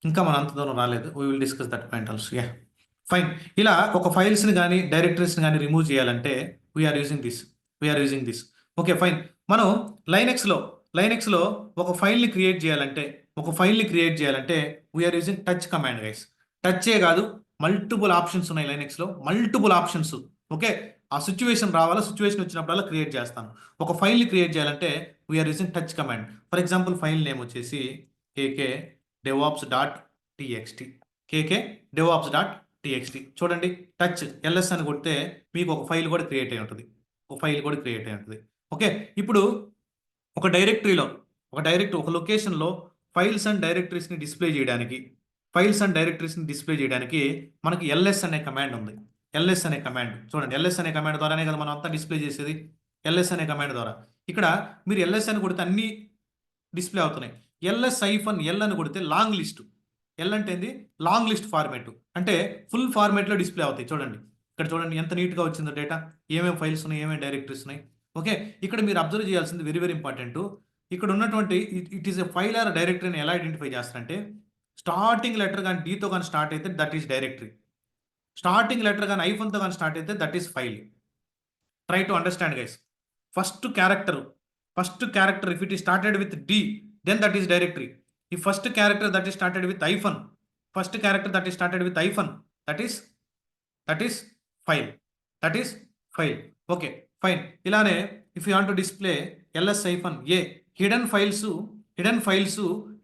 ఇంకా మన అంత దూరం రాలేదు. We will discuss that point also. Ya fine. ఇలా ఒక ఫైల్స్ని కానీ డైరెక్టరీస్ని కానీ రిమూవ్ చేయాలంటే we are using this. Okay fine. మనం లైనెక్స్లో ఒక ఫైల్ని క్రియేట్ చేయాలంటే we are using touch command guys. టచ్చే కాదు, మల్టిపుల్ ఆప్షన్స్ ఉన్నాయి లైనెక్స్లో, మల్టిపుల్ ఆప్షన్స్. ఓకే ఆ సిచ్యువేషన్ రావాలా, సిచ్యువేషన్ వచ్చినప్పుడల్లా క్రియేట్ చేస్తాను. ఒక ఫైల్ని క్రియేట్ చేయాలంటే we are using touch command. For example file name వచ్చేసి kk చూడండి టచ్ ఎల్ఎస్ అని కొడితే మీకు ఒక ఫైల్ కూడా క్రియేట్ అయి ఉంటుంది. ఓకే ఇప్పుడు ఒక లొకేషన్లో ఫైల్స్ అండ్ డైరెక్టరీస్ని డిస్ప్లే చేయడానికి ఫైల్స్ అండ్ డైరెక్టరీస్ని డిస్ప్లే చేయడానికి మనకి ఎల్ఎస్ అనే కమాండ్ ఉంది. ఎల్ఎస్ అనే కమాండ్ చూడండి, ఎల్ఎస్ అనే కమాండ్ ద్వారానే కదా మనం అంతా డిస్ప్లే చేసేది. ఎల్ఎస్ అనే కమాండ్ ద్వారా ఇక్కడ మీరు ఎల్ఎస్ అని కొడితే అన్ని డిస్ప్లే అవుతున్నాయి. ఎల్ అని కొడితే లాంగ్ లిస్ట్. ఎల్ అంటే ఏంది? లాంగ్ లిస్ట్ ఫార్మేట్, అంటే ఫుల్ ఫార్మేట్లో డిస్ప్లే అవుతాయి. చూడండి ఇక్కడ చూడండి ఎంత నీట్గా వచ్చిందో డేటా, ఏమేమి ఫైల్స్ ఉన్నాయి, ఏమేమి డైరెక్టరీస్ ఉన్నాయి. ఓకే, ఇక్కడ మీరు అబ్జర్వ్ చేయాల్సింది వెరీ వెరీ ఇంపార్టెంట్. ఇక్కడ ఉన్నటువంటి it is a file or డైరెక్టరీని ఎలా ఐడెంటిఫై చేస్తారంటే, స్టార్టింగ్ లెటర్ కానీ డీతో కానీ స్టార్ట్ అయితే that is directory. Starting letter కానీ ఐఫోన్తో కానీ స్టార్ట్ అయితే that is file. Try to understand guys. First character if it is started with D, then that is directory. If first character that is started with hyphen, that is file. Okay, fine. ఇలానే if you want to display ls-a hidden files,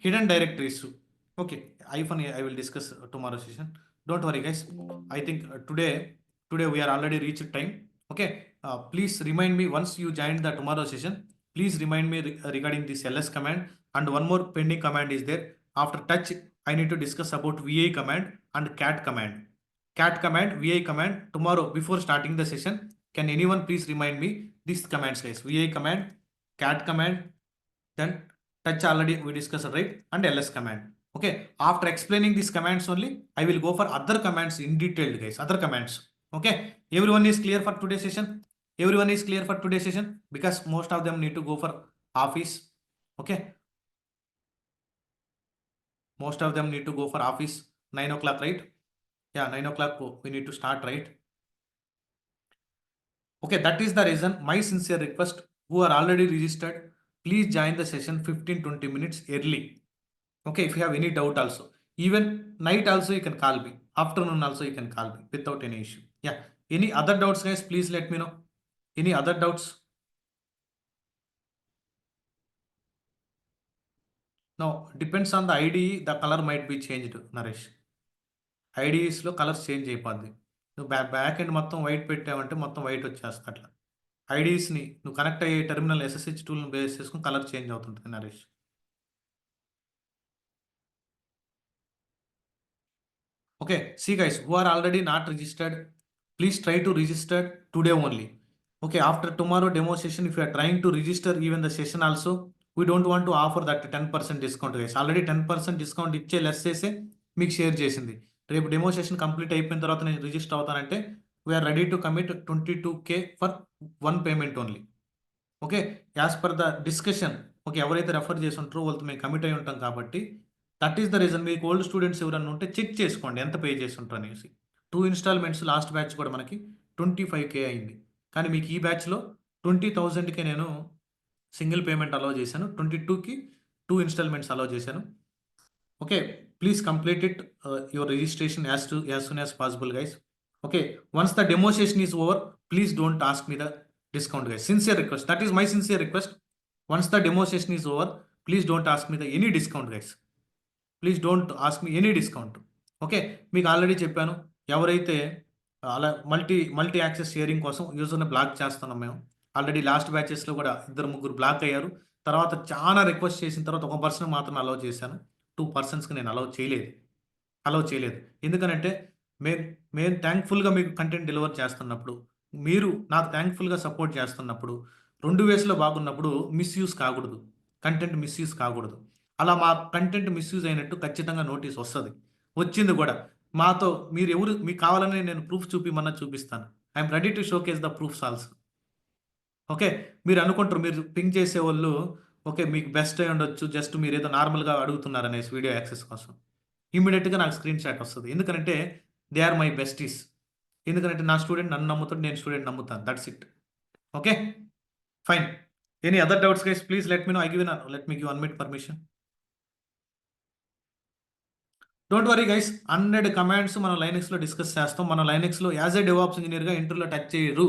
hidden directories. Okay, hyphen I will discuss tomorrow session. Don't worry guys, I think today we are already reached time. Okay, please remind me once you join the tomorrow session. Please remind me regarding this ls command, and one more pending command is there. After touch, I need to discuss about vi command and cat command. Vi command tomorrow before starting the session. Can anyone please remind me these commands guys? Vi command, cat command, then touch already we discussed, right? And ls command. Okay, after explaining these commands only, I will go for other commands in detail guys, other commands. Okay, everyone is clear for today's session? Because most of them need to go for office. Okay, most of them need to go for office 9 o'clock, right? Yeah, 9 o'clock we need to start, right? Okay, that is the reason my sincere request, who are already registered, please join the session 15-20 minutes early. Okay, if you have any doubt also, even night also you can call me, afternoon also you can call me without any issue. Yeah, any other doubts guys, please let me know. Any other doubts? No, depends on the IDE, the color might be changed, Naresh. ఐడిఈస్లో colours change అయిపోద్ది. నువ్వు back end మొత్తం white పెట్టావంటే మొత్తం white వచ్చేస్తా అట్లా. ఐడిఈస్ని నువ్వు కనెక్ట్ అయ్యే టెర్మినల్ SSH టూల్ని బేస్ చేసుకుని కలర్ చేంజ్ అవుతుంటుంది Naresh. Okay, see guys, who are already not registered, please try to register today only. Okay, after tomorrow demo session, if you are trying to register even the session also, we don't want to offer that 10% discount guys. Already 10% discount ఇచ్చే less చేసే మీకు share చేసింది. రేపు demo session complete అయిపోయిన తర్వాత నేను register అవుతానంటే we are ready to commit 22K for one payment only. Okay, as per the discussion. Okay, ఎవరైతే రెఫర్ చేసి ఉంటారో వాళ్ళతో మేము కమిట్ అయి ఉంటాం కాబట్టి దట్ ఈస్ ద రీజన్. మీకు ఓల్డ్ స్టూడెంట్స్ ఎవరన్నా ఉంటే చెక్ చేసుకోండి ఎంత పే చేసి ఉంటారు అనేసి. 2 ఇన్స్టాల్మెంట్స్ లాస్ట్ బ్యాచ్ కూడా మనకి 25K అయింది, కానీ మీకు ఈ బ్యాచ్లో 20,000కే నేను సింగిల్ పేమెంట్ అలౌ చేశాను, 22కి 2 ఇన్స్టాల్మెంట్స్ అలౌ చేశాను. Okay, please complete it your registration as soon as possible guys. Okay, once the demo session is over, please don't ask me the discount guys. Sincere request, that is my sincere request. Once the demo session is over, please don't ask me the any discount guys. Please don't ask me any discount. Okay, మీకు already చెప్పాను, ఎవరైతే అలా multi access sharing కోసం యూజర్ని black చేస్తున్నాం మేము. Already last బ్యాచెస్లో కూడా 2-3 black అయ్యారు. తర్వాత చాలా రిక్వెస్ట్ చేసిన తర్వాత 1 పర్సన్ మాత్రం అలౌ చేశాను, 2 పర్సన్స్కి నేను అలౌ చేయలేదు. ఎందుకనంటే మేము థ్యాంక్ఫుల్గా మీకు కంటెంట్ డెలివర్ చేస్తున్నప్పుడు, మీరు నాకు థ్యాంక్ఫుల్గా సపోర్ట్ చేస్తున్నప్పుడు, 2 వేస్లో బాగున్నప్పుడు మిస్యూజ్ కాకూడదు, కంటెంట్ మిస్యూజ్ కాకూడదు. అలా మా కంటెంట్ మిస్యూజ్ అయినట్టు ఖచ్చితంగా నోటీస్ వస్తుంది, వచ్చింది కూడా. మాతో మీరు ఎవరు మీకు కావాలని నేను ప్రూఫ్ చూపిస్తాను. I'm ready to showcase the proofs also. Okay, మీరు అనుకుంటారు, మీరు పింక్ చేసే వాళ్ళు ఓకే మీకు బెస్ట్ అయి ఉండొచ్చు, జస్ట్ మీరు ఏదో నార్మల్గా అడుగుతున్నారు అనేసి వీడియో యాక్సెస్ కోసం. ఇమీడియట్గా నాకు స్క్రీన్ షాట్ వస్తుంది, ఎందుకంటే దే ఆర్ మై బెస్టీస్. ఎందుకంటే నా స్టూడెంట్ నన్ను నమ్ముతాడు, నేను స్టూడెంట్ నమ్ముతాను, that's it. Okay, fine. Any other doubts guys, please let me know. Let me give 1 minute permission. Don't worry guys, 100 commands మనం లైనెక్స్లో డిస్కస్ చేస్తాం. మనం లైనెక్స్లో యాజ్ ఏ డెవాప్స్ ఇంజనీర్గా ఇంటర్లో టచ్ చేయరు,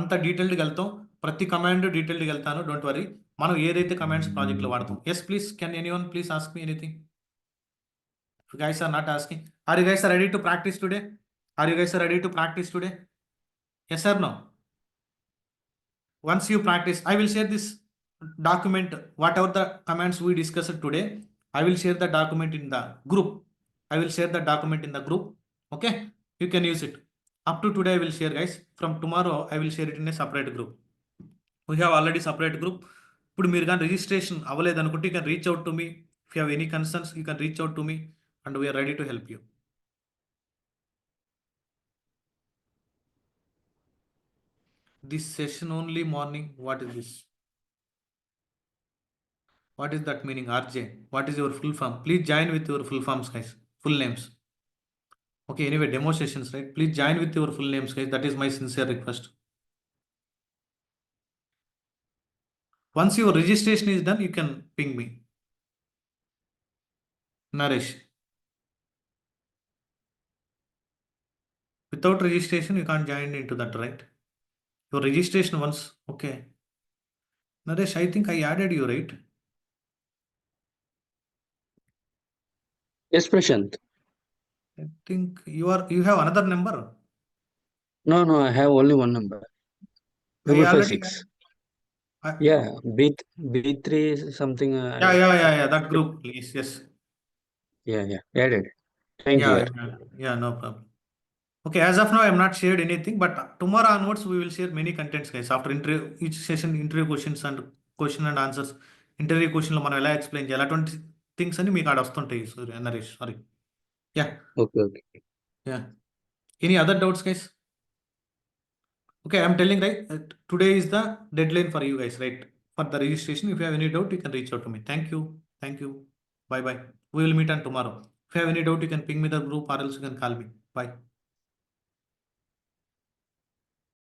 అంత డీటెయిల్డ్గా వెళ్తాం. ప్రతి కమాండ్ డీటెయిల్డ్గా వెళ్తాను, డోంట్ వరీ. మనం ఏదైతే కమాండ్స్ ప్రాజెక్ట్లో వాడతాం. Yes please, can anyone please ask me anything? You guys are not asking. Are you guys ready to practice today? Yes or no? Once you practice, I will share this document, whatever the commands we discussed today, I will share the document in the group. I will share the document in the group. Okay, you can use it. Up to today I will share, guys. From tomorrow I will share it in a separate group. We have already separate group. ఇప్పుడు మీరు కానీ registration అవ్వలేదు అనుకుంటే you can reach out to me. If you have any concerns you can reach out to me and we're ready to help you. This session only morning. What is this? What is that meaning, RJ? What is your full form? Please join with your full forms, guys. Full names. Okay, anyway, demo sessions, right? Please join with your full names, guys. That is my sincere request. Once your registration is done, you can ping me. Naresh. Without registration, you can't join into that, right? Your registration once. Okay. Naresh, I think I added you, right? Yes, Prashant. I think you have another number. No, I have only one number. I already 556. I- Yeah, B3 is something. Yeah. That group, please. Yes. Yeah. Added. Thank you. Yeah, no problem. Okay, as of now, I am not shared anything, but tomorrow onwards, we will share many contents, guys. After interview, each session, interview questions and question and answers. Interview question లో మనం ఎలా explain చేయాలి అటువంటి things అని మీకు ఆడ వస్తుంటాయి. Naresh, sorry. Yeah. Okay. Yeah. Any other doubts, guys? Okay, I'm telling, right, today is the deadline for you guys, right? For the registration. If you have any doubt, you can reach out to me. Thank you. Bye. We will meet on tomorrow. If you have any doubt, you can ping me the group or else you can call me. Bye.